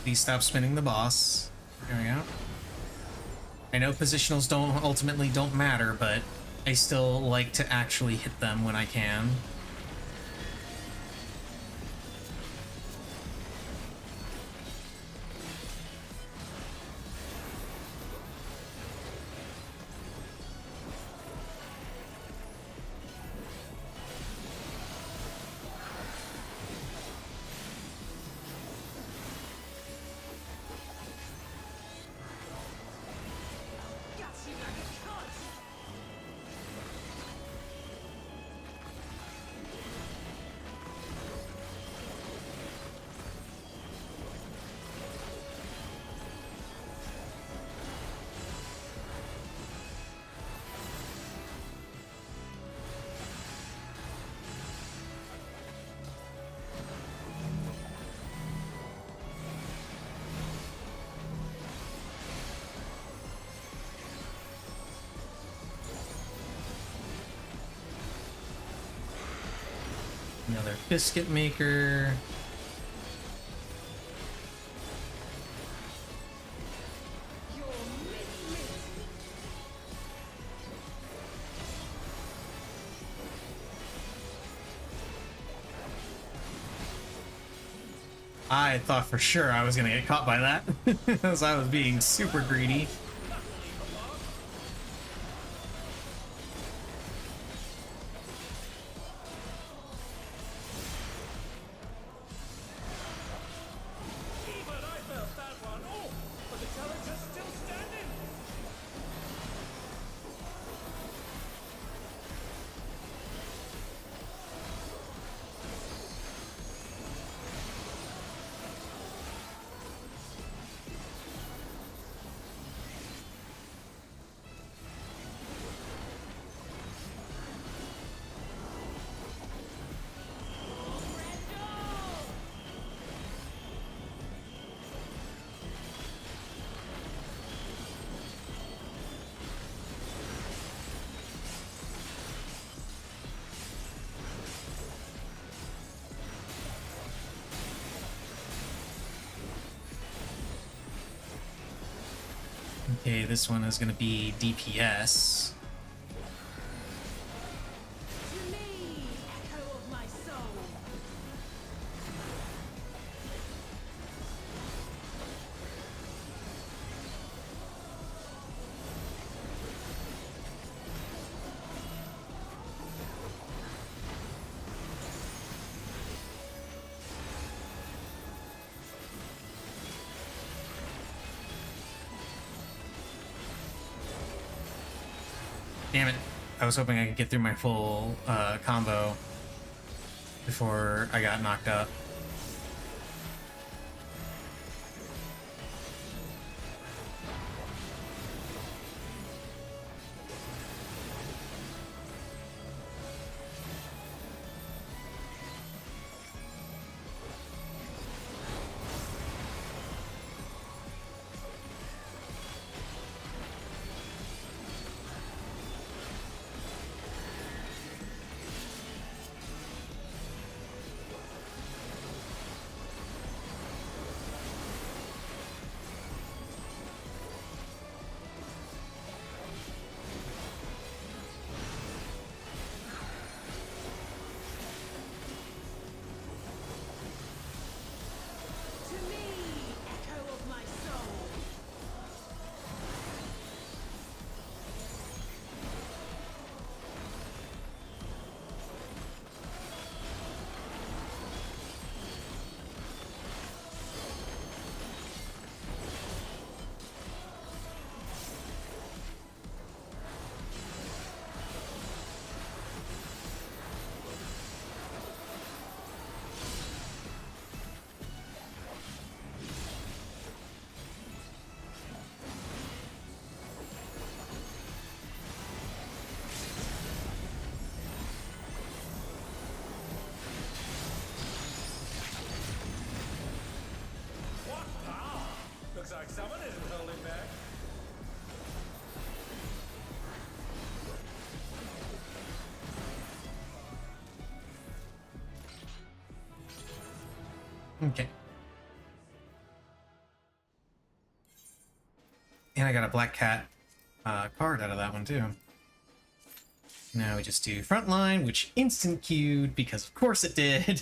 Please stop spinning the boss. There we go. I know positionals ultimately don't matter, but I still like to actually hit them when I can. Another biscuit maker. I thought for sure I was gonna get caught by that, as I was being super greedy. Even I felt that one. Oh, but the challenger's still standing. Okay, this one is gonna be DPS. To me, echo of my soul. Damn it. I was hoping I could get through my full combo before I got knocked up. Okay. And I got a black cat card out of that one too. Now we just do frontline, which instant queued because of course it did.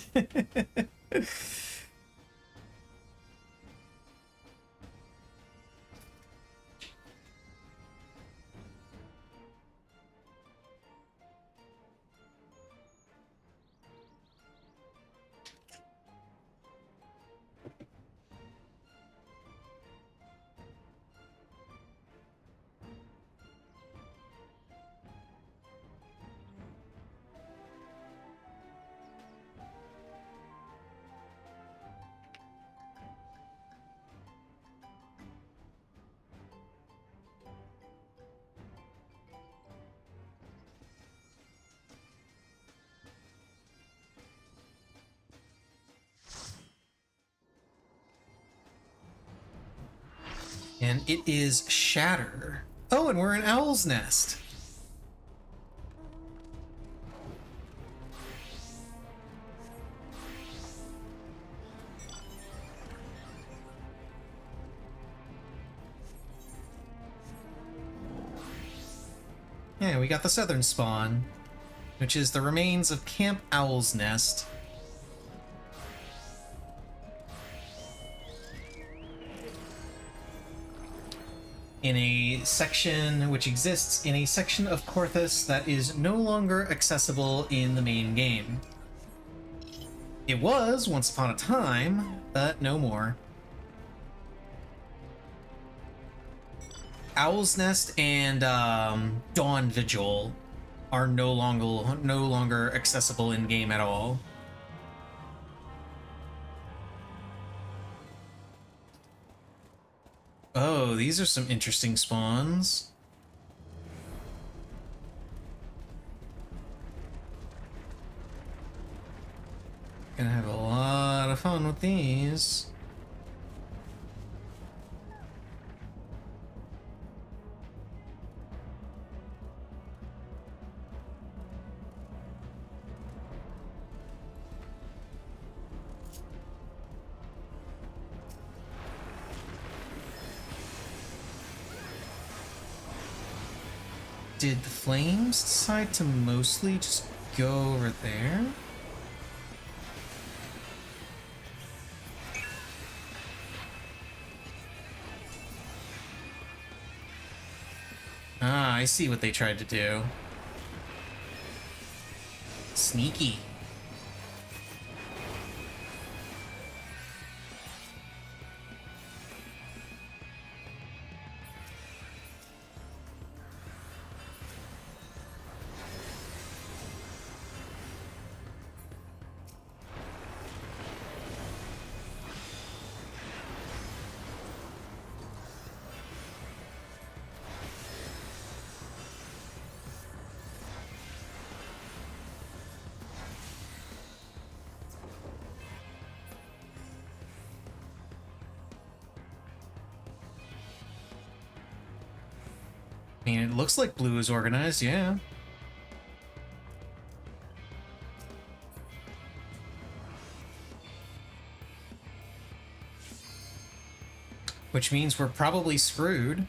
And it is Shatter. Oh, and we're in Owl's Nest. Yeah, we got the southern spawn, which is the remains of Camp Owl's Nest. In a section which exists in a section of Korthus that is no longer accessible in the main game. It was once upon a time, but no more. Owl's Nest and Dawn Vigil are no longer accessible in game at all. Oh, these are some interesting spawns. Gonna have a lot of fun with these. Did the flames decide to mostly just go over there? Ah, I see what they tried to do. Sneaky. I mean, it looks like blue is organized, yeah. Which means we're probably screwed.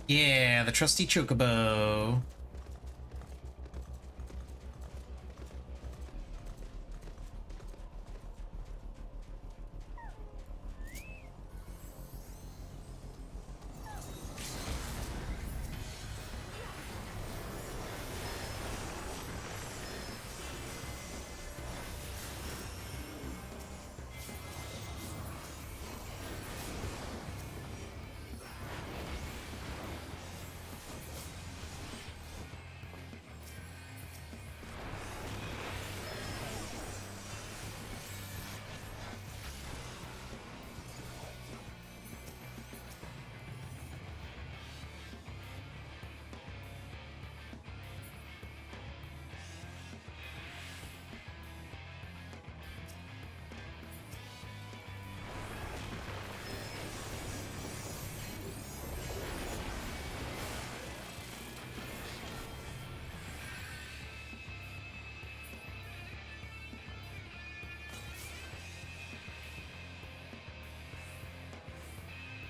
Yeah, the trusty chocobo.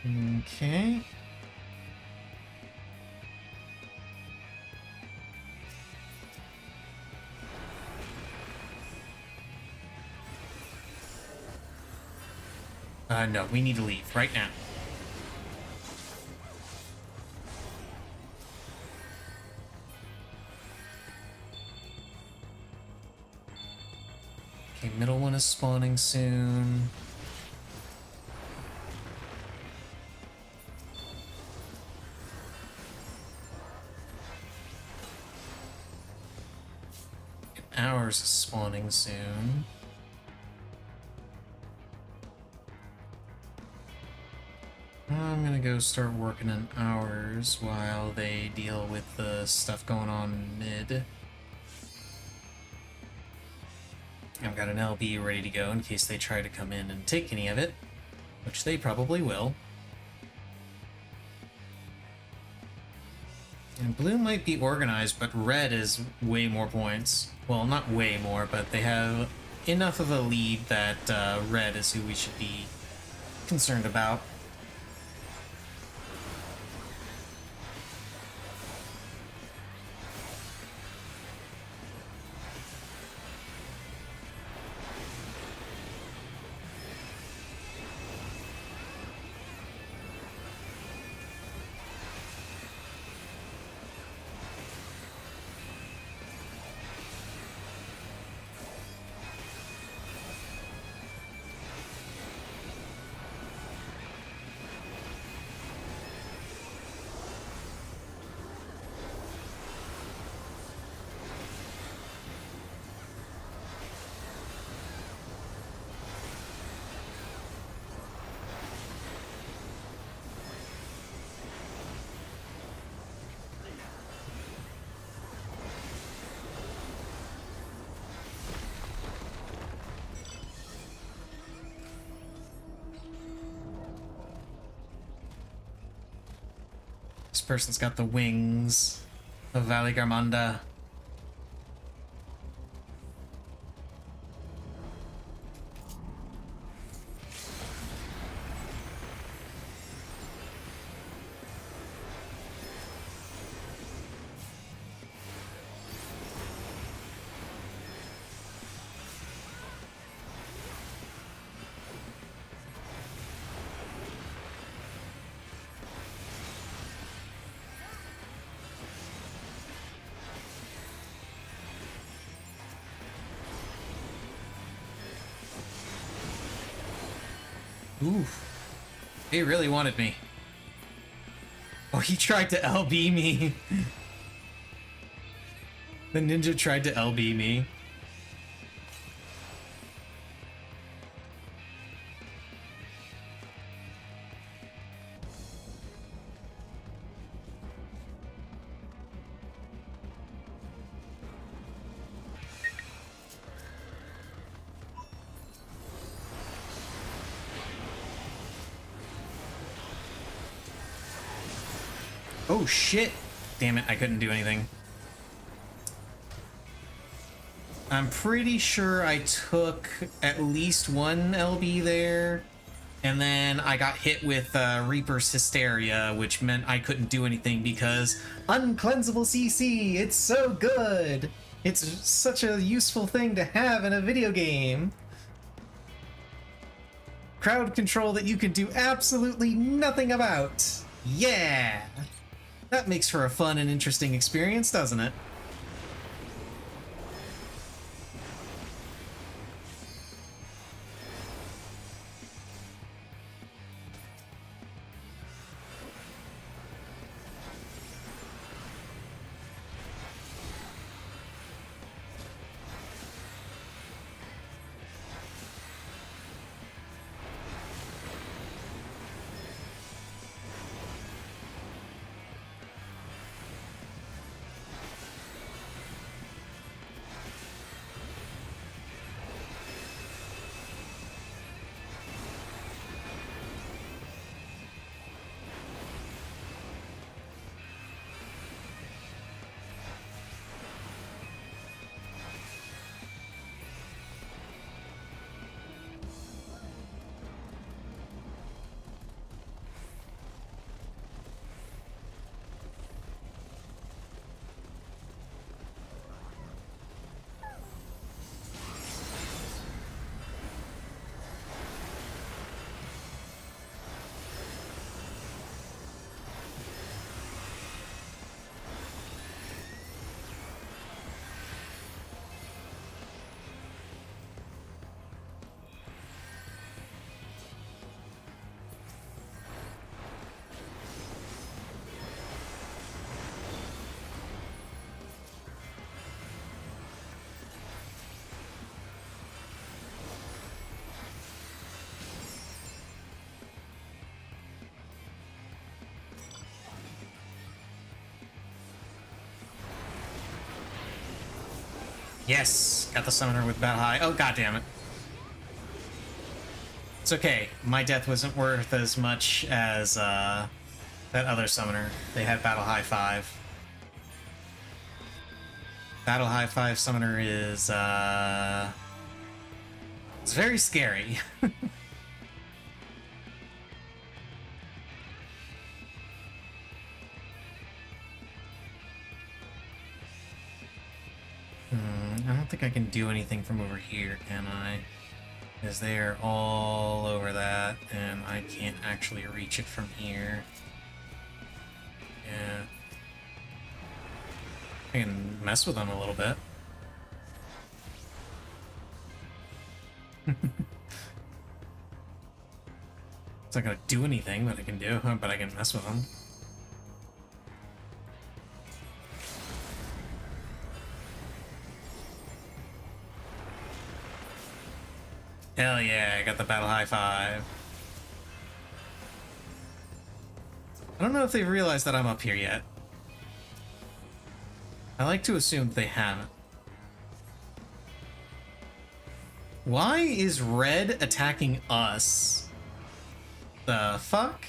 Okay. No, we need to leave right now. Okay, middle one is spawning soon. Ours is spawning soon. I'm gonna go start working on ours while they deal with the stuff going on mid. I've got an LB ready to go in case they try to come in and take any of it, which they probably will. And blue might be organized, but red is way more points. Well, not way more, but they have enough of a lead that red is who we should be concerned about. This person's got the wings of Valley Garmanda. Oof. He really wanted me. Oh, he tried to LB me. The ninja tried to LB me. Oh shit! Damn it, I couldn't do anything. I'm pretty sure I took at least one LB there, and then I got hit with Reaper's Hysteria, which meant I couldn't do anything because uncleansable CC, it's so good! It's such a useful thing to have in a video game. Crowd control that you can do absolutely nothing about. Yeah! That makes for a fun and interesting experience, doesn't it? Yes! Got the summoner with Battle High. Oh, god damn it. It's okay. My death wasn't worth as much as that other summoner. They had Battle High 5. Battle High 5 summoner is it's very scary. I don't think I can do anything from over here, can I? Because they are all over that, and I can't actually reach it from here. Yeah. I can mess with them a little bit. It's not gonna do anything that I can do, but I can mess with them. Hell yeah, I got the Battle High 5. I don't know if they've realized that I'm up here yet. I like to assume they haven't. Why is red attacking us? The fuck?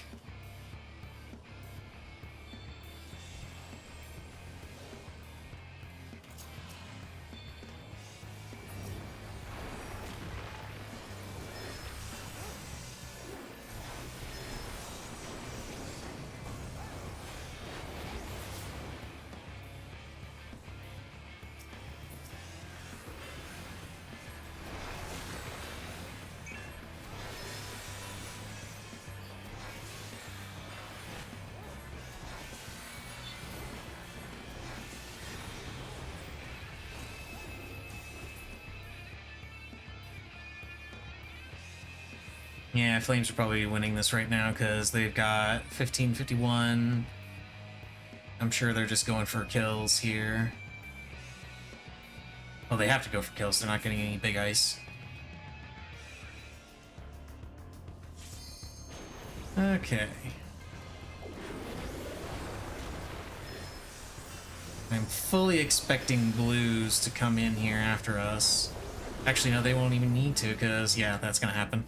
Yeah, Flames are probably winning this right now because they've got 1551. I'm sure they're just going for kills here. Well, they have to go for kills. They're not getting any big ice. Okay. I'm fully expecting blues to come in here after us. Actually, no, they won't even need to because, yeah, that's gonna happen.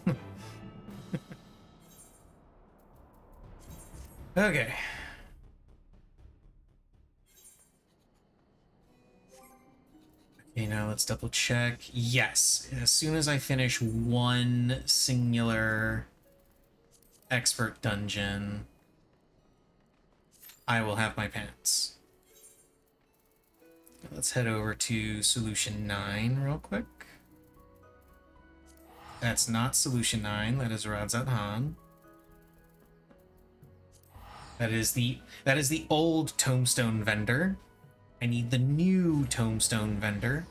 Okay. Okay, now let's double check. Yes, as soon as I finish one singular expert dungeon, I will have my pants. Let's head over to Solution 9 real quick. That's not Solution 9, that is Radzat Han. That is the old Tombstone vendor. I need the new Tombstone vendor.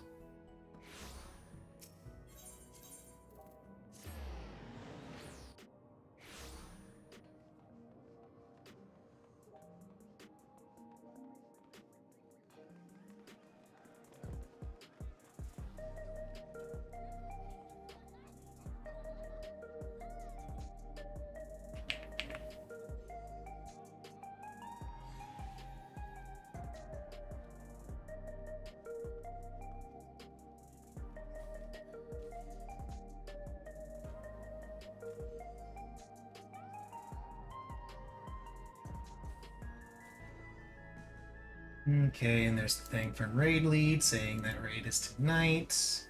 Okay, and there's the thing from Raid Lead saying that raid is tonight.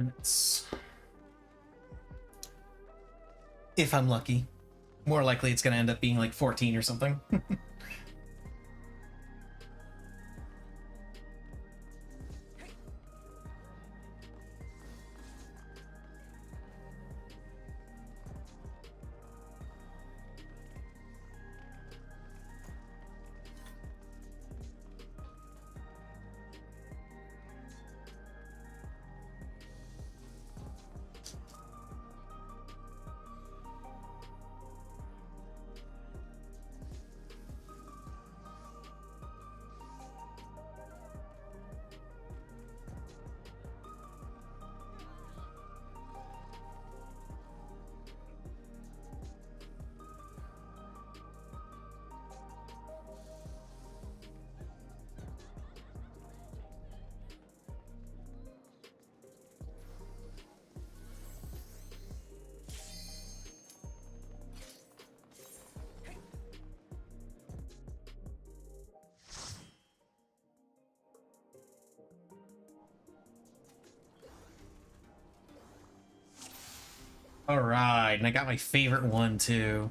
minutes. If I'm lucky. More likely it's gonna end up being like 14 or something. All right, and I got my favorite one too.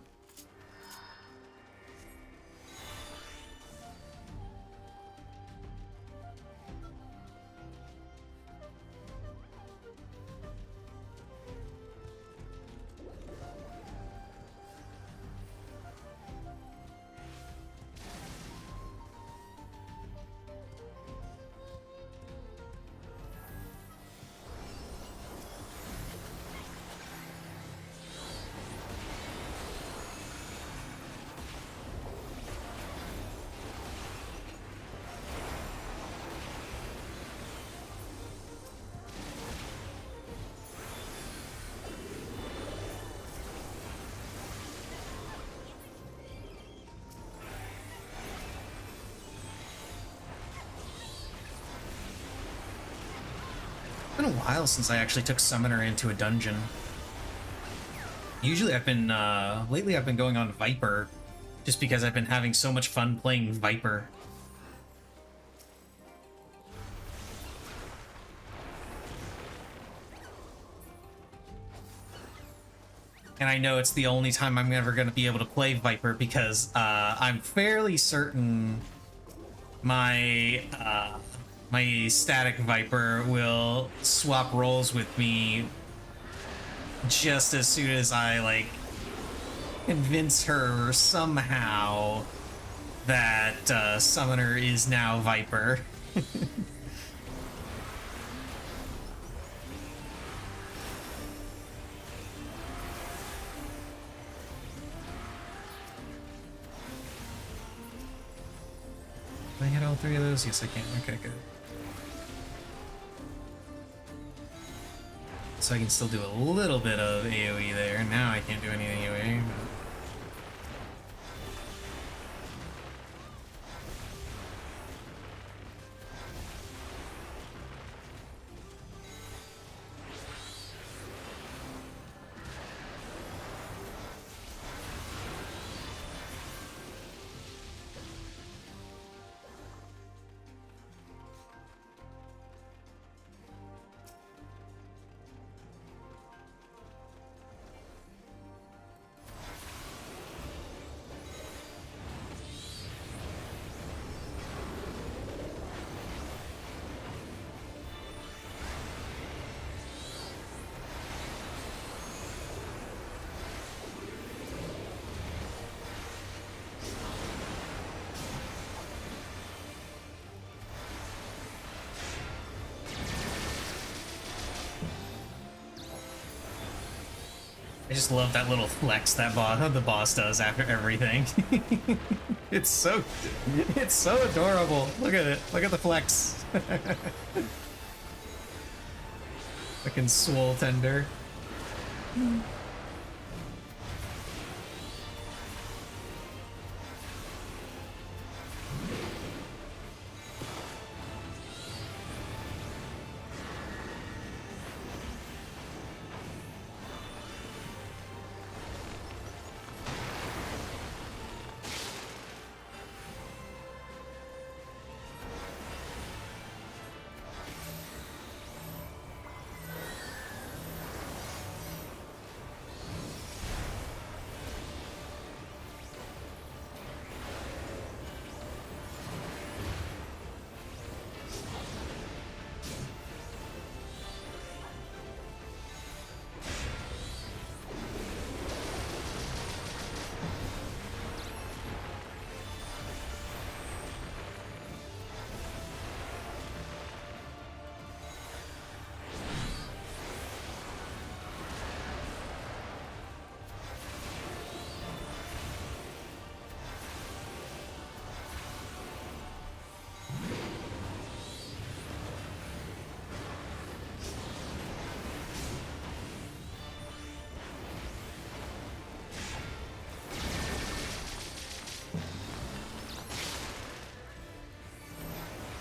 It's been a while since I actually took Summoner into a dungeon. Usually lately I've been going on Viper, just because I've been having so much fun playing Viper. And I know it's the only time I'm ever going to be able to play Viper because I'm fairly certain my my static Viper will swap roles with me just as soon as I like convince her somehow that Summoner is now Viper. Can I hit all three of those? Yes, I can. Okay, good. So I can still do a little bit of AoE there. Now I can't do any AoE. I just love that little flex that the boss does after everything. it's so adorable. Look at it. Look at the flex. Fucking swole tender.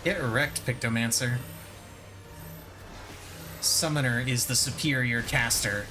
Get wrecked, Pictomancer. Summoner is the superior caster.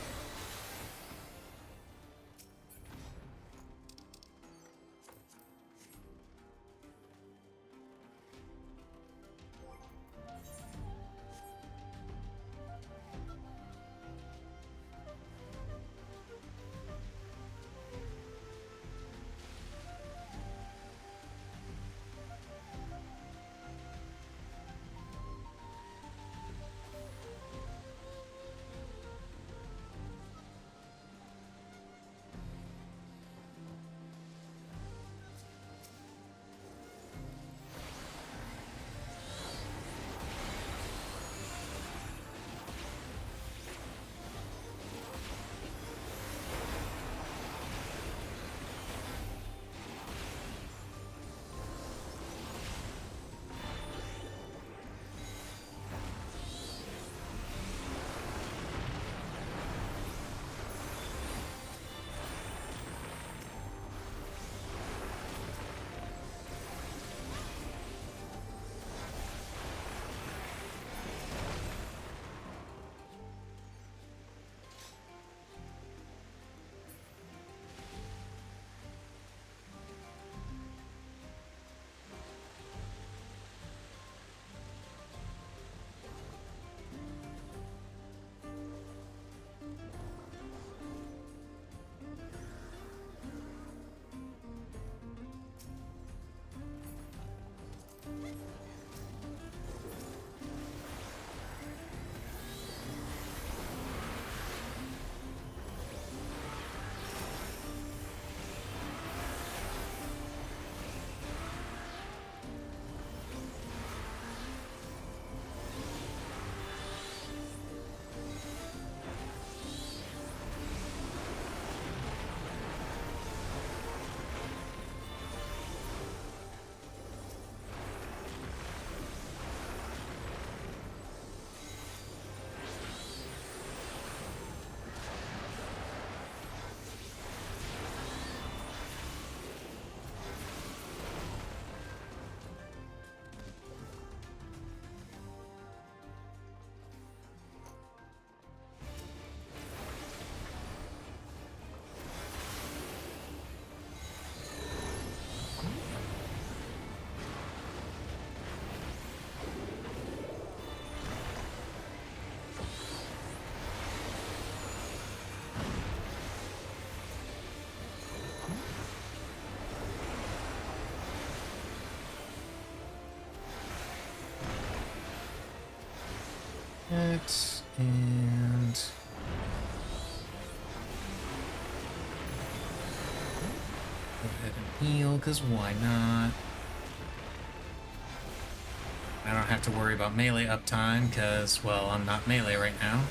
That and go ahead and heal, because why not? I don't have to worry about melee uptime, because, well, I'm not melee right now.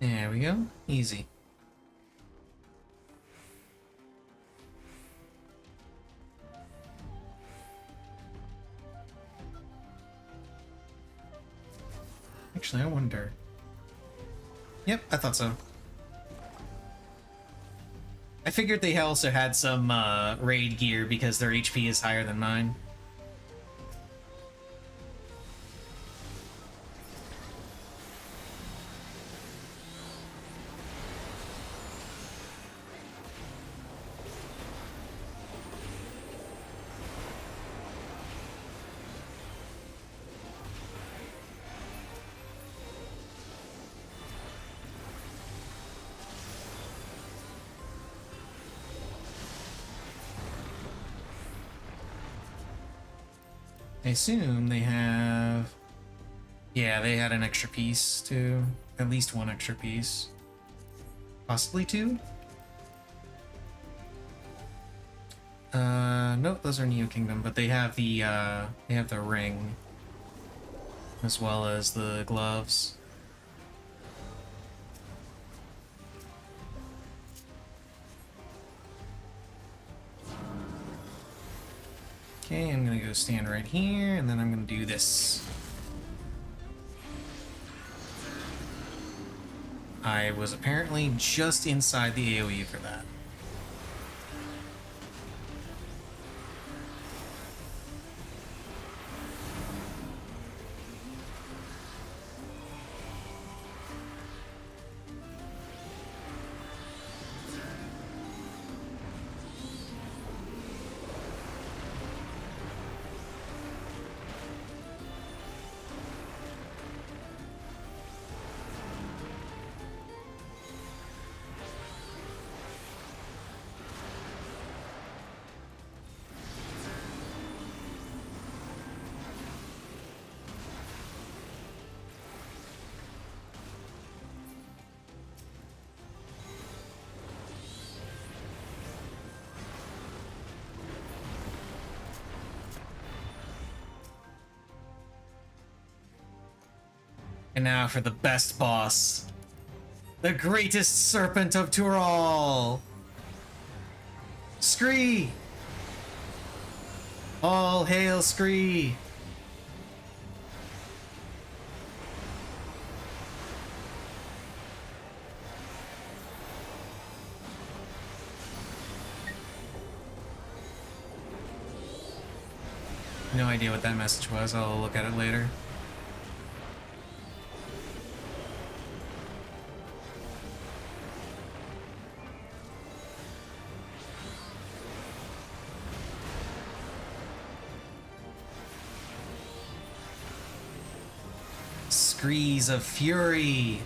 There we go. Easy. Actually, I wonder. Yep, I thought so. I figured they also had some raid gear because their HP is higher than mine. I assume they have... Yeah, they had an extra piece too. At least one extra piece. Possibly two? Nope, those are Neo Kingdom, but they have the ring. As well as the gloves. Okay, I'm gonna go stand right here, and then I'm gonna do this. I was apparently just inside the AoE for that. And now for the best boss. The greatest serpent of Tural! Scree! All hail Scree! No idea what that message was. I'll look at it later. Screes of Fury.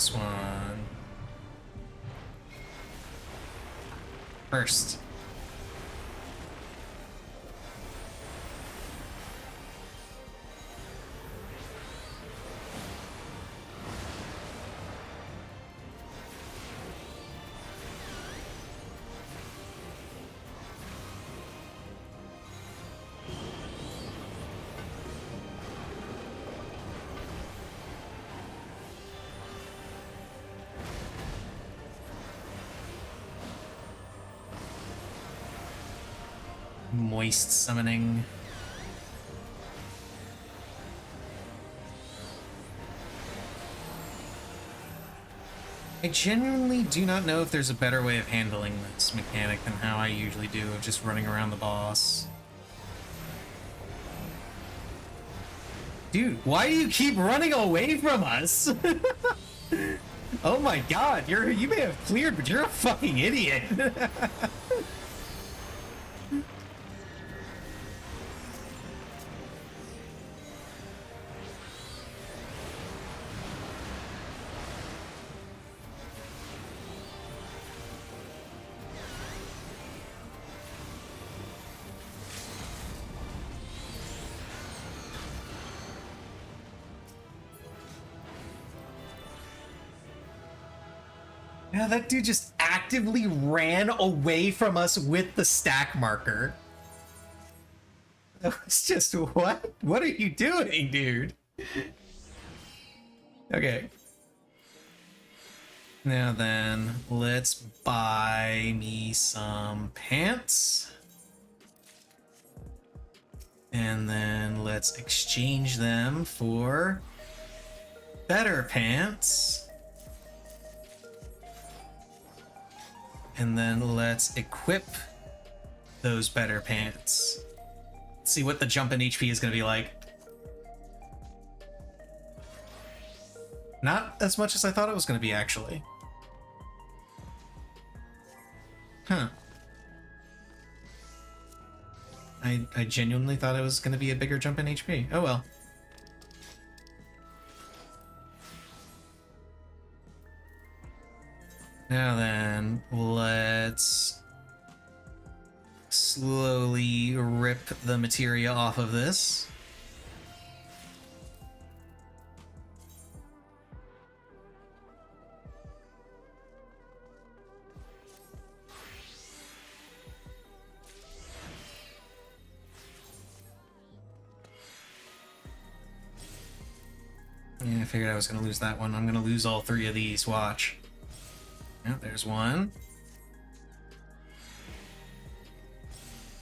This one. First. Moist summoning. I genuinely do not know if there's a better way of handling this mechanic than how I usually do, of just running around the boss. Dude, why do you keep running away from us? Oh my god, you may have cleared, but you're a fucking idiot. Yeah, that dude just actively ran away from us with the stack marker. That was just, what? What are you doing, dude? Okay. Now then, let's buy me some pants. And then let's exchange them for better pants. And then let's equip those better pants. See what the jump in HP is going to be like. Not as much as I thought it was going to be, actually. Huh. I genuinely thought it was going to be a bigger jump in HP. Oh well. Now then, let's slowly rip the materia off of this. Yeah, I figured I was going to lose that one. I'm going to lose all three of these. Watch. Yeah, there's one.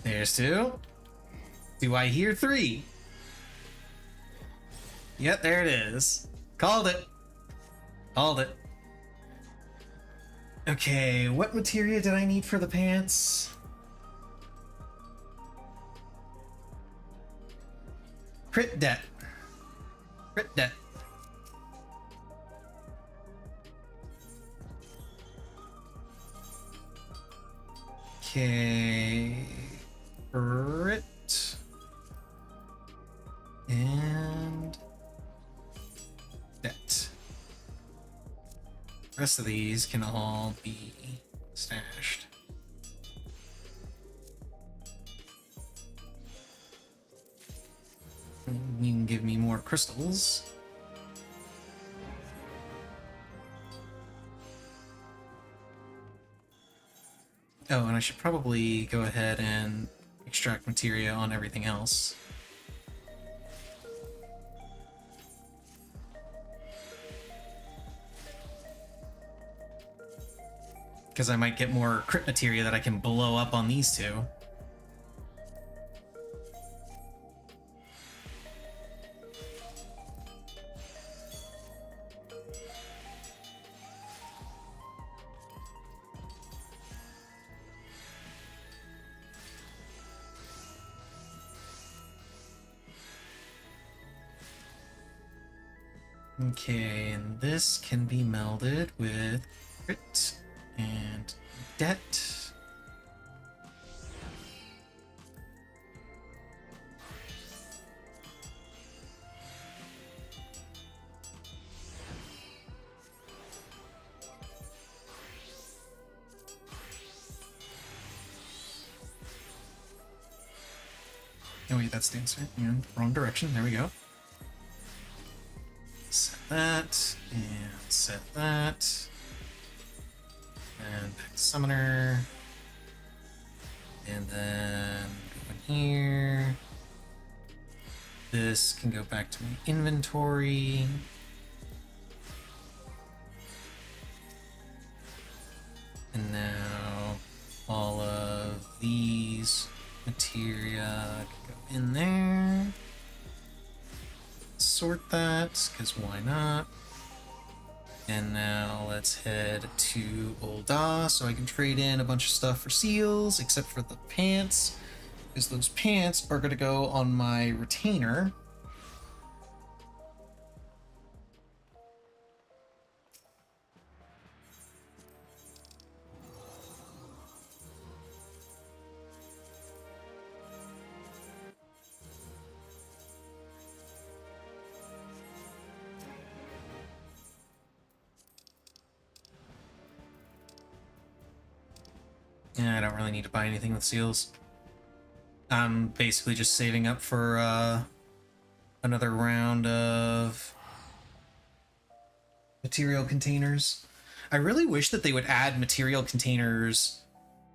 There's two. Do I hear three? Yep, there it is. Called it. Called it. Okay, what materia did I need for the pants? Crit debt. Crit debt. Okay, crit and debt. The rest of these can all be stashed. You can give me more crystals. Oh, and I should probably go ahead and extract materia on everything else. Because I might get more crit materia that I can blow up on these two. Okay, and this can be melded with crit and debt. Oh wait, that's the answer. Yeah, wrong direction. There we go. Set that, and set that. And back to summoner. And then go in here. This can go back to my inventory. And now all of these materia can go in there. Sort that, because why not? And now let's head to Ul'dah so I can trade in a bunch of stuff for seals, except for the pants, because those pants are going to go on my retainer. Yeah, I don't really need to buy anything with seals. I'm basically just saving up for another round of material containers. I really wish that they would add material containers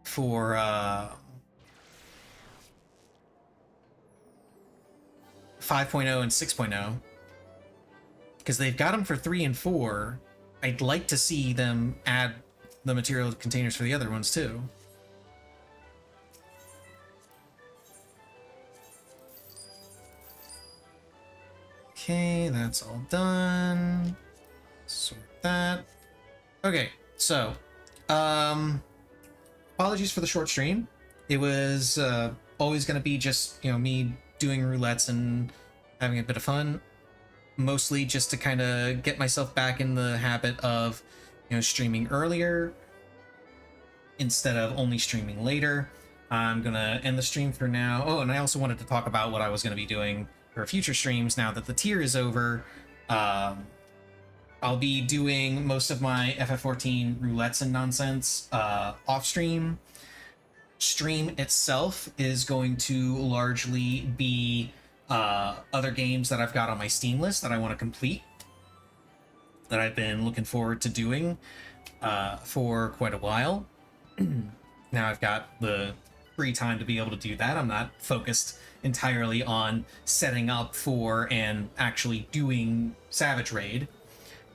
for 5.0 and 6.0, because they've got them for 3 and 4. I'd like to see them add the material containers for the other ones too. Okay, that's all done. Sort that. Okay, so, apologies for the short stream. It was always going to be just, me doing roulettes and having a bit of fun. Mostly just to kind of get myself back in the habit of, streaming earlier instead of only streaming later. I'm going to end the stream for now. Oh, and I also wanted to talk about what I was going to be doing for future streams now that the tier is over. I'll be doing most of my FF14 roulettes and nonsense off stream. Stream itself is going to largely be other games that I've got on my Steam list that I want to complete, that I've been looking forward to doing for quite a while. Now I've got the free time to be able to do that. I'm not focused entirely on setting up for and actually doing Savage Raid.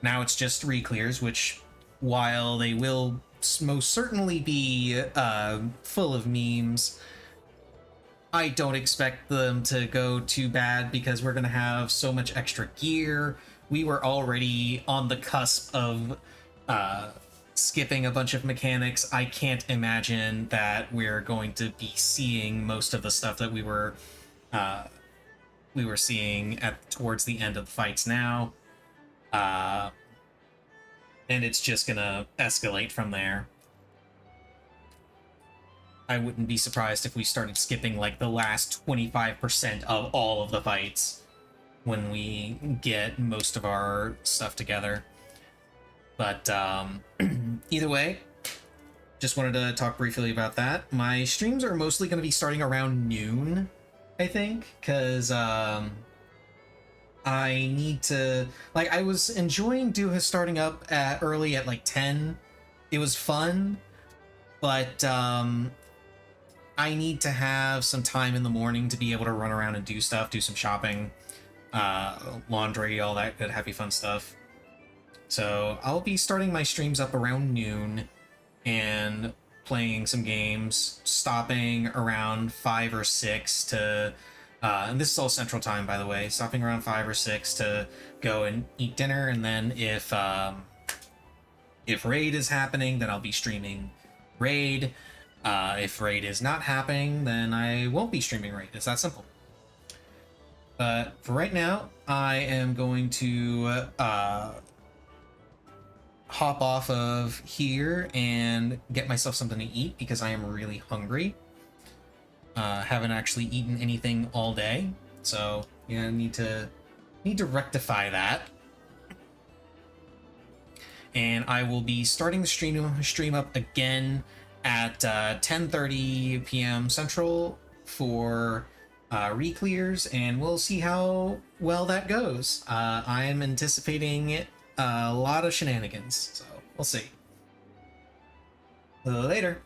Now it's just Reclears, which, while they will most certainly be full of memes, I don't expect them to go too bad because we're going to have so much extra gear. We were already on the cusp of skipping a bunch of mechanics. I can't imagine that we're going to be seeing most of the stuff that we were seeing towards the end of the fights now. And it's just gonna escalate from there. I wouldn't be surprised if we started skipping like the last 25% of all of the fights when we get most of our stuff together. But either way, just wanted to talk briefly about that. My streams are mostly going to be starting around noon, I think, because I need to, like, I was enjoying starting up early at like 10. It was fun, but I need to have some time in the morning to be able to run around and do stuff, do some shopping, laundry, all that good happy fun stuff. So I'll be starting my streams up around noon and playing some games, stopping around 5 or 6 to and this is all Central Time, by the way, stopping around 5 or 6 to go and eat dinner, and then if Raid is happening, then I'll be streaming Raid. If Raid is not happening, then I won't be streaming Raid. It's that simple. But for right now, I am going to hop off of here and get myself something to eat because I am really hungry. Haven't actually eaten anything all day, so yeah, need to rectify that. And I will be starting the stream up again at 10:30 p.m. Central for Reclears, and we'll see how well that goes. I am anticipating a lot of shenanigans, so we'll see. Later.